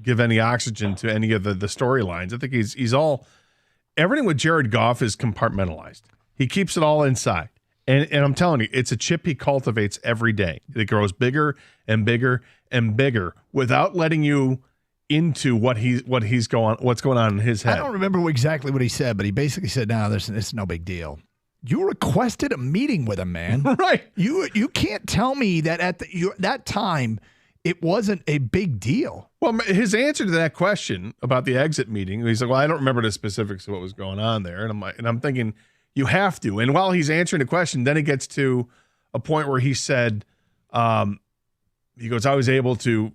give any oxygen to any of the storylines. I think he's all – everything with Jared Goff is compartmentalized. He keeps it all inside. And I'm telling you, it's a chip he cultivates every day. It grows bigger and bigger and bigger without letting you – into what's going on in his head. I don't remember exactly what he said, but he basically said, "No, it's no big deal." You requested a meeting with him, man. Right? You can't tell me that at that time it wasn't a big deal. Well, his answer to that question about the exit meeting, he's like, "Well, I don't remember the specifics of what was going on there," and I'm thinking, you have to. And while he's answering the question, then it gets to a point where he said, he goes, "I was able to,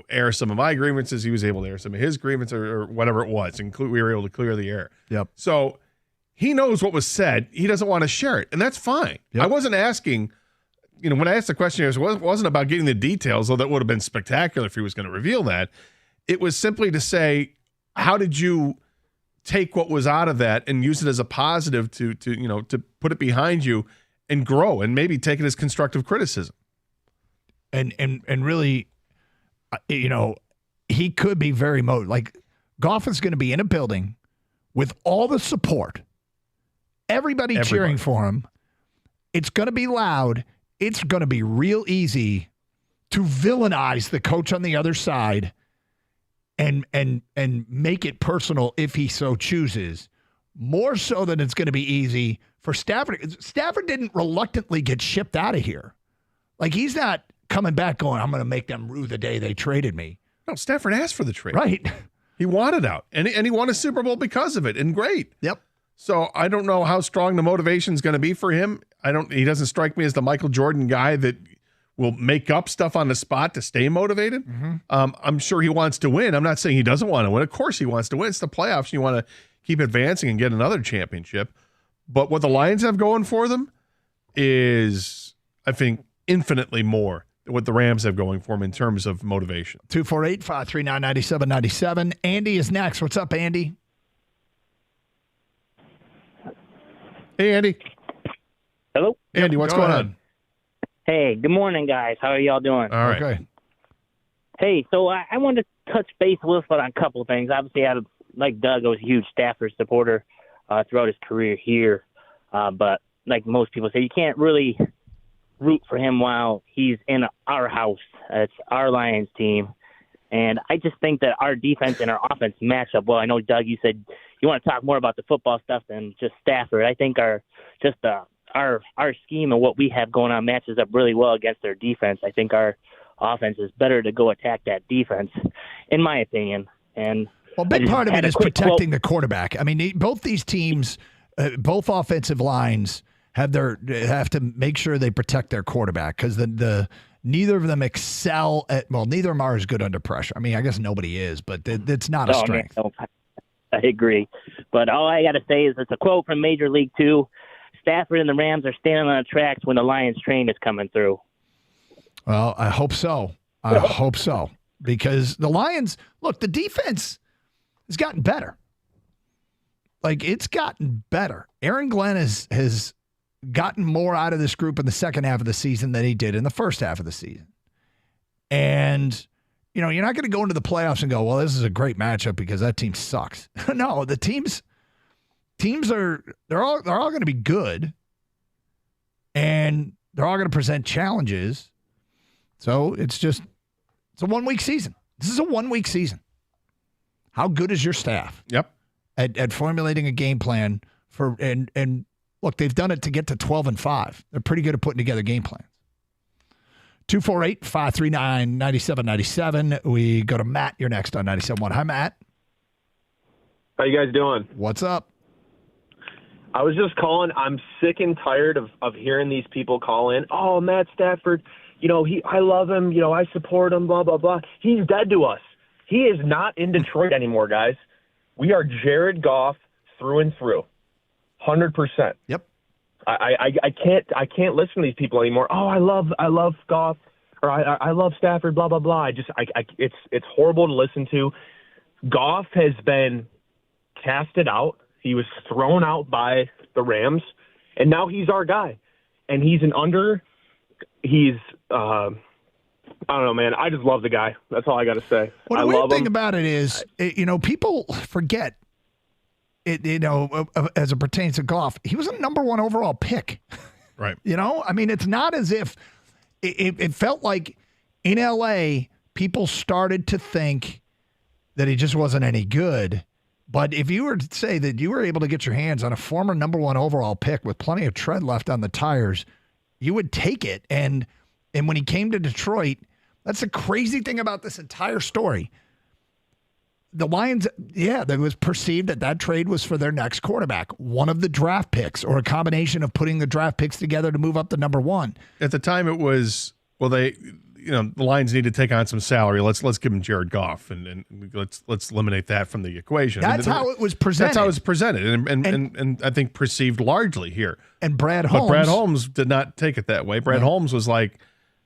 air some of my grievances. He was able to air some of his grievances or whatever it was. And we were able to clear the air." Yep. So he knows what was said. He doesn't want to share it. And that's fine. Yep. I wasn't asking, when I asked the question, it wasn't about getting the details, though that would have been spectacular if he was going to reveal that. It was simply to say, how did you take what was out of that and use it as a positive to put it behind you and grow and maybe take it as constructive criticism? And really, he could be very like Goff is going to be in a building with all the support, everybody cheering for him. It's going to be loud. It's going to be real easy to villainize the coach on the other side and make it personal if he so chooses. More so than it's going to be easy for Stafford. Stafford didn't reluctantly get shipped out of here. Like, he's not coming back going, "I'm going to make them rue the day they traded me." No, Stafford asked for the trade. Right. He wanted out, and he won a Super Bowl because of it, and great. Yep. So I don't know how strong the motivation is going to be for him. He doesn't strike me as the Michael Jordan guy that will make up stuff on the spot to stay motivated. Mm-hmm. I'm sure he wants to win. I'm not saying he doesn't want to win. Of course he wants to win. It's the playoffs, and you want to keep advancing and get another championship. But what the Lions have going for them is, I think, infinitely more than what the Rams have going for them in terms of motivation. 248-539-9797. Andy is next. What's up, Andy? Hey, Andy. Hello? Andy, what's going on? Hey, good morning, guys. How are y'all doing? All right. Okay. Hey, so I wanted to touch base a little bit on a couple of things. Obviously, like Doug, I was a huge Stafford supporter throughout his career here. But like most people say, you can't really root for him while he's in our house. It's our Lions team. And I just think that our defense and our offense match up well. I know, Doug, you said you want to talk more about the football stuff than just Stafford. I think our scheme and what we have going on matches up really well against their defense. I think our offense is better to go attack that defense, in my opinion. And a big part of it is protecting the quarterback. I mean, both these teams, both offensive lines have to make sure they protect their quarterback because neither of them excel at, well, neither of them are as good under pressure. I mean, I guess nobody is, but it's not a strength. No, I agree. But all I got to say is it's a quote from Major League 2. Stafford and the Rams are standing on the tracks when the Lions train is coming through. Well, I hope so. I hope so. Because the Lions, look, the defense has gotten better. Like, it's gotten better. Aaron Glenn has gotten more out of this group in the second half of the season than he did in the first half of the season. And, you're not going to go into the playoffs and go, well, this is a great matchup because that team sucks. No, the teams are all going to be good, and they're all going to present challenges. So it's a 1 week season. This is a 1 week season. How good is your staff? Yep. At formulating a game plan and look, they've done it to get to 12-5. They're pretty good at putting together game plans. 248-539-9797. We go to Matt. You're next on 97.1. Hi, Matt. How you guys doing? What's up? I was just calling. I'm sick and tired of hearing these people call in. Oh, Matt Stafford, I love him. I support him, blah, blah, blah. He's dead to us. He is not in Detroit anymore, guys. We are Jared Goff through and through. 100%. Yep. I can't listen to these people anymore. Oh, I love Goff, or I love Stafford, blah, blah, blah. It's horrible to listen to. Goff has been casted out. He was thrown out by the Rams, and now he's our guy. And he's I don't know, man. I just love the guy. That's all I got to say. Well, the weird thing about it is, people forget it, as it pertains to Goff, he was a number 1 overall pick. Right. It's not as if it felt like in LA, people started to think that he just wasn't any good. But if you were to say that you were able to get your hands on a former number 1 overall pick with plenty of tread left on the tires, you would take it. And when he came to Detroit, that's the crazy thing about this entire story. The Lions, there was perceived that trade was for their next quarterback, one of the draft picks, or a combination of putting the draft picks together to move up to number 1. At the time, it was, the Lions need to take on some salary. Let's give him Jared Goff and let's eliminate that from the equation. That's how it was presented. That's how it was presented, and I think perceived largely here. And Brad Holmes did not take it that way. Brad Holmes was like,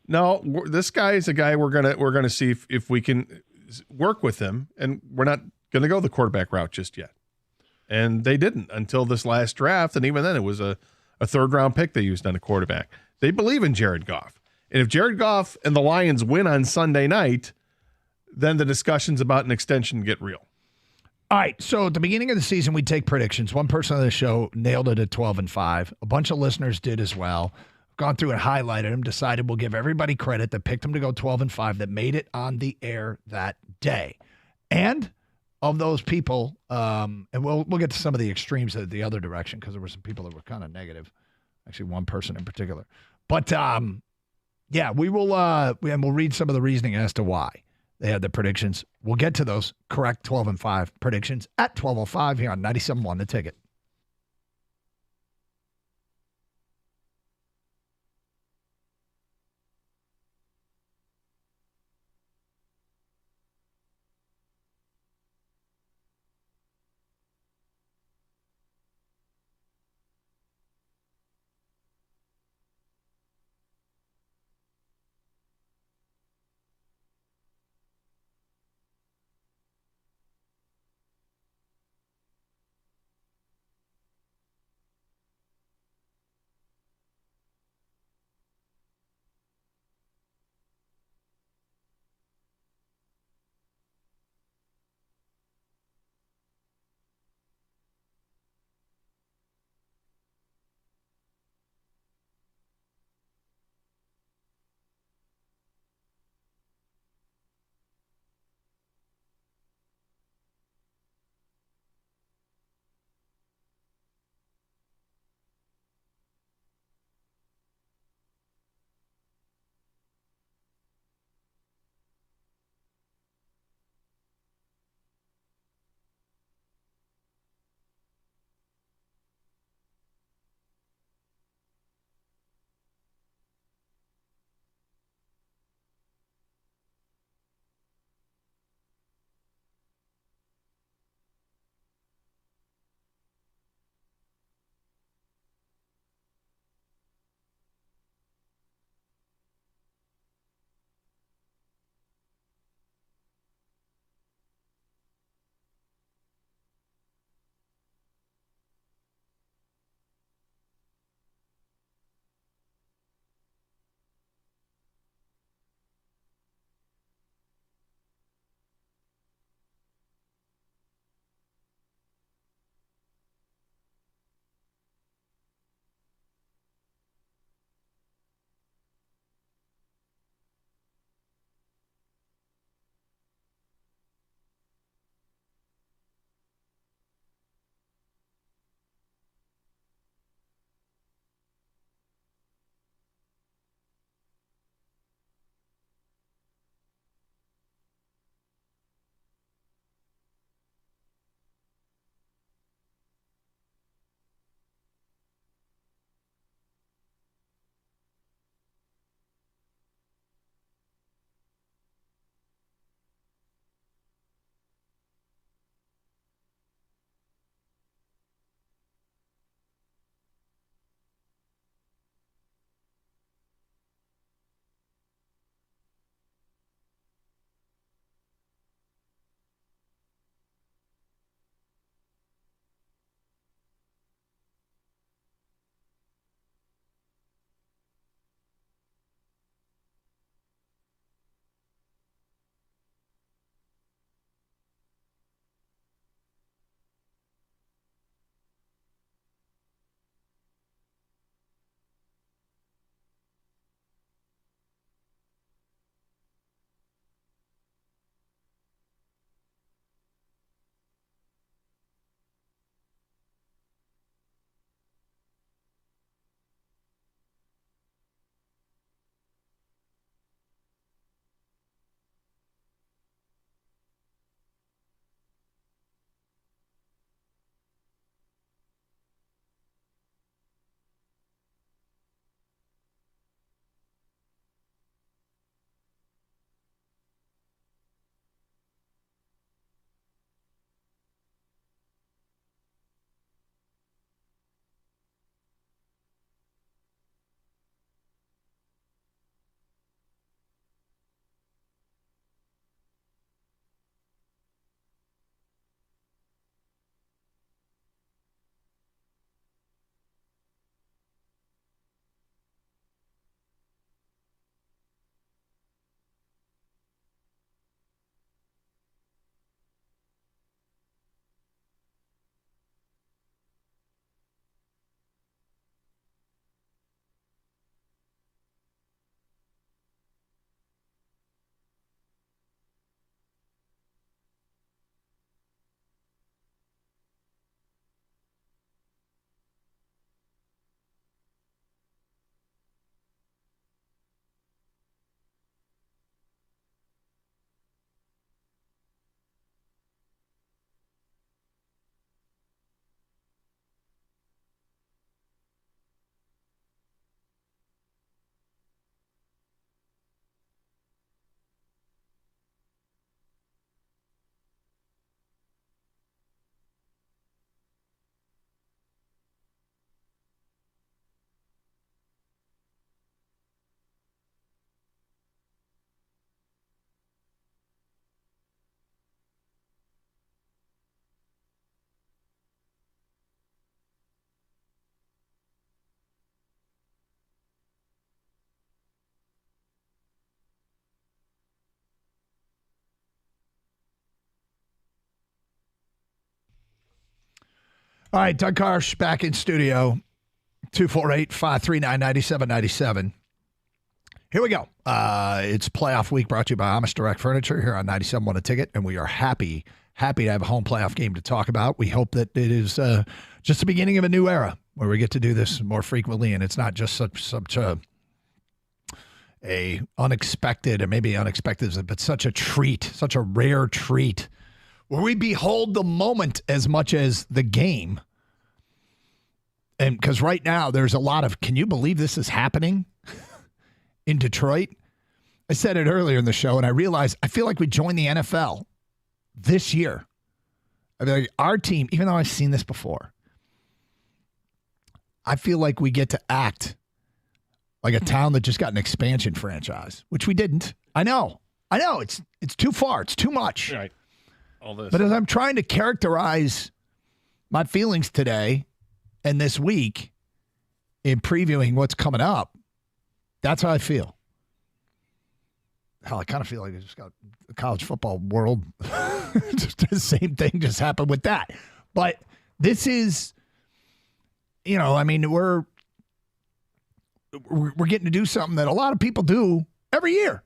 no, this guy is a guy we're gonna see if we can work with him, and we're not gonna go the quarterback route just yet. And they didn't until this last draft, and even then it was a 3rd round pick they used on a quarterback. They believe in Jared Goff. And if Jared Goff and the Lions win on Sunday night, then the discussions about an extension get real. All right, so at the beginning of the season, we take predictions. One person on the show nailed it at 12-5. A bunch of listeners did as well. Gone through and highlighted them, decided we'll give everybody credit that picked them to go 12-5 that made it on the air that day. And of those people, and we'll get to some of the extremes of the other direction because there were some people that were kind of negative. Actually, one person in particular. But we will, and we'll read some of the reasoning as to why they had the predictions. We'll get to those correct 12-5 predictions at 12:05 here on 97.1 The Ticket. All right, Doug Karsh back in studio, 248-539-9797. Here we go. It's playoff week brought to you by Amish Direct Furniture here on 97.1 A Ticket, and we are happy to have a home playoff game to talk about. We hope that it is just the beginning of a new era where we get to do this more frequently, and it's not just such a unexpected, or maybe unexpected, but such a treat, such a rare treat, where we behold the moment as much as the game. And because right now there's a lot of, can you believe this is happening in Detroit? I said it earlier in the show, and I realized I feel like we joined the NFL this year. I mean, like our team, even though I've seen this before, I feel like we get to act like a town that just got an expansion franchise, which we didn't. I know. It's too far. It's too much. Right. All this. But as I'm trying to characterize my feelings today and this week in previewing what's coming up, that's how I feel. Hell, I kind of feel like I just got the college football world. Just the same thing just happened with that. But this is, I mean, we're getting to do something that a lot of people do every year.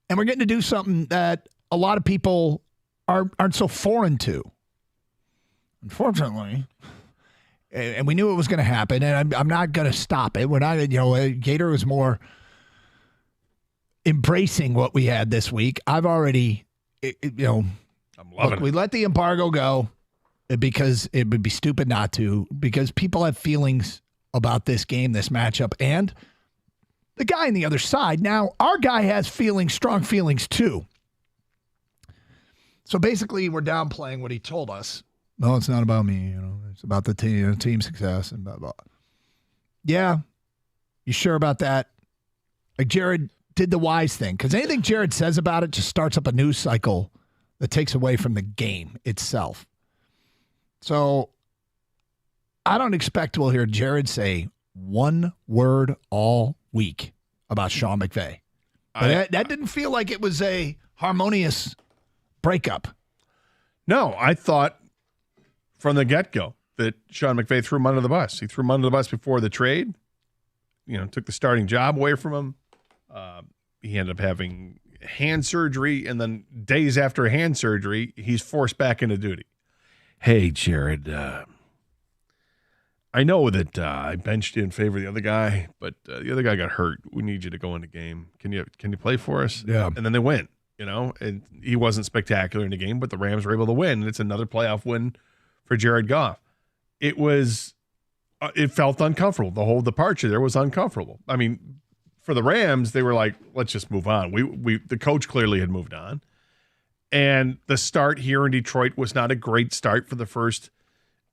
And we're getting to do something that a lot of people aren't so foreign to. Unfortunately, and we knew it was going to happen, and I'm not going to stop it. We're not, Gator was more embracing what we had this week. I've already, I'm loving it. We let the embargo go because it would be stupid not to, because people have feelings about this game, this matchup, and the guy on the other side. Now, our guy has feelings, strong feelings too. So basically, we're downplaying what he told us. No, it's not about me. It's about the team success and blah, blah. Yeah, you sure about that? Like Jared did the wise thing, because anything Jared says about it just starts up a news cycle that takes away from the game itself. So I don't expect we'll hear Jared say one word all week about Sean McVay. But that didn't feel like it was a harmonious breakup. No, I thought from the get-go that Sean McVay threw him under the bus. He threw him under the bus before the trade, took the starting job away from him. He ended up having hand surgery, and then days after hand surgery, he's forced back into duty. Hey, Jared, I know that I benched you in favor of the other guy, but the other guy got hurt. We need you to go in the game. Can you play for us? Yeah. And then they win, and he wasn't spectacular in the game, but the Rams were able to win, and it's another playoff win for Jared Goff. It felt uncomfortable. The whole departure there was uncomfortable. I mean, for the Rams, they were like, let's just move on. The coach clearly had moved on. And the start here in Detroit was not a great start for the first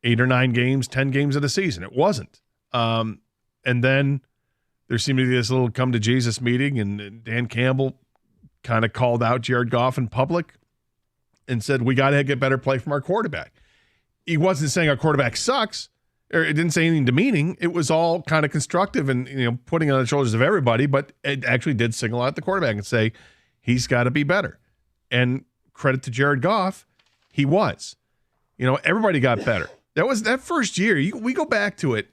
8 or 9 games, 10 games of the season. It wasn't. And then there seemed to be this little come to Jesus meeting, and Dan Campbell kind of called out Jared Goff in public and said, we got to get better play from our quarterback. He wasn't saying our quarterback sucks, or it didn't say anything demeaning. It was all kind of constructive and putting it on the shoulders of everybody, but it actually did single out the quarterback and say he's got to be better. And credit to Jared Goff, he was. Everybody got better. That first year, we go back to it,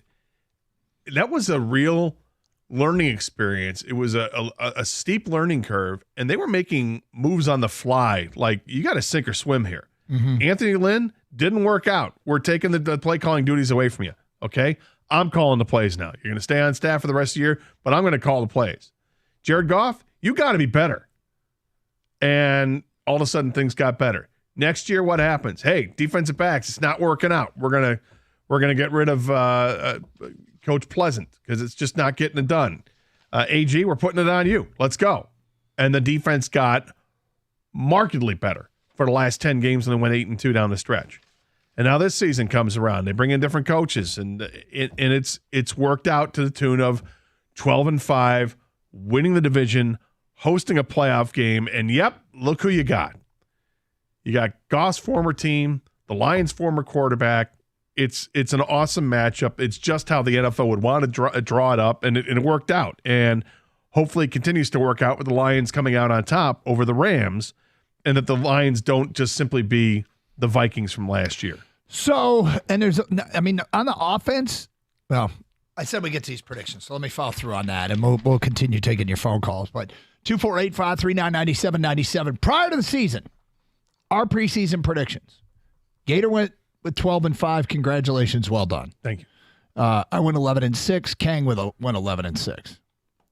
that was a real learning experience. It was a steep learning curve, and they were making moves on the fly. Like, you got to sink or swim here. Mm-hmm. Anthony Lynn didn't work out. We're taking the play calling duties away from you. Okay? I'm calling the plays now. You're going to stay on staff for the rest of the year, but I'm going to call the plays. Jared Goff, you got to be better. And all of a sudden things got better. Next year, what happens? Hey, defensive backs, it's not working out. We're gonna get rid of Coach Pleasant because it's just not getting it done. AG, we're putting it on you. Let's go. And the defense got markedly better for the last 10 games, and then went 8-2 down the stretch. And now this season comes around. They bring in different coaches, and it's worked out to the tune of 12-5, winning the division, hosting a playoff game, and yep, look who you got. You got Goff's former team, the Lions' former quarterback. It's an awesome matchup. It's just how the NFL would want to draw it up, and it worked out. And hopefully it continues to work out with the Lions coming out on top over the Rams, and that the Lions don't just simply be the Vikings from last year. So, and on the offense, well, I said we get to these predictions, so let me follow through on that, and we'll continue taking your phone calls. But 248-539-9797. Prior to the season, our preseason predictions. Gator went with 12-5. Congratulations, well done. Thank you. I went 11-6. Kang went 11-6.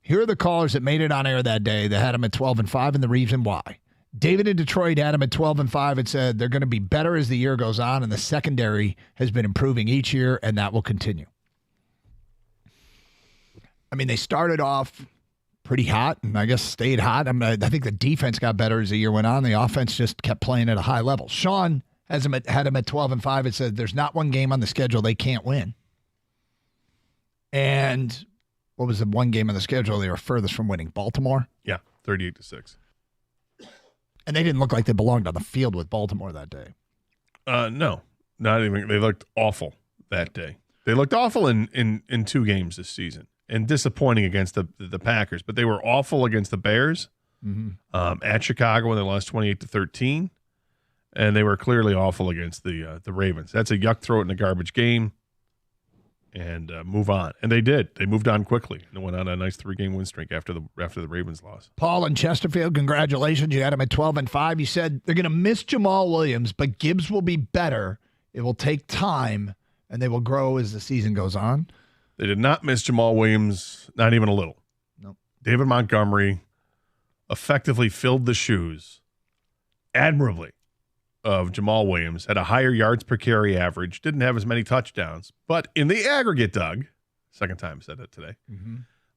Here are the callers that made it on air that day that had him at 12-5 and the reason why. David in Detroit had him at 12-5 and said they're going to be better as the year goes on, and the secondary has been improving each year, and that will continue. I mean, they started off pretty hot and I guess stayed hot. I think the defense got better as the year went on. The offense just kept playing at a high level. Sean had him at 12-5 and said there's not one game on the schedule they can't win. And what was the one game on the schedule they were furthest from winning? Baltimore? Yeah, 38-6. And they didn't look like they belonged on the field with Baltimore that day. No, not even. They looked awful that day. They looked awful in 2 games this season and disappointing against the Packers. But they were awful against the Bears at Chicago when they lost 28-13. And they were clearly awful against the Ravens. That's a yuck throw it in a garbage game. And move on. And they did. They moved on quickly and went on a nice 3-game win streak after the Ravens loss. Paul in Chesterfield, congratulations. You had him at 12-5. You said they're going to miss Jamal Williams, but Gibbs will be better. It will take time, and they will grow as the season goes on. They did not miss Jamal Williams, not even a little. Nope. David Montgomery effectively filled the shoes admirably of Jamal Williams, had a higher yards per carry average, didn't have as many touchdowns, but in the aggregate, Doug, second time I said that today,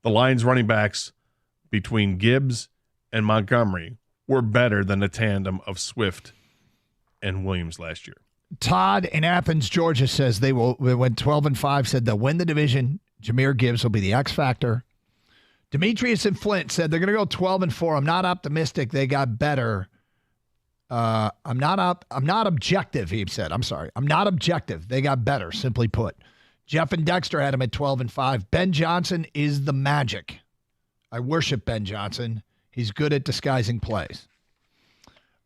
the Lions running backs between Gibbs and Montgomery were better than the tandem of Swift and Williams last year. Todd in Athens, Georgia says they went 12-5, said they'll win the division. Jahmyr Gibbs will be the X factor. Demetrius in Flint said they're going to go 12-4. I'm not optimistic they got better. I'm not objective, he said. I'm sorry. I'm not objective. They got better, simply put. Jeff and Dexter had him at 12-5. Ben Johnson is the magic. I worship Ben Johnson. He's good at disguising plays.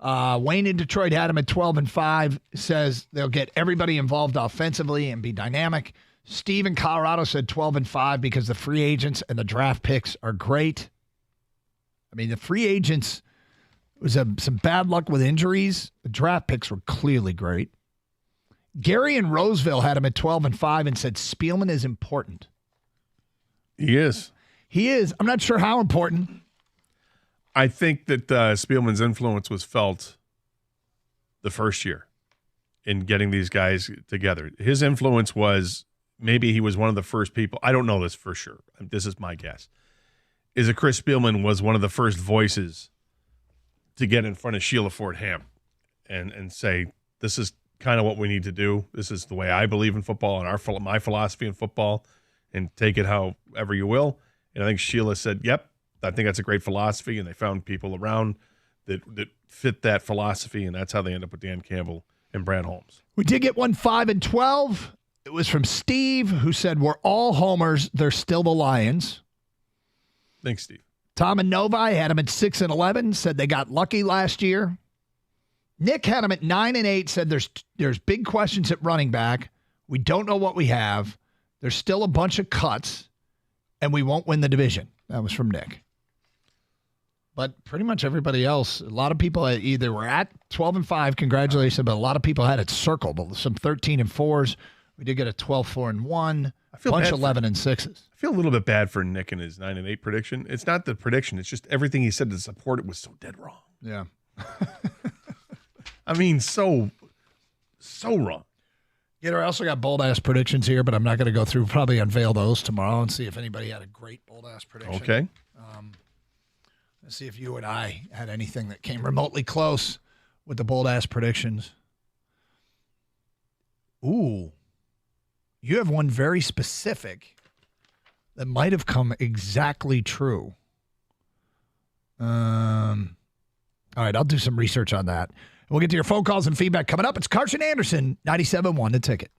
Wayne in Detroit had him at 12-5, says they'll get everybody involved offensively and be dynamic. Steve in Colorado said 12-5 because the free agents and the draft picks are great. I mean, the free agents was some bad luck with injuries. The draft picks were clearly great. Gary in Roseville had him at 12-5 and said Spielman is important. He is. He is. I'm not sure how important. I think that Spielman's influence was felt the first year in getting these guys together. His influence was maybe he was one of the first people. I don't know this for sure. This is my guess. Is that Chris Spielman was one of the first voices to get in front of Sheila Ford Ham and say, this is kind of what we need to do. This is the way I believe in football and my philosophy in football, and take it however you will. And I think Sheila said, yep, I think that's a great philosophy. And they found people around that fit that philosophy. And that's how they end up with Dan Campbell and Brad Holmes. We did get one 5-12. It was from Steve, who said, we're all homers. They're still the Lions. Thanks, Steve. Tom and Novi had him at 6-11, said they got lucky last year. Nick had him at 9-8, said there's big questions at running back. We don't know what we have. There's still a bunch of cuts, and we won't win the division. That was from Nick. But pretty much everybody else, a lot of people either were at 12-5, congratulations, but a lot of people had it circled. But some 13-4s. We did get a 12-4-1. A bunch of 11-6s. I feel a little bit bad for Nick and his 9-8 prediction. It's not the prediction. It's just everything he said to support it was so dead wrong. Yeah. I mean, so wrong. I also got bold-ass predictions here, but I'm not going to go through. Probably unveil those tomorrow and see if anybody had a great bold-ass prediction. Okay. Let's see if you and I had anything that came remotely close with the bold-ass predictions. Ooh. You have one very specific that might have come exactly true. All right, I'll do some research on that. We'll get to your phone calls and feedback coming up. It's Carson Anderson, 97.1 The Ticket.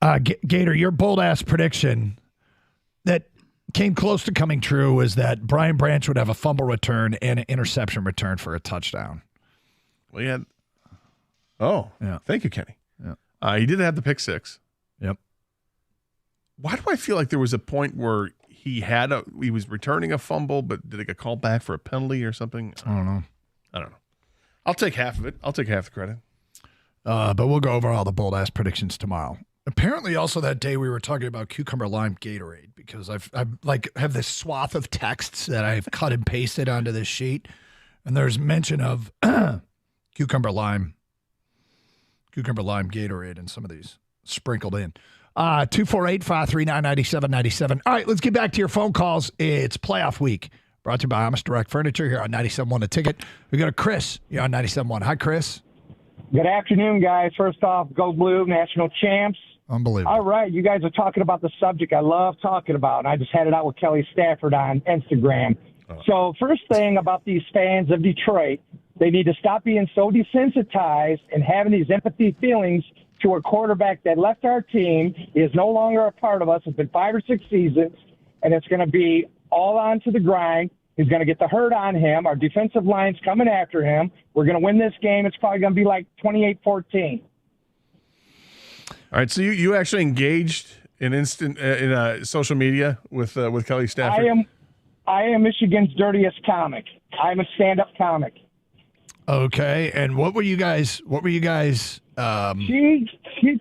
Gator, your bold-ass prediction that came close to coming true was that Brian Branch would have a fumble return and an interception return for a touchdown. We had thank you, Kenny. Yeah. He did have the pick six. Yep. Why do I feel like there was a point where he was returning a fumble, but did it get called back for a penalty or something? I don't know. I'll take half of it. I'll take half the credit. But we'll go over all the bold-ass predictions tomorrow. Apparently, also that day we were talking about cucumber lime Gatorade because I've have this swath of texts that I've cut and pasted onto this sheet, and there's mention of cucumber lime Gatorade and some of these sprinkled in. 248-539-9797. All right, let's get back to your phone calls. It's playoff week. Brought to you by Amos Direct Furniture here on 97.1 The Ticket. We got a Chris. You're on 97.1. Hi, Chris. Good afternoon, guys. First off, go Blue, national champs. Unbelievable. All right, you guys are talking about the subject I love talking about, and I just had it out with Kelly Stafford on Instagram. So first thing about these fans of Detroit, they need to stop being so desensitized and having these empathy feelings to a quarterback that left our team. He is no longer a part of us. It's been 5 or 6 seasons, and it's going to be all on to the grind. He's going to get the hurt on him. Our defensive line's coming after him. We're going to win this game. It's probably going to be like 28-14. All right, so you actually engaged in social media with Kelly Stafford? I am Michigan's dirtiest comic. I'm a stand-up comic. Okay, and what were you guys? She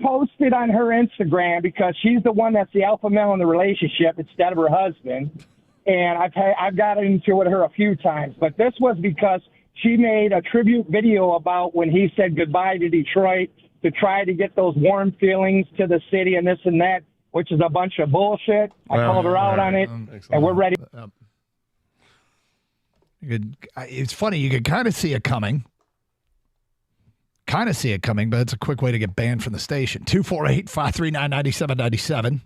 posted on her Instagram because she's the one that's the alpha male in the relationship instead of her husband. And I've got into it with her a few times, but this was because she made a tribute video about when he said goodbye to Detroit to try to get those warm feelings to the city and this and that, which is a bunch of bullshit. I called her out on it, and we're ready. It's funny. You could kind of see it coming. But it's a quick way to get banned from the station. 248-539-9797. Did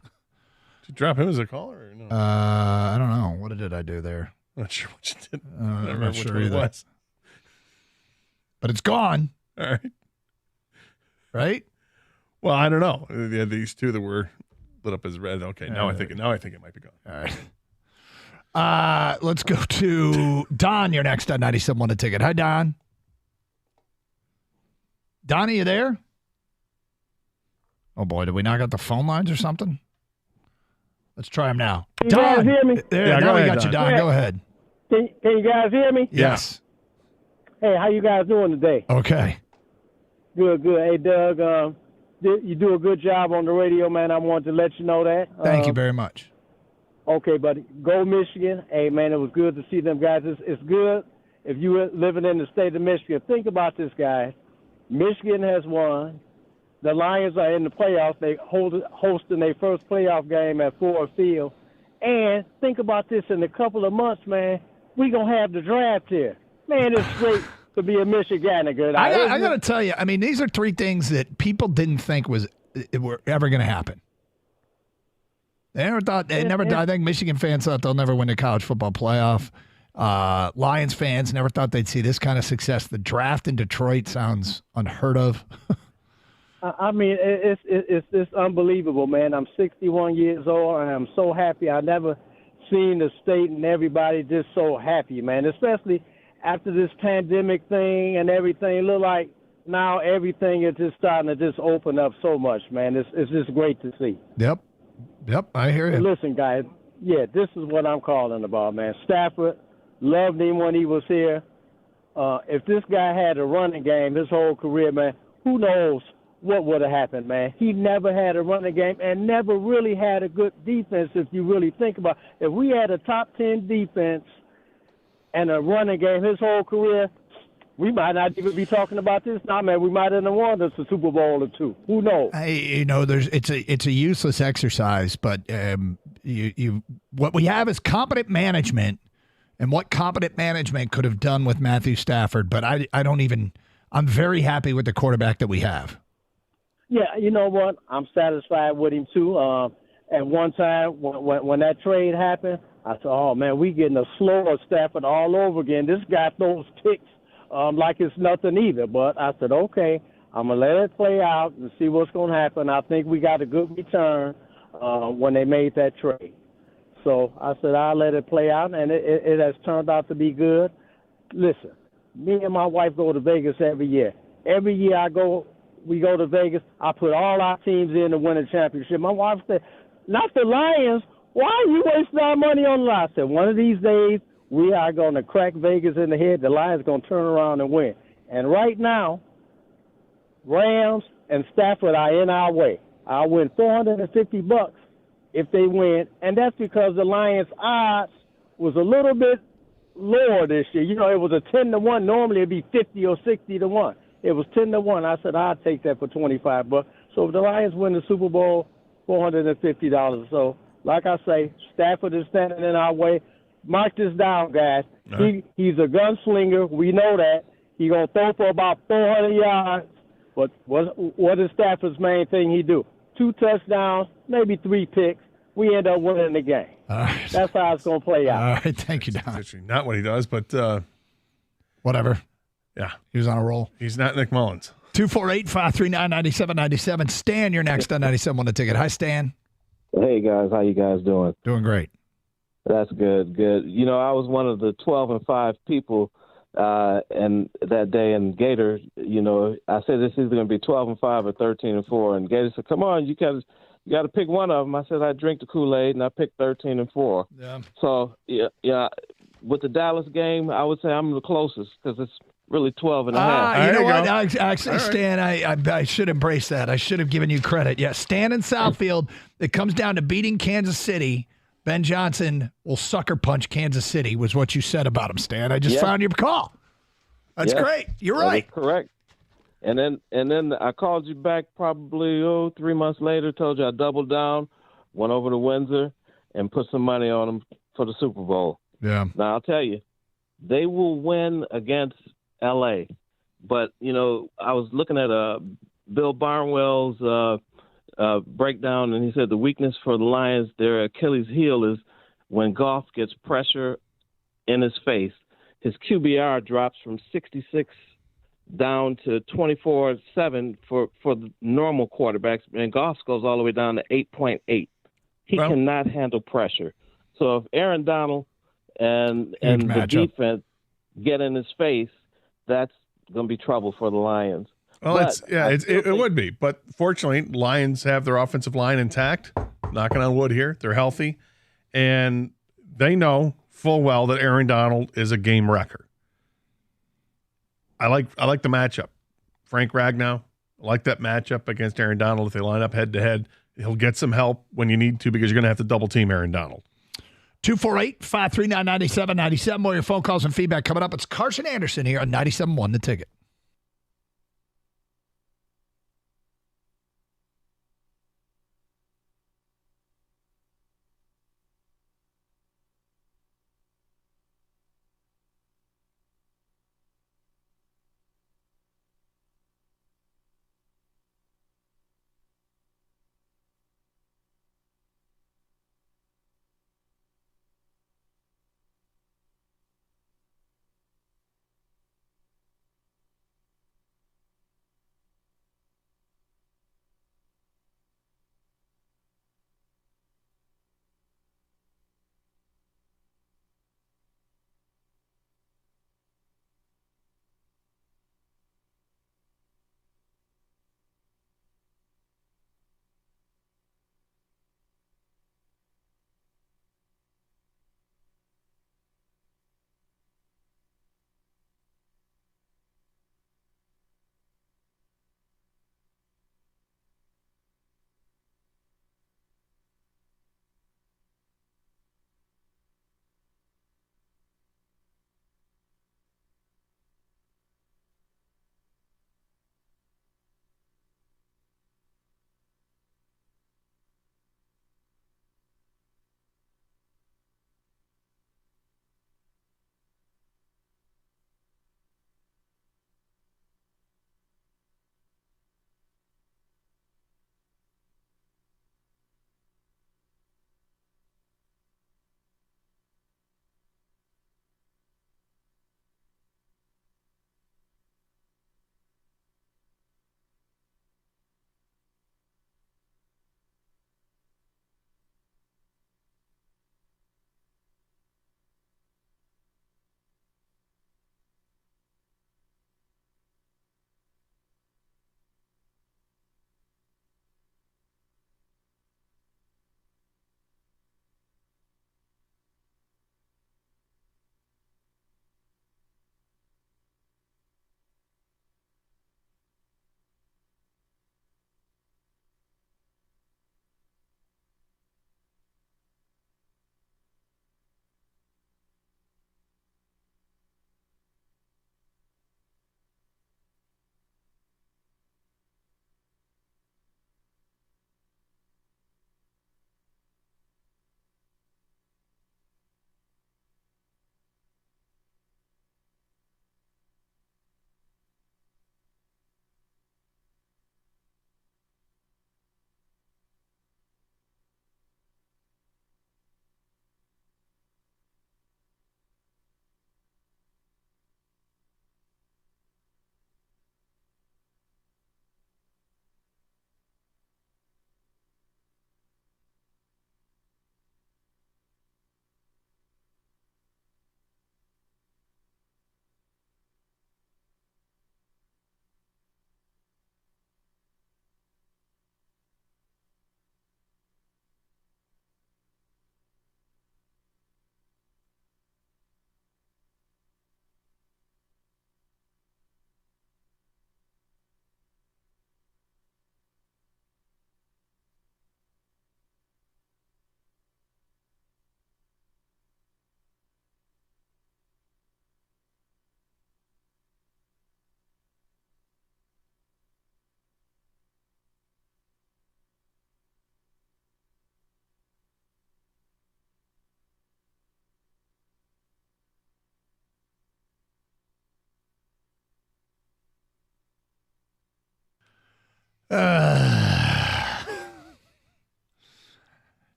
you drop him as a caller or no? I don't know. What did I do there? I'm not sure what you did. I'm not sure it either. was. But it's gone. All right. Right? Well, I don't know. Yeah, these two that were lit up as red. Okay, now I think it might be gone. All right. Let's go to Don. You're next on 97.1 The Ticket. Hi, Don. Don, are you there? Oh, boy. Did we knock out the phone lines or something? Let's try him now. Can you guys hear me? Now we got you, Don. Go ahead. Can you guys hear me? Yes. Hey, how you guys doing today? Okay. Good. Hey, Doug, you do a good job on the radio, man. I wanted to let you know that. Thank you very much. Okay, buddy. Go Michigan. Hey, man, it was good to see them guys. It's good if you were living in the state of Michigan. Think about this, guys. Michigan has won. The Lions are in the playoffs. They hosting their first playoff game at Ford Field. And think about this, in a couple of months, man, we're going to have the draft here. Man, it's great to be a Michiganer. Good. I got to tell you, I mean, these are three things that people didn't think were ever going to happen. They never thought. I think Michigan fans thought they'll never win the college football playoff. Lions fans never thought they'd see this kind of success. The draft in Detroit sounds unheard of. I mean, it's unbelievable, man. I'm 61 years old, and I'm so happy. I never seen the state and everybody just so happy, man. Especially after this pandemic thing and everything. It look like now everything is just starting to just open up so much, man. It's just great to see. Yep, I hear you. Listen, guys, this is what I'm calling about, man. Stafford, loved him when he was here. If this guy had a running game his whole career, man, who knows what would have happened, man. He never had a running game and never really had a good defense, if you really think about it. If we had a top 10 defense and a running game his whole career, we might not even be talking about this now, man. We might have won us a Super Bowl or two. Who knows? Hey, it's a useless exercise, but what we have is competent management, and what competent management could have done with Matthew Stafford. But I'm very happy with the quarterback that we have. Yeah, you know what? I'm satisfied with him too. At one time when that trade happened, I said, "Oh man, we getting a slower Stafford all over again. This guy throws picks like it's nothing either." But I said, "Okay, I'm going to let it play out and see what's going to happen. I think we got a good return when they made that trade. So I said I'll let it play out, and it has turned out to be good. Listen, me and my wife go to Vegas every year. Every year we go to Vegas, I put all our teams in to win a championship. My wife said, not the Lions. Why are you wasting our money on the Lions? I said, one of these days we are going to crack Vegas in the head. The Lions are going to turn around and win. And right now, Rams and Stafford are in our way. I'll win $450 if they win, and that's because the Lions' odds was a little bit lower this year. You know, it was a 10-1. Normally it'd be 50 or 60-1. It was 10-1. I said I'd take that for $25. So if the Lions win the Super Bowl, $450. So, like I say, Stafford is standing in our way. Mark this down, guys. Right. He's a gunslinger. We know that. He's gonna throw for about 400 yards. But what is Stafford's main thing he do? 2 touchdowns, maybe 3 picks. We end up winning the game. All right. That's how it's going to play out. All right. Thank you, Don. Actually, not what he does, but whatever. Yeah. He was on a roll. He's not Nick Mullins. 248-539-9797. Stan, you're next on 97 on the ticket. Hi, Stan. Hey, guys. How you guys doing? Doing great. That's good. Good. You know, I was one of the 12-5 people and that day in Gator, you know, I said this is going to be 12-5 or 13-4. And Gator said, come on, you got to pick one of them. I said, I drink the Kool-Aid, and I picked 13-4. Yeah. So, yeah, with the Dallas game, I would say I'm the closest because it's really 12.5. You know what? Actually, Stan, I should embrace that. I should have given you credit. Yeah, Stan in Southfield, it comes down to beating Kansas City. Ben Johnson will sucker punch Kansas City was what you said about him, Stan. I just found your call. That's great. You're right. Correct. And then I called you back probably 3 months later, told you I doubled down, went over to Windsor, and put some money on them for the Super Bowl. Yeah. Now, I'll tell you, they will win against L.A. But, you know, I was looking at Bill Barnwell's breakdown, and he said the weakness for the Lions, their Achilles heel is when Goff gets pressure in his face. His QBR drops from 66 down to 24.7 for the normal quarterbacks, and Goff goes all the way down to 8.8. He cannot handle pressure. So if Aaron Donald and the defense get in his face, that's going to be trouble for the Lions. Well, it would be. But fortunately, Lions have their offensive line intact. Knocking on wood here. They're healthy. And they know full well that Aaron Donald is a game wrecker. I like the matchup. Frank Ragnow, I like that matchup against Aaron Donald. If they line up head-to-head, he'll get some help when you need to because you're going to have to double-team Aaron Donald. 248-539-9797. More of your phone calls and feedback coming up. It's Carson Anderson here on 97.1 The Ticket.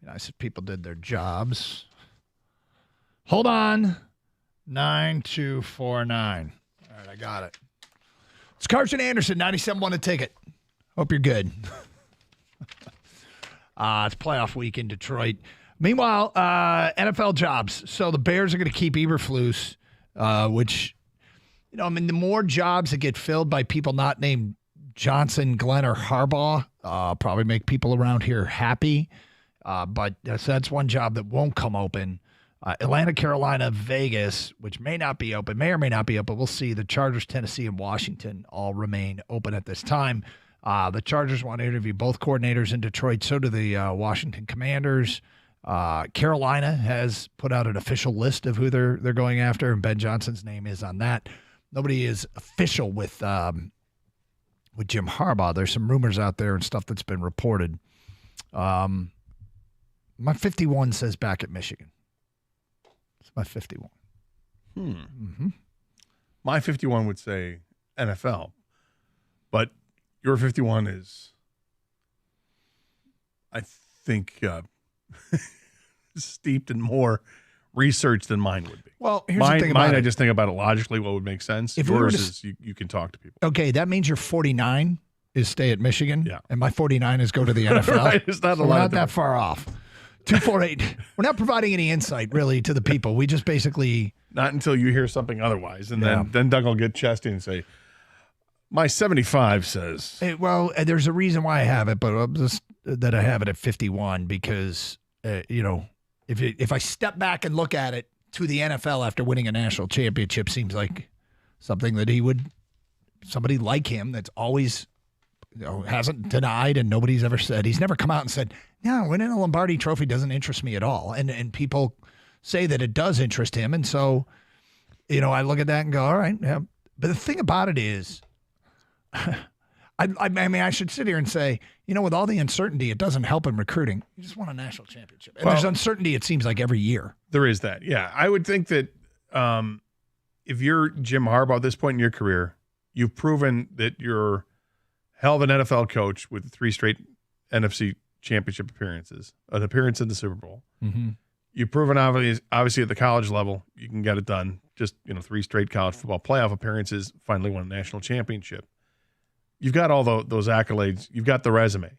Nice if people did their jobs. Hold on. 9249. All right, I got it. It's Carson Anderson, 97-1 a ticket. Hope you're good. It's playoff week in Detroit. Meanwhile, NFL jobs. So the Bears are going to keep Eberflus, which, the more jobs that get filled by people not named Johnson, Glenn, or Harbaugh, probably make people around here happy. But that's one job that won't come open. Atlanta, Carolina, Vegas, which may or may not be open. We'll see. The Chargers, Tennessee, and Washington all remain open at this time. The Chargers want to interview both coordinators in Detroit. So do the Washington Commanders. Carolina has put out an official list of who they're going after, and Ben Johnson's name is on that. Nobody is official with Jim Harbaugh. There's some rumors out there and stuff that's been reported. My 51 says back at Michigan. It's my 51. Mm-hmm. My 51 would say NFL, but your 51 is, I think, steeped in more research than mine would be. Well, here's the thing about mine, it. I just think about it logically, what would make sense. If yours we were is you can talk to people. Okay, that means your 49 is stay at Michigan, yeah, and my 49 is go to the NFL. Right, it's not so a lot we're not of that far off. 248. We're not providing any insight really to the people. We just basically not until you hear something otherwise, and then Doug will get chesty and say, "My 75 says." Well, there's a reason why I have it, but that I have it at 51 because if I step back and look at it to the NFL after winning a national championship seems like something that somebody like him that's always hasn't denied and nobody's ever said. He's never come out and said, no, winning a Lombardi trophy doesn't interest me at all. And people say that it does interest him. And so, I look at that and go, all right. Yeah. But the thing about it is, I should sit here and say, with all the uncertainty, it doesn't help in recruiting. You just won a national championship. And there's uncertainty, it seems like, every year. There is that. Yeah. I would think that if you're Jim Harbaugh at this point in your career, you've proven that you're hell of an NFL coach with 3 straight NFC championship appearances, an appearance in the Super Bowl. Mm-hmm. You've proven obviously at the college level, you can get it done. Just, 3 straight college football playoff appearances, finally won a national championship. You've got all those accolades. You've got the resume.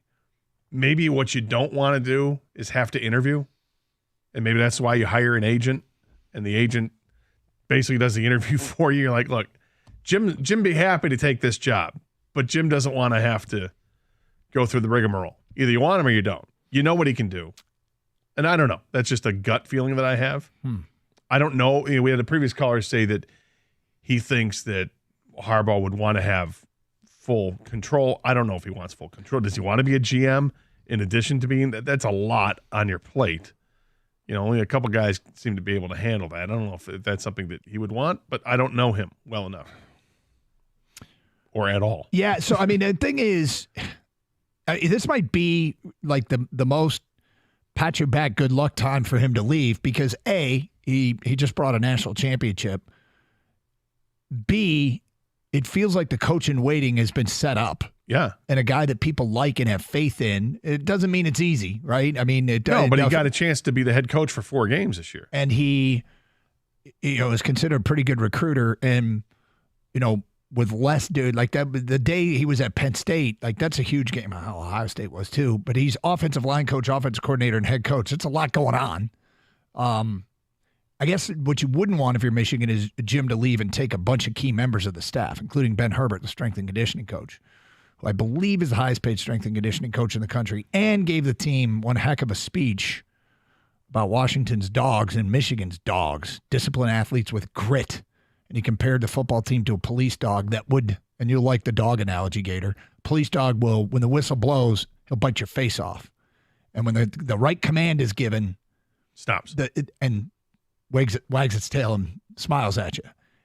Maybe what you don't want to do is have to interview. And maybe that's why you hire an agent, and the agent basically does the interview for you. You're like, look, Jim be happy to take this job, but Jim doesn't want to have to go through the rigmarole. Either you want him or you don't. You know what he can do. And I don't know. That's just a gut feeling that I have. I don't know. We had a previous caller say that he thinks that Harbaugh would want to have full control. I don't know if he wants full control. Does he want to be a GM in addition to being that? That's a lot on your plate. Only a couple guys seem to be able to handle that. I don't know if that's something that he would want, but I don't know him well enough or at all. Yeah. So, the thing is, this might be like the most pat your back, good luck time for him to leave because A, he just brought a national championship. B, it feels like the coach in waiting has been set up. Yeah. And a guy that people like and have faith in. It doesn't mean it's easy, right? But he got a chance to be the head coach for 4 games this year. And he, is considered a pretty good recruiter. And, with less dude, like that, the day he was at Penn State, like that's a huge game. Ohio State was too. But he's offensive line coach, offensive coordinator, and head coach. It's a lot going on. I guess what you wouldn't want if you're Michigan is Jim to leave and take a bunch of key members of the staff, including Ben Herbert, the strength and conditioning coach, who I believe is the highest paid strength and conditioning coach in the country, and gave the team one heck of a speech about Washington's dogs and Michigan's dogs, disciplined athletes with grit. And he compared the football team to a police dog that would, and you'll like the dog analogy, Gator, police dog will, when the whistle blows, he'll bite your face off. And when the right command is given, stops. And wags its tail and smiles at you.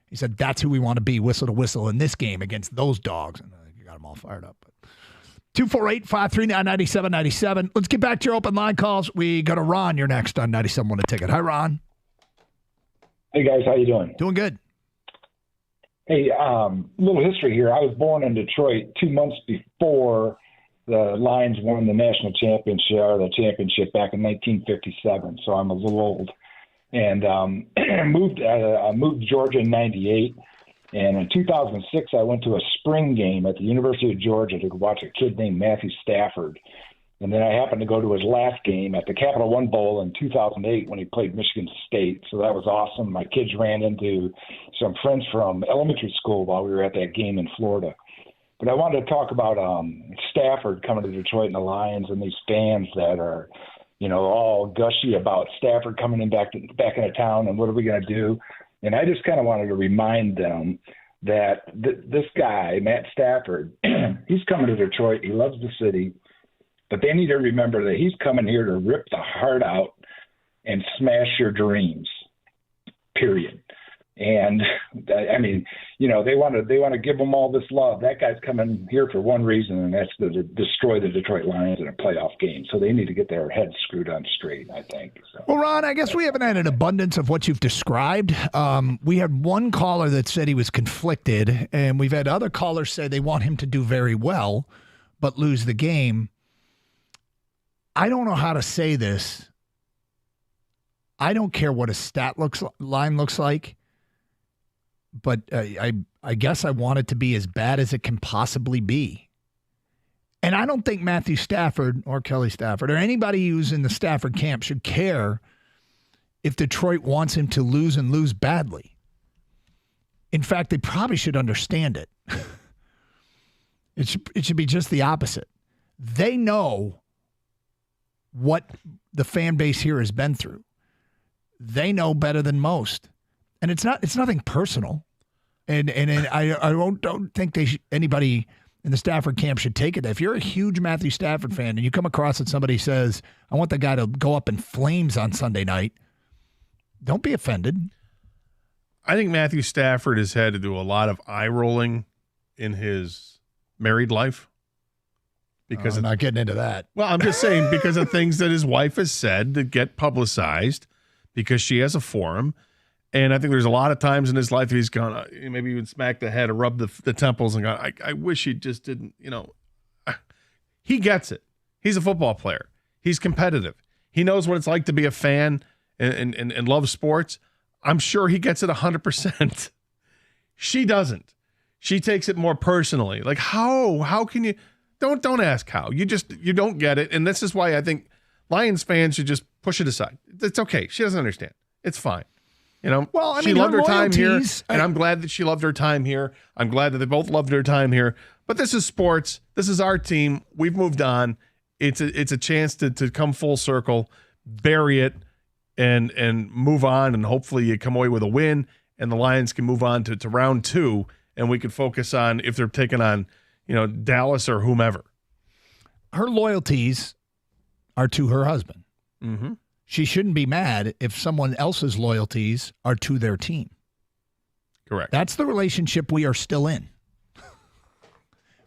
He said, that's who we want to be, whistle to whistle, in this game against those dogs. And you got them all fired up. 248-539-9797. Let's get back to your open line calls. We go to Ron. You're next on 97 a ticket. Hi, Ron. Hey, guys. How you doing? Doing good. Hey, little history here. I was born in Detroit 2 months before the Lions won the national championship or the championship back in 1957. So I'm a little old, and moved to Georgia in '98. And in 2006, I went to a spring game at the University of Georgia to watch a kid named Matthew Stafford. And then I happened to go to his last game at the Capital One Bowl in 2008 when he played Michigan State. So that was awesome. My kids ran into some friends from elementary school while we were at that game in Florida. But I wanted to talk about Stafford coming to Detroit and the Lions and these fans that are, all gushy about Stafford coming in back into town and what are we going to do. And I just kind of wanted to remind them that this guy, Matt Stafford, he's coming to Detroit. He loves the city. But they need to remember that he's coming here to rip the heart out and smash your dreams, period. And, I mean, they want to give him all this love. That guy's coming here for one reason, and that's to destroy the Detroit Lions in a playoff game. So they need to get their heads screwed on straight, I think. So. Well, Ron, I guess we haven't had an abundance of what you've described. We had one caller that said he was conflicted, and we've had other callers say they want him to do very well but lose the game. I don't know how to say this. I don't care what a stat line looks like. But I guess I want it to be as bad as it can possibly be. And I don't think Matthew Stafford or Kelly Stafford or anybody who's in the Stafford camp should care if Detroit wants him to lose and lose badly. In fact, they probably should understand it. It should be just the opposite. They know what the fan base here has been through. They know better than most. And it's nothing personal. And I don't think anybody in the Stafford camp should take it. If you're a huge Matthew Stafford fan and you come across that somebody says, I want the guy to go up in flames on Sunday night, don't be offended. I think Matthew Stafford has had to do a lot of eye rolling in his married life. Because I'm not getting into that. Well, I'm just saying because of things that his wife has said that get publicized because she has a forum. And I think there's a lot of times in his life he's gone, maybe even smack the head or rub the temples and gone, I wish he just didn't, He gets it. He's a football player. He's competitive. He knows what it's like to be a fan and love sports. I'm sure he gets it 100%. She doesn't. She takes it more personally. Like, how can you, don't ask how. You don't get it. And this is why I think Lions fans should just push it aside. It's okay. She doesn't understand. It's fine. Well, I she mean, loved her time here, and I'm glad that she loved her time here. I'm glad that they both loved their time here. But this is sports. This is our team. We've moved on. It's a chance to come full circle, bury it, and move on, and hopefully you come away with a win, and the Lions can move on to round 2, and we can focus on if they're taking on Dallas or whomever. Her loyalties are to her husband. Mm-hmm. She shouldn't be mad if someone else's loyalties are to their team. Correct. That's the relationship we are still in.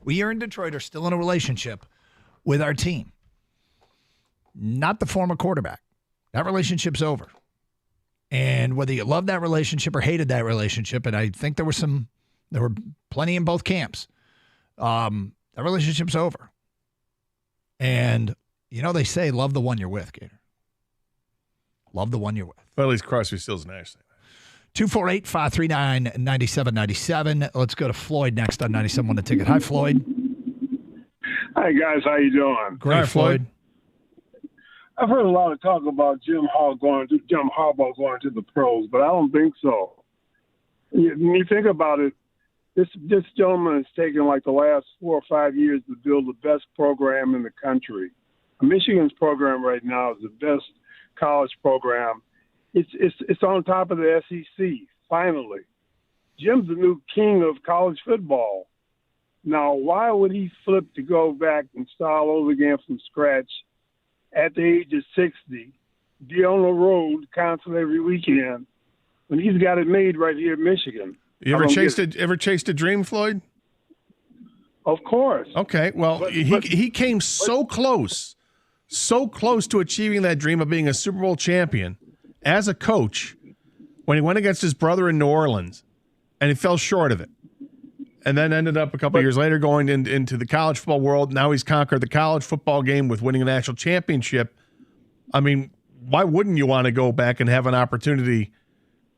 We here in Detroit are still in a relationship with our team, not the former quarterback. That relationship's over. And whether you love that relationship or hated that relationship, and I think there were plenty in both camps, that relationship's over. And, they say love the one you're with, Gator. Love the one you're with. Well, at least Crosby, Stills, Nash. 248-539-9797. Let's go to Floyd next on 97.1 The Ticket. Hi, Floyd. Hi, guys. How you doing? Great, hi, Floyd. I've heard a lot of talk about Jim Harbaugh going to the pros, but I don't think so. When you think about it, this gentleman has taken like the last 4 or 5 years to build the best program in the country. Michigan's program right now is the best college program. It's on top of the SEC, finally. Jim's the new king of college football. Now, why would he flip to go back and start all over again from scratch at the age of 60, be on the road constantly every weekend when he's got it made right here in Michigan? You ever chased a dream, Floyd? Of course. Okay, well, he came so close to achieving that dream of being a Super Bowl champion as a coach when he went against his brother in New Orleans, and he fell short of it. and then ended up a couple of years later going into the college football world. Now he's conquered the college football game with winning a national championship. I mean, why wouldn't you want to go back and have an opportunity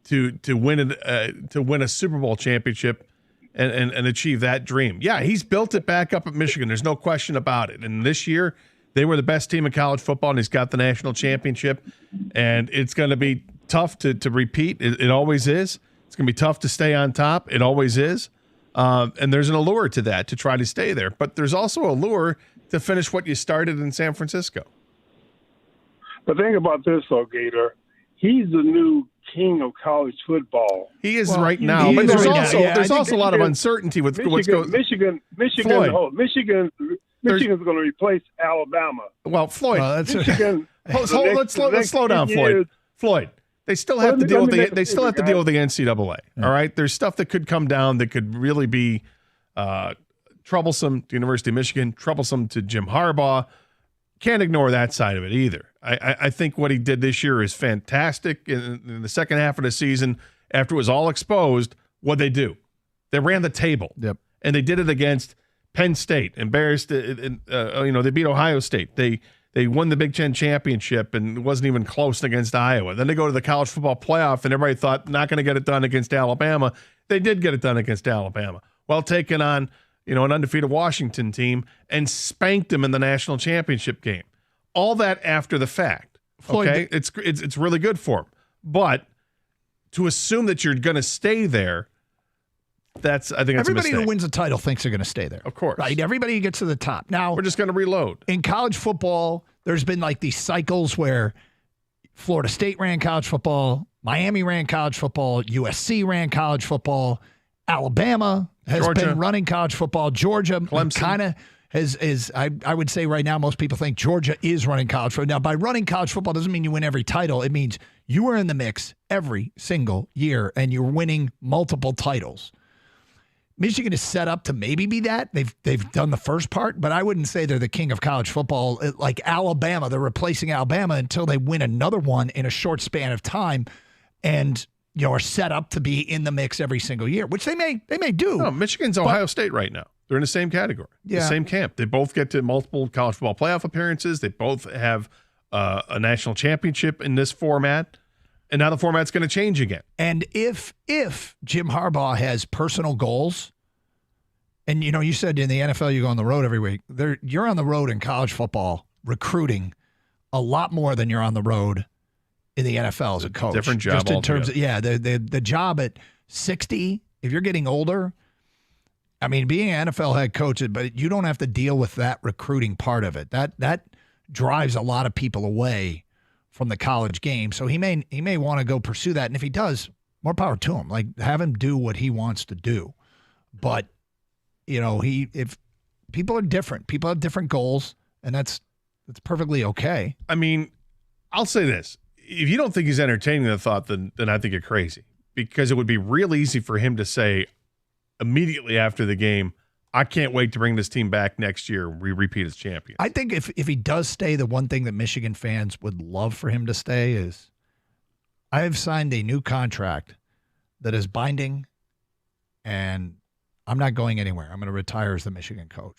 to win a Super Bowl championship and achieve that dream? Yeah, he's built it back up at Michigan. There's no question about it. And this year, they were the best team in college football, and he's got the national championship. And it's going to be tough to repeat. It always is. It's going to be tough to stay on top. It always is. And there's an allure to that, to try to stay there. But there's also a lure to finish what you started in San Francisco. But think about this, though, Gator. He's the new king of college football. He is right now, but there's also a lot of uncertainty with what's going on. Michigan's going to replace Alabama. Well, Floyd, Michigan. Let's slow down, Floyd. Floyd, they still have to deal with the NCAA. All right, there's stuff that could come down that could really be troublesome to University of Michigan, troublesome to Jim Harbaugh. Can't ignore that side of it either. I think what he did this year is fantastic. In the second half of the season, after it was all exposed, what'd they do? They ran the table. Yep. And they did it against Penn State, embarrassed. They beat Ohio State. They won the Big Ten championship, and it wasn't even close against Iowa. Then they go to the college football playoff, and everybody thought not going to get it done against Alabama. They did get it done against Alabama, while taking on an undefeated Washington team and spanked them in the national championship game. All that after the fact. Okay, it's really good for them, but to assume that you're going to stay there. I think that's everybody a who wins a title thinks they're going to stay there. Of course. Right? Everybody who gets to the top. Now, we're just going to reload. In college football, there's been like these cycles where Florida State ran college football, Miami ran college football, USC ran college football, Alabama has been running college football, Georgia kind of I would say right now most people think Georgia is running college football. Now, by running college football doesn't mean you win every title. It means you are in the mix every single year and you're winning multiple titles. Michigan is set up to maybe be that. They've done the first part, but I wouldn't say they're the king of college football. Like Alabama, they're replacing Alabama until they win another one in a short span of time, and are set up to be in the mix every single year, which they may do. No, Michigan's Ohio State right now. They're in the same category, the same camp. They both get to multiple college football playoff appearances. They both have a national championship in this format. And now the format's going to change again. And if Jim Harbaugh has personal goals, and you said in the NFL you go on the road every week. You're on the road in college football recruiting a lot more than you're on the road in the NFL as a coach. Different job. Just in terms of the job at 60. If you're getting older, I mean, being an NFL head coach, but you don't have to deal with that recruiting part of it. That drives a lot of people away from the college game. So he may want to go pursue that. And if he does, more power to him. Like, have him do what he wants to do. But, if people are different, people have different goals, and that's perfectly okay. I mean, I'll say this. If you don't think he's entertaining the thought, then I think you're crazy. Because it would be real easy for him to say immediately after the game, I can't wait to bring this team back next year and we repeat as champions. I think if he does stay, the one thing that Michigan fans would love for him to stay is I have signed a new contract that is binding, and I'm not going anywhere. I'm going to retire as the Michigan coach.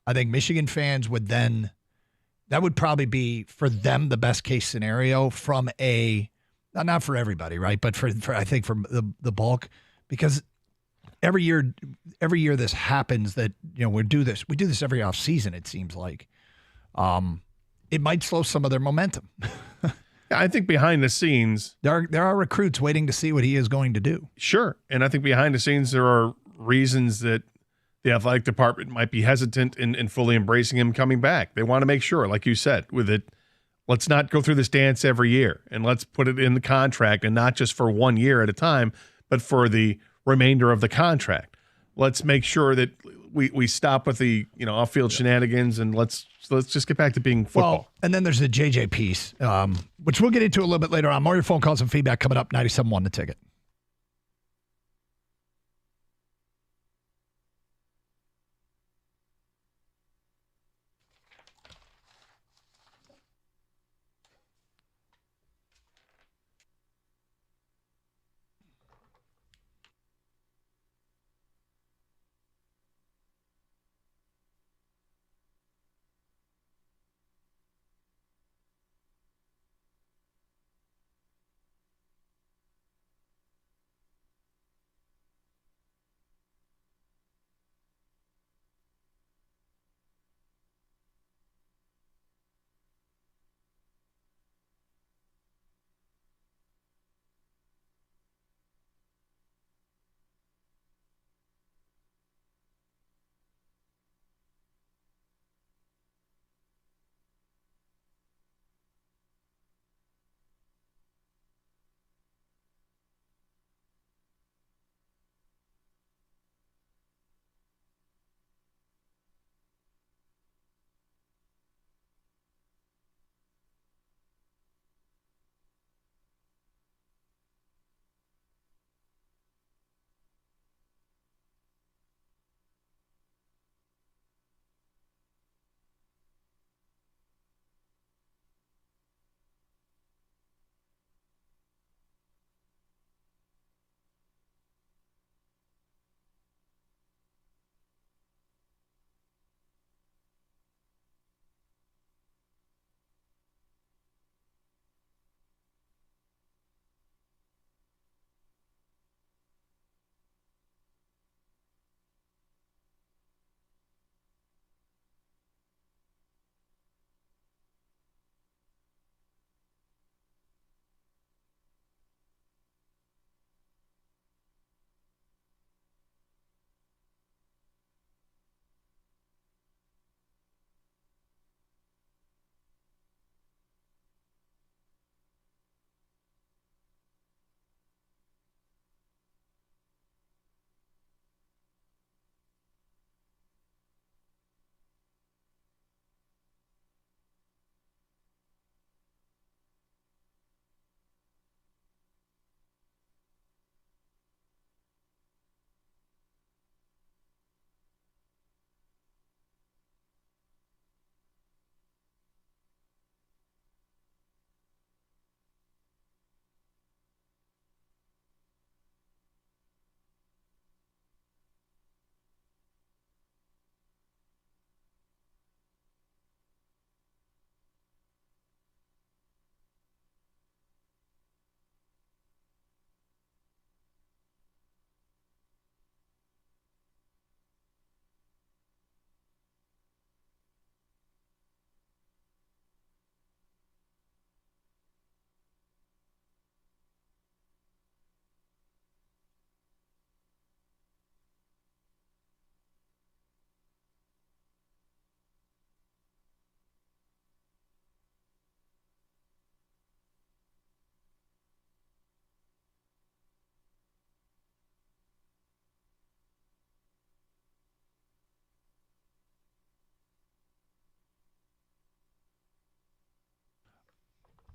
I think Michigan fans would then – that would probably be, for them, the best case scenario from a – not for everybody, right, but for I think for the bulk, because – Every year this happens that, we do this every off season, it seems like. It might slow some of their momentum. I think behind the scenes, there are recruits waiting to see what he is going to do. Sure. And I think behind the scenes there are reasons that the athletic department might be hesitant in fully embracing him coming back. They want to make sure, like you said, with it, let's not go through this dance every year, and let's put it in the contract, and not just for 1 year at a time, but for the remainder of the contract. Let's make sure that we stop with the off-field shenanigans, and let's just get back to being football. Well, and then there's the JJ piece, which we'll get into a little bit later on. More of your phone calls and feedback coming up. 97.1 The Ticket.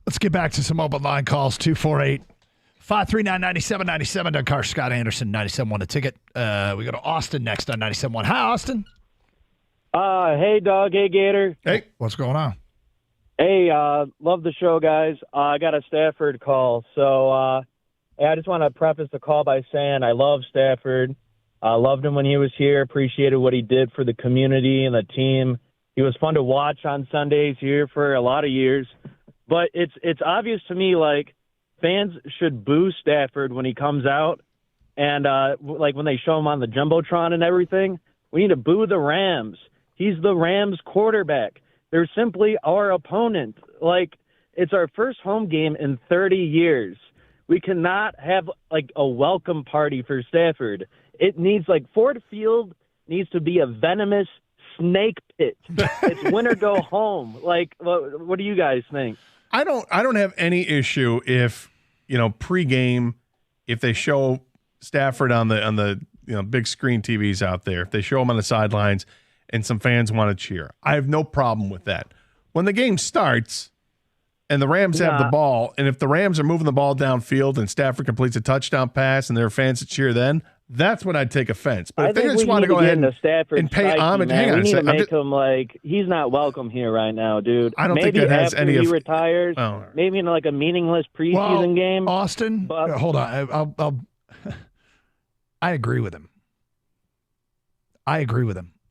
Let's get back to some open line calls. 248-539-9797. Doug Carr, Scott Anderson, 97.1 The Ticket. We go to Austin next on 97.1. Hi, Austin. Hey, Doug. Hey, Gator. Hey. What's going on? Hey, love the show, guys. I got a Stafford call. So I just want to preface the call by saying I love Stafford. I loved him when he was here, appreciated what he did for the community and the team. He was fun to watch on Sundays here for a lot of years. But it's obvious to me, like, fans should boo Stafford when he comes out. And, like, when they show him on the Jumbotron and everything, we need to boo the Rams. He's the Rams quarterback. They're simply our opponent. Like, it's our first home game in 30 years. We cannot have, like, a welcome party for Stafford. It needs, like, Ford Field needs to be a venomous snake pit. It's win or go home. Like, what do you guys think? I don't have any issue if, pregame, if they show Stafford on the big screen TVs out there, if they show him on the sidelines and some fans want to cheer. I have no problem with that. When the game starts and the Rams have the ball, and if the Rams are moving the ball downfield and Stafford completes a touchdown pass and there are fans that cheer then, that's when I'd take offense. But if they just want to go ahead and pay homage, hang on a second. We need to make him like he's not welcome here right now, dude. I don't maybe think that has after any. He retires, maybe in like a meaningless preseason game. Austin, hold on. I agree with him.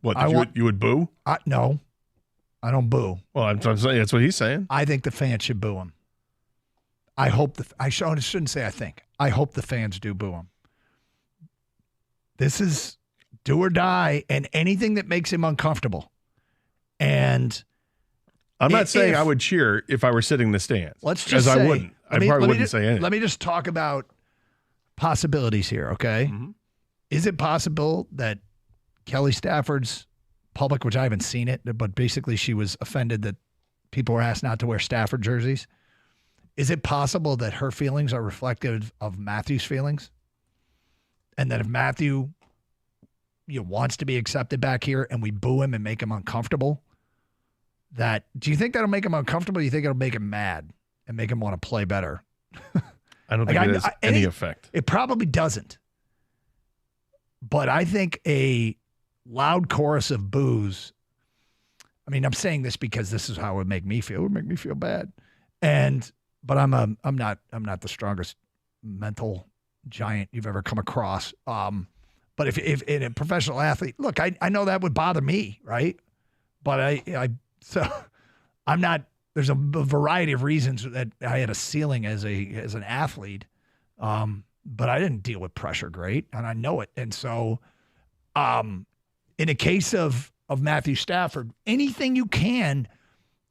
What you would boo? No, I don't boo. Well, I'm saying that's what he's saying. I think the fans should boo him. I hope I shouldn't say I think. I hope the fans do boo him. This is do or die, and anything that makes him uncomfortable. And I'm not saying I would cheer if I were sitting in the stands. Let's just say, I wouldn't. I probably wouldn't say anything. Let me just talk about possibilities here, okay? Mm-hmm. Is it possible that Kelly Stafford's public, which I haven't seen it, but basically she was offended that people were asked not to wear Stafford jerseys? Is it possible that her feelings are reflective of Matthew's feelings? And that if Matthew wants to be accepted back here and we boo him and make him uncomfortable, do you think that'll make him uncomfortable? Or do you think it'll make him mad and make him want to play better? I don't think it has any effect. It probably doesn't. But I think a loud chorus of boos, I mean, I'm saying this because this is how it would make me feel. It would make me feel bad. But I'm not the strongest mental giant you've ever come across. But if in a professional athlete, look, I know that would bother me, right? But I'm not. There's a variety of reasons that I had a ceiling as an athlete, but I didn't deal with pressure great, and I know it. And so, in a case of Matthew Stafford, anything you can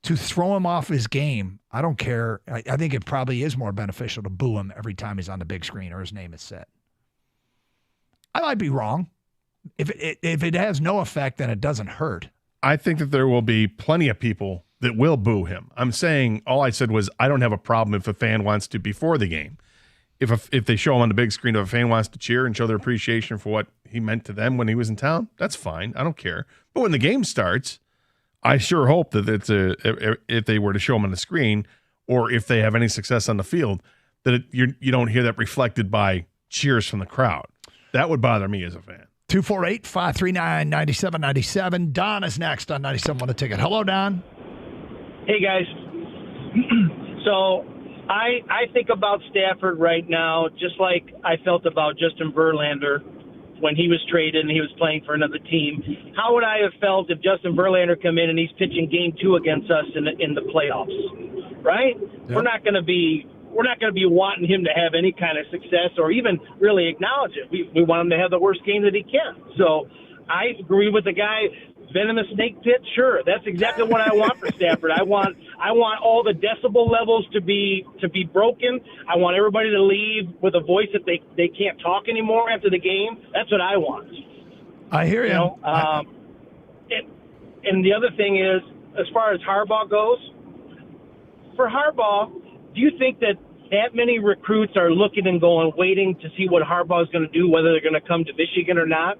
to throw him off his game, I don't care. I think it probably is more beneficial to boo him every time he's on the big screen or his name is said. I might be wrong. If it has no effect, then it doesn't hurt. I think that there will be plenty of people that will boo him. I'm saying all I said was I don't have a problem if a fan wants to before the game. If they show him on the big screen, if a fan wants to cheer and show their appreciation for what he meant to them when he was in town, that's fine. I don't care. But when the game starts, I sure hope that if they were to show him on the screen or if they have any success on the field, that you don't hear that reflected by cheers from the crowd. That would bother me as a fan. 248-539-9797. Don is next on 97.1 The Ticket. Hello, Don. Hey, guys. So I think about Stafford right now just like I felt about Justin Verlander when he was traded and he was playing for another team. How would I have felt if Justin Verlander come in and he's pitching game 2 against us in the playoffs, right? Yep. We're not going to be wanting him to have any kind of success or even really acknowledge it. We want him to have the worst game that he can. So I agree with the guy. Venomous snake pit, sure. That's exactly what I want for Stafford. I want all the decibel levels to be broken. I want everybody to leave with a voice that they can't talk anymore after the game. That's what I want. I hear you. And the other thing is, as far as Harbaugh goes, for Harbaugh, do you think that many recruits are looking and waiting to see what Harbaugh is going to do, whether they're going to come to Michigan or not?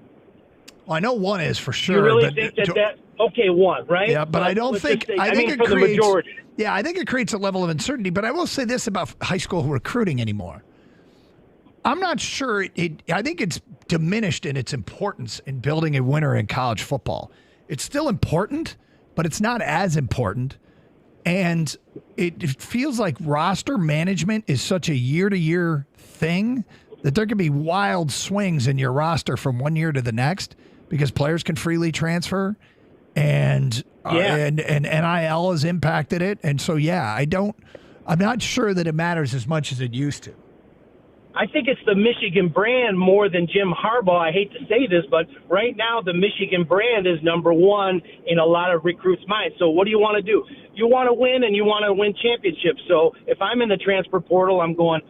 Well, I know one is for sure. Do you really think that Okay, one, right? Yeah, but I don't let's think. just say- I think it for the creates. majority. Yeah, I think it creates a level of uncertainty. But I will say this about high school recruiting anymore. I'm not sure. I think it's diminished in its importance in building a winner in college football. It's still important, but it's not as important. And it feels like roster management is such a year-to-year thing that there can be wild swings in your roster from one year to the next because players can freely transfer, and NIL has impacted it. And so, I'm not sure that it matters as much as it used to. I think it's the Michigan brand more than Jim Harbaugh. I hate to say this, but right now the Michigan brand is number one in a lot of recruits' minds. So what do you want to do? You want to win, and you want to win championships. So if I'm in the transfer portal, I'm going,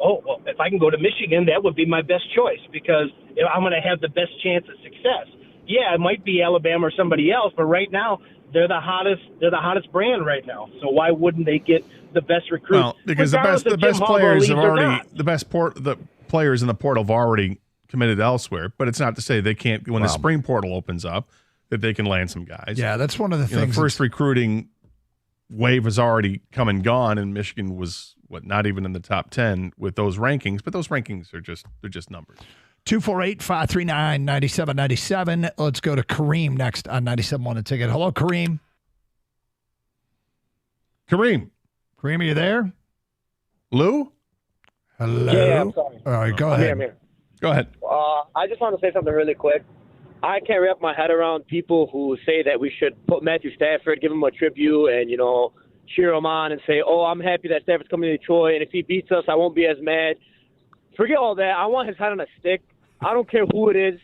oh, well, if I can go to Michigan, that would be my best choice because I'm going to have the best chance of success. Yeah, it might be Alabama or somebody else, but right now they're the hottest brand right now. So why wouldn't they get the best recruits? Well, because the best players have already the players in the portal have already committed elsewhere. But it's not to say they can't when the spring portal opens up that they can land some guys. Yeah, that's one of the things. The first recruiting wave has already come and gone, and Michigan was not even in the top 10 with those rankings. But those rankings are just numbers. 248-539-9797. Let's go to Kareem next on 97.1 The Ticket. Hello, Kareem. Kareem, are you there? Lou? Hello? Yeah, I'm sorry. All right, go ahead. I'm here. Go ahead. I just want to say something really quick. I can't wrap my head around people who say that we should put Matthew Stafford, give him a tribute, and, cheer him on and say, oh, I'm happy that Stafford's coming to Detroit, and if he beats us, I won't be as mad. Forget all that. I want his head on a stick. I don't care who it is.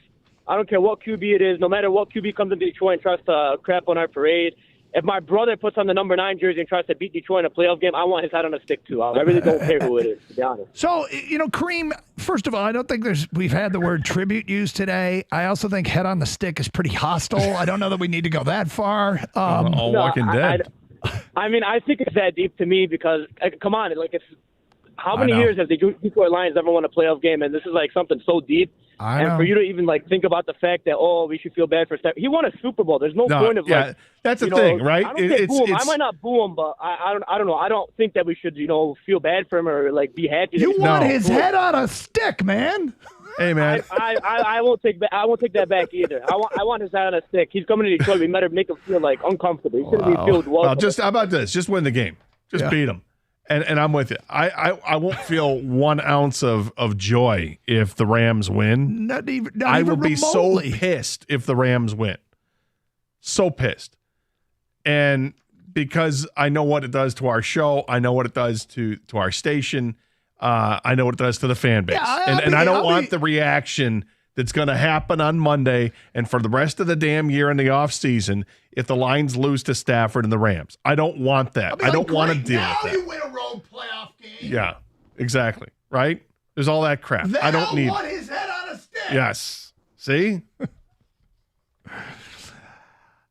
I don't care what QB it is. No matter what QB comes into Detroit and tries to crap on our parade. If my brother puts on the number 9 jersey and tries to beat Detroit in a playoff game, I want his head on a stick too. I really don't care who it is, to be honest. So, Kareem, first of all, I don't think we've had the word tribute used today. I also think head on the stick is pretty hostile. I don't know that we need to go that far. Walking Dead. I think it's that deep to me because, come on, it's how many years has the Detroit Lions ever won a playoff game? And this is something so deep. And for you to even think about the fact that we should feel bad for Steph. He won a Super Bowl. There's no point of that's the thing, right? I don't boo him. I might not boo him, but I don't know. I don't think that we should feel bad for him or be happy. You want his head on a stick, man. Hey, man. I won't take that back either. I want his head on a stick. He's coming to Detroit. We better make him feel uncomfortable. He shouldn't be filled welcome. Well, how about this? Just win the game. Just beat him. And I'm with you. I won't feel 1 ounce of joy if the Rams win. Not even I will be so remotely. pissed if the Rams win. So pissed. And because I know what it does to our show, I know what it does to our station, I know what it does to the fan base. Yeah, and I don't want the reaction that's going to happen on Monday and for the rest of the damn year in the offseason if the Lions lose to Stafford and the Rams. I don't want that. I don't want to deal with that. You win a road playoff game. Yeah, exactly. Right? There's all that crap. Then I don't need want his head on a stick. Yes. See?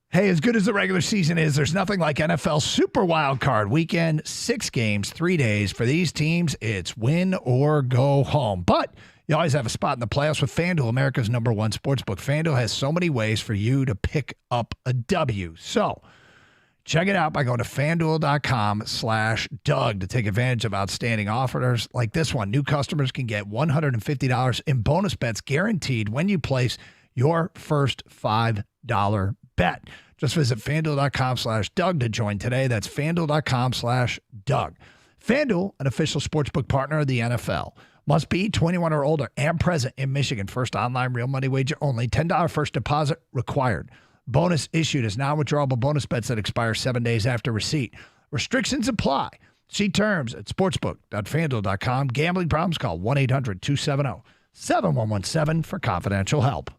Hey, as good as the regular season is, there's nothing like NFL Super Wild Card Weekend. 6 games, 3 days. For these teams, it's win or go home. But you always have a spot in the playoffs with FanDuel, America's #1 sportsbook. FanDuel has so many ways for you to pick up a W. So check it out by going to FanDuel.com/Doug to take advantage of outstanding offers like this one. New customers can get $150 in bonus bets guaranteed when you place your first $5 bet. Just visit FanDuel.com/Doug to join today. That's FanDuel.com/Doug. FanDuel, an official sportsbook partner of the NFL. Must be 21 or older and present in Michigan. First online real money wager only. $10 first deposit required. Bonus issued as non-withdrawable bonus bets that expire 7 days after receipt. Restrictions apply. See terms at sportsbook.fanduel.com. Gambling problems? Call 1-800-270-7117 for confidential help.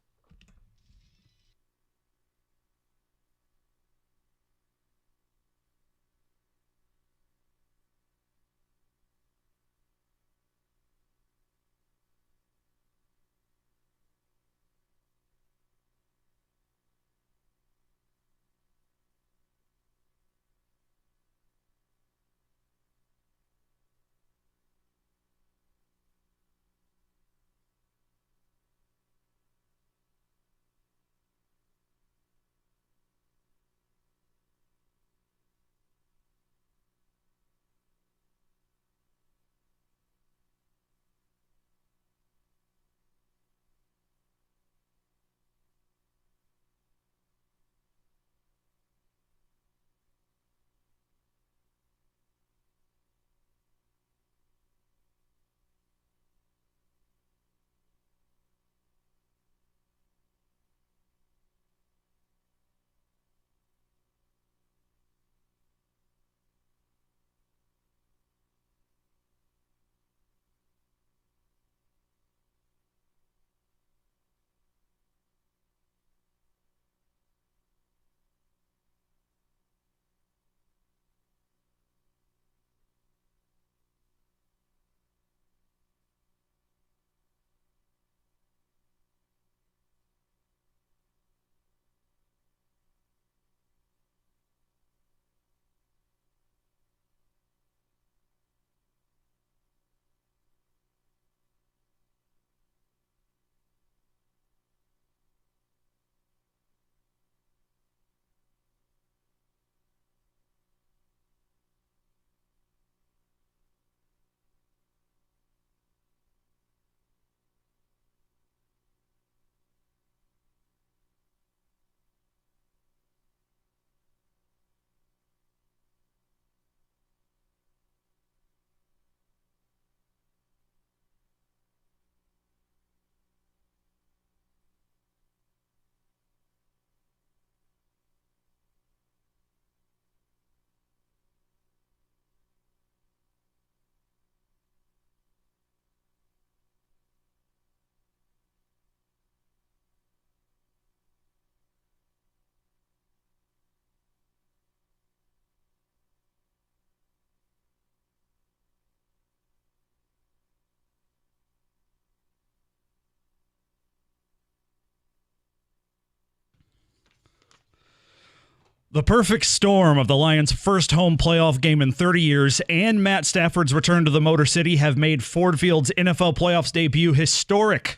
The perfect storm of the Lions' first home playoff game in 30 years and Matt Stafford's return to the Motor City have made Ford Field's NFL playoffs debut historic.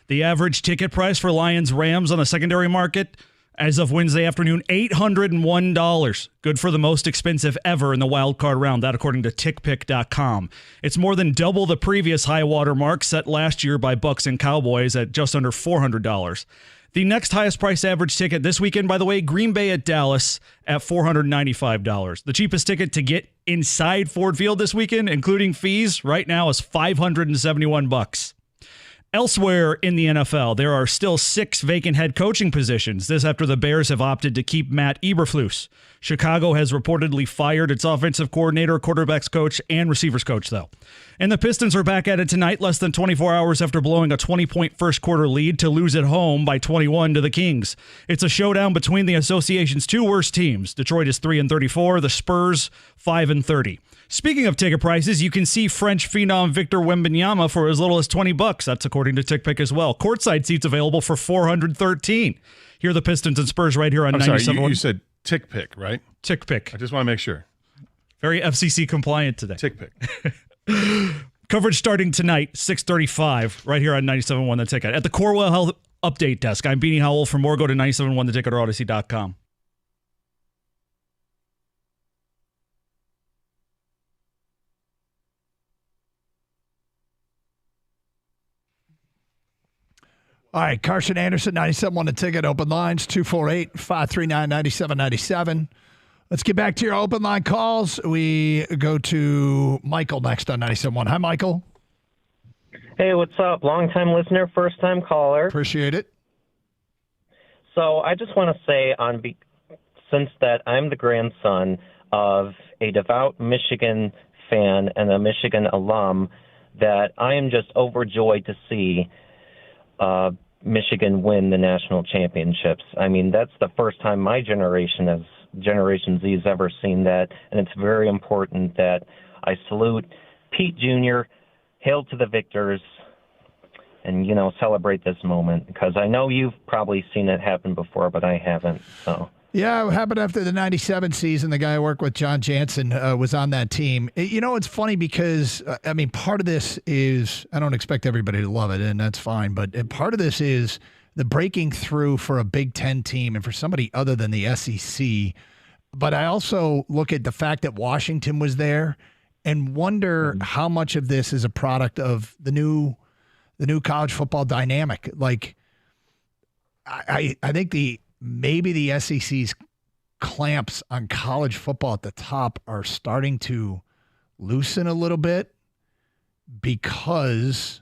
The average ticket price for Lions-Rams on the secondary market as of Wednesday afternoon, $801. Good for the most expensive ever in the wild card round, that according to TickPick.com. It's more than double the previous high water mark set last year by Bucks and Cowboys at just under $400. The next highest price average ticket this weekend, by the way, Green Bay at Dallas at $495. The cheapest ticket to get inside Ford Field this weekend, including fees, right now is $571. Elsewhere in the NFL, there are still 6 vacant head coaching positions. This after the Bears have opted to keep Matt Eberflus. Chicago has reportedly fired its offensive coordinator, quarterbacks coach, and receivers coach, though. And the Pistons are back at it tonight, less than 24 hours after blowing a 20-point first-quarter lead to lose at home by 21 to the Kings. It's a showdown between the association's 2 worst teams. Detroit is 3-34, the Spurs 5-30. Speaking of ticket prices, you can see French phenom Victor Wembanyama for as little as $20. That's according to TickPick as well. Courtside seats available for $413. Here are the Pistons and Spurs right here on 97.1. Sorry, you said TickPick, right? TickPick. I just want to make sure. Very FCC compliant today. TickPick. Coverage starting tonight, 6:35, right here on 97.1 The Ticket. At the Corewell Health Update Desk, I'm Beanie Howell. For more, go to 97.1 The Ticket or Odyssey.com. All right, Carson Anderson, 97.1 The Ticket, open lines, 248-539-9797. Let's get back to your open line calls. We go to Michael next on 97.1. Hi, Michael. Hey, what's up? Long-time listener, first-time caller. Appreciate it. So I just want to say, since that I'm the grandson of a devout Michigan fan and a Michigan alum, that I am just overjoyed to see Michigan win the national championships. I mean, that's the first time my Generation Z has ever seen that, and it's very important that I salute Pete Jr., hail to the victors, and, celebrate this moment, because I know you've probably seen it happen before, but I haven't, so... Yeah, it happened after the 97 season. The guy I work with, John Jansen, was on that team. It's funny because, part of this is, I don't expect everybody to love it, and that's fine, but part of this is the breaking through for a Big Ten team and for somebody other than the SEC. But I also look at the fact that Washington was there and wonder how much of this is a product of the new college football dynamic. Like, I think maybe the SEC's clamps on college football at the top are starting to loosen a little bit because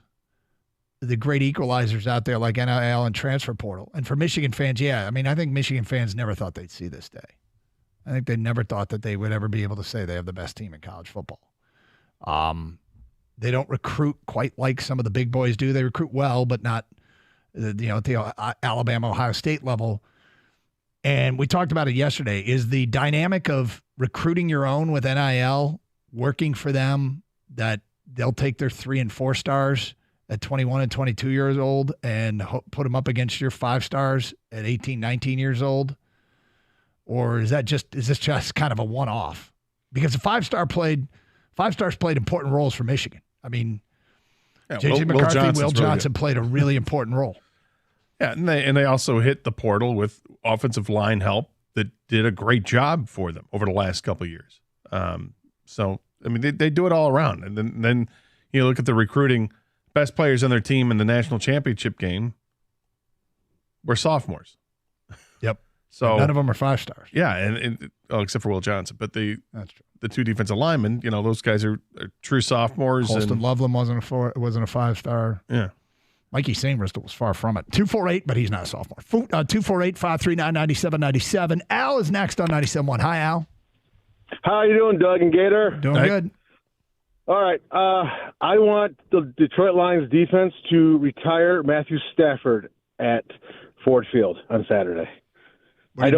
the great equalizers out there like NIL and transfer portal. And for Michigan fans, I think Michigan fans never thought they'd see this day. I think they never thought that they would ever be able to say they have the best team in college football. They don't recruit quite like some of the big boys do. They recruit well, but not at the Alabama, Ohio State level. And we talked about it yesterday. Is the dynamic of recruiting your own with NIL working for them, that they'll take their 3 and 4 stars at 21 and 22 years old and put them up against your 5 stars at 18, 19 years old? Or is this just kind of a one-off? Because the 5 stars played important roles for Michigan. I mean, J.J. McCarthy, Will Johnson played a really important role. Yeah, and they also hit the portal with offensive line help that did a great job for them over the last couple of years. They do it all around. And then you look at the recruiting. Best players on their team in the national championship game were sophomores. Yep. So none of them are 5 stars. Yeah, and except for Will Johnson. But that's true. The 2 defensive linemen, those guys are true sophomores. Colston Loveland wasn't a 5-star. Yeah. Mikey Sainristel was far from it. 248, but he's not a sophomore. 248-539-9797. Al is next on 97.1. Hi, Al. How you doing, Doug and Gator? Doing good. All right. I want the Detroit Lions defense to retire Matthew Stafford at Ford Field on Saturday. I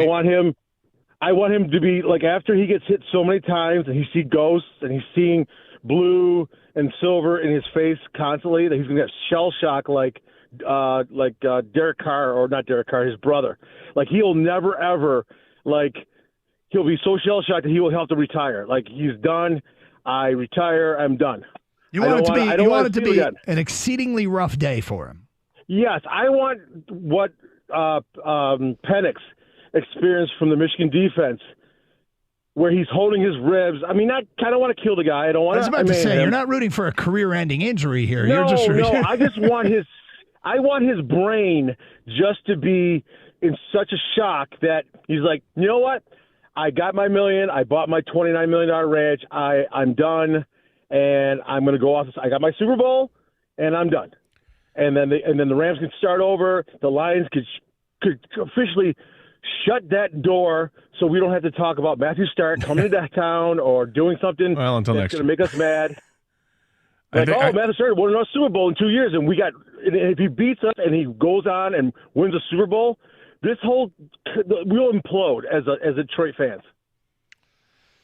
want him to be like, after he gets hit so many times and he sees ghosts and he's seeing blue and silver in his face constantly, that he's going to have shell shock like Derek Carr, or not Derek Carr, his brother. Like, he'll never ever he'll be so shell-shocked that he will have to retire. Like, he's done. I retire. I'm done. You want it to be an exceedingly rough day for him. Yes, I want what Penix experienced from the Michigan defense, where he's holding his ribs. I mean, I kind of want to kill the guy. I don't want to. I was about to say, you're not rooting for a career-ending injury here. No, you're just I just want his brain just to be in such a shock that he's like, you know what? I got my $1 million. I bought my $29 million ranch. I'm done, and I'm going to go off. I got my Super Bowl, and I'm done. And then the Rams can start over. The Lions could officially shut that door, so we don't have to talk about Matthew Stark coming to town or doing something that's going to make us mad. Like, Matthew Stark won a Super Bowl in 2 years, and if he beats us and he goes on and wins a Super Bowl, we'll implode as a Detroit fans.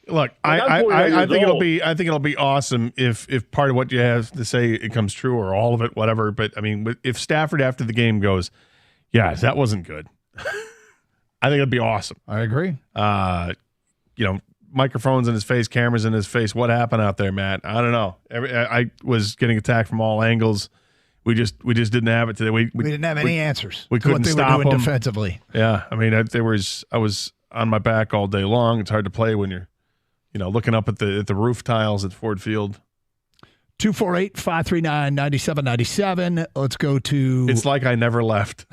Look, I think it'll be awesome if part of what you have to say it comes true or all of it, whatever. But I mean, if Stafford after the game goes, yeah, that wasn't good. I think it'd be awesome. I agree. Microphones in his face, cameras in his face. What happened out there, Matt? I don't know. I was getting attacked from all angles. We just didn't have it today. We didn't have any answers. We couldn't what they stop were doing them defensively. Yeah, I mean, I was on my back all day long. It's hard to play when you're, looking up at the roof tiles at Ford Field. 248-539-9797. Let's go to. It's like I never left.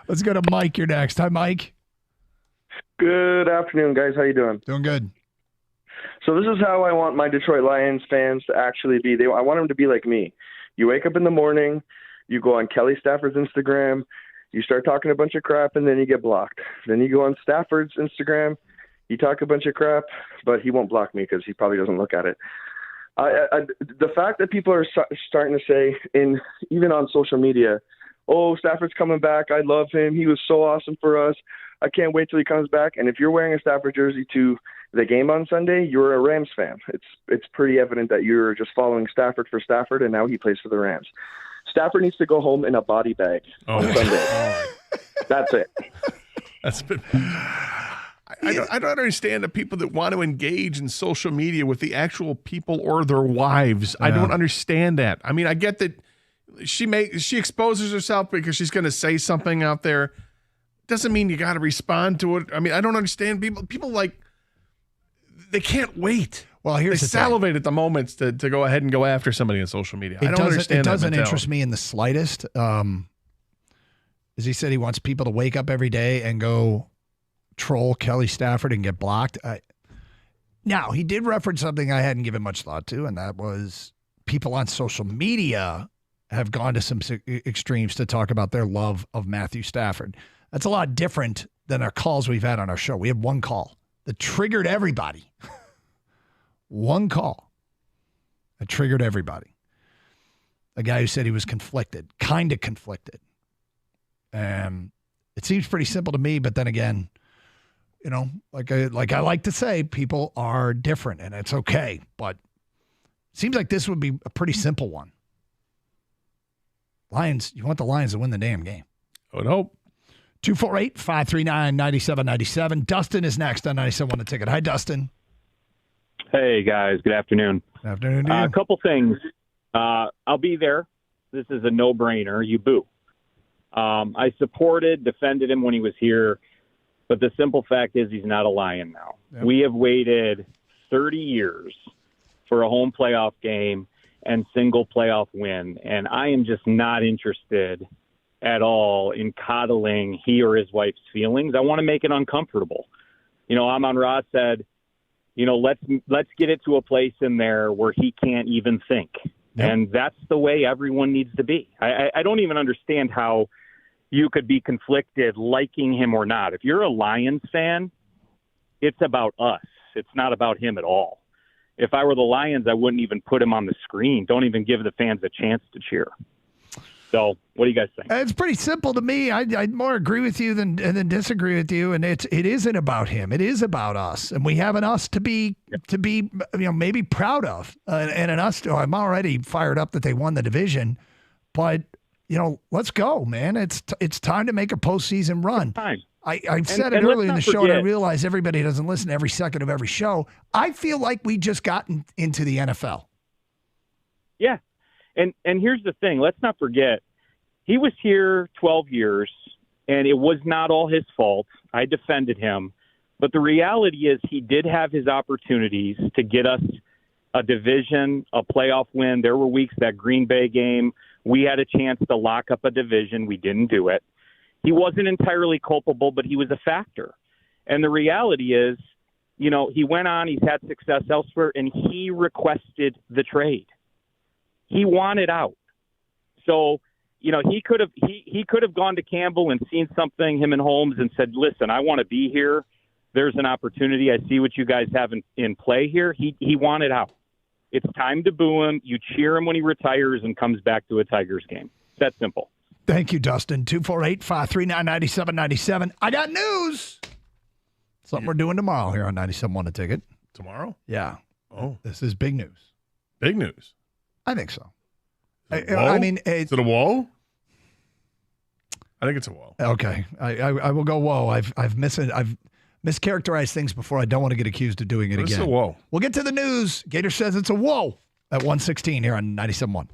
Let's go to Mike. You're next. Hi, Mike. Good afternoon, guys. How you doing? Doing good. So this is how I want my Detroit Lions fans to actually be. I want them to be like me. You wake up in the morning, you go on Kelly Stafford's Instagram, you start talking a bunch of crap, and then you get blocked. Then you go on Stafford's Instagram, you talk a bunch of crap, but he won't block me because he probably doesn't look at it. The fact that people are starting to say, even on social media, oh, Stafford's coming back. I love him. He was so awesome for us. I can't wait till he comes back. And if you're wearing a Stafford jersey to the game on Sunday, you're a Rams fan. It's pretty evident that you're just following Stafford for Stafford, and now he plays for the Rams. Stafford needs to go home in a body bag on Sunday. That's it. That's been. I don't understand the people that want to engage in social media with the actual people or their wives. Yeah. I don't understand that. I mean, I get that she exposes herself because she's going to say something out there. Doesn't mean you got to respond to it. I mean, I don't understand people like they can't wait. Well, here's they salivate at the moments to go ahead and go after somebody on social media. I don't understand. It doesn't interest me in the slightest. As he said, he wants people to wake up every day and go troll Kelly Stafford and get blocked. Now, he did reference something I hadn't given much thought to, and that was people on social media have gone to some extremes to talk about their love of Matthew Stafford. That's a lot different than our calls we've had on our show. We had one call that triggered everybody. One call that triggered everybody. A guy who said he was conflicted, kind of conflicted. It seems pretty simple to me, but then again, like I like to say, people are different, and it's okay. But it seems like this would be a pretty simple one. Lions, you want the Lions to win the damn game. I would hope. 248-539-9797. Dustin is next on 97.1 The Ticket. Hi, Dustin. Hey, guys. Good afternoon. Good afternoon to you. A couple things. I'll be there. This is a no-brainer. You boo. I defended him when he was here, but the simple fact is he's not a Lion now. Yep. We have waited 30 years for a home playoff game and single playoff win, and I am just not interested at all in coddling he or his wife's feelings. I want to make it uncomfortable. Amon Ra said, let's get it to a place in there where he can't even think. Yep. And that's the way everyone needs to be. I don't even understand how you could be conflicted liking him or not. If you're a Lions fan, it's about us. It's not about him at all. If I were the Lions, I wouldn't even put him on the screen. Don't even give the fans a chance to cheer. So what do you guys think? It's pretty simple to me. I'd more agree with you than disagree with you. And it isn't about him. It is about us. And we have an us to be maybe proud of. And an us, I'm already fired up that they won the division. But, let's go, man. It's time to make a postseason run. I've said it and earlier in the show, and I forget. realize everybody doesn't listen every second of every show. I feel like we just gotten into the NFL. Yeah. And here's the thing. Let's not forget, he was here 12 years, and it was not all his fault. I defended him. But the reality is he did have his opportunities to get us a division, a playoff win. There were weeks, that Green Bay game, we had a chance to lock up a division. We didn't do it. He wasn't entirely culpable, but he was a factor. And the reality is, he went on, he's had success elsewhere, and he requested the trade. He wanted out. So, he could have gone to Campbell and seen something, him and Holmes, and said, listen, I want to be here. There's an opportunity. I see what you guys have in play here. He wanted out. It's time to boo him. You cheer him when he retires and comes back to a Tigers game. It's that simple. Thank you, Dustin. 248-539-9797. I got news. Something we're doing tomorrow here on 97.1 The Ticket. Tomorrow? Yeah. Oh. This is big news. Big news? I think so. I mean, is it a whoa? I think it's a whoa. Okay. I will go whoa. I've mischaracterized things before. I don't want to get accused of doing it again. It's a whoa. We'll get to the news. Gator says it's a whoa at 1:16 here on 97.1.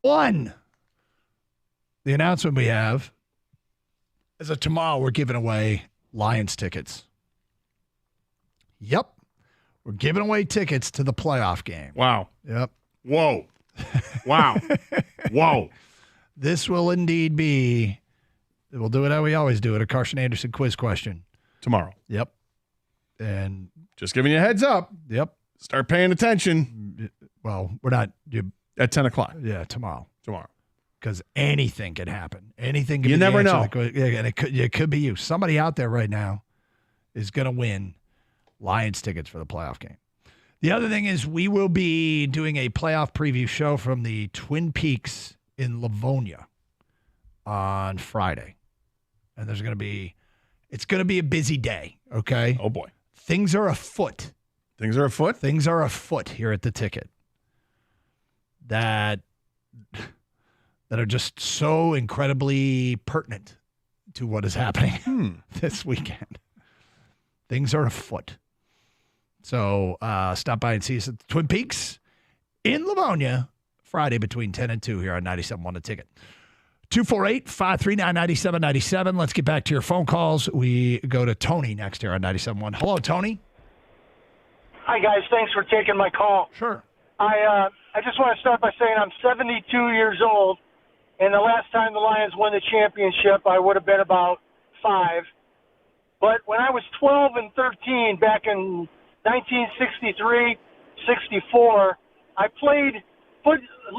One, the announcement we have is that tomorrow we're giving away Lions tickets. Yep. We're giving away tickets to the playoff game. Wow. Yep. Whoa. Wow. Whoa. This will indeed be, we'll do it how we always do it, a Carson Anderson quiz question. Tomorrow. Yep. And just giving you a heads up. Yep. Start paying attention. Well, we're not. At 10 o'clock. Yeah, tomorrow. Tomorrow. Because anything can happen. Anything can You be the never answer. know. Yeah, and it could be you. Somebody out there right now is going to win Lions tickets for the playoff game. The other thing is we will be doing a playoff preview show from the Twin Peaks in Livonia on Friday. And it's going to be a busy day, okay? Oh, boy. Things are afoot. Things are afoot? Things are afoot here at the Ticket that are just so incredibly pertinent to what is happening this weekend. Things are afoot. So stop by and see us at the Twin Peaks in Livonia Friday between 10 and 2 here on 97.1 The Ticket. 248-539-9797. Let's get back to your phone calls. We go to Tony next here on 97.1. Hello, Tony. Hi, guys. Thanks for taking my call. Sure. I just want to start by saying I'm 72 years old, and the last time the Lions won the championship, I would have been about 5. But when I was 12 and 13 back in 1963, 64, I played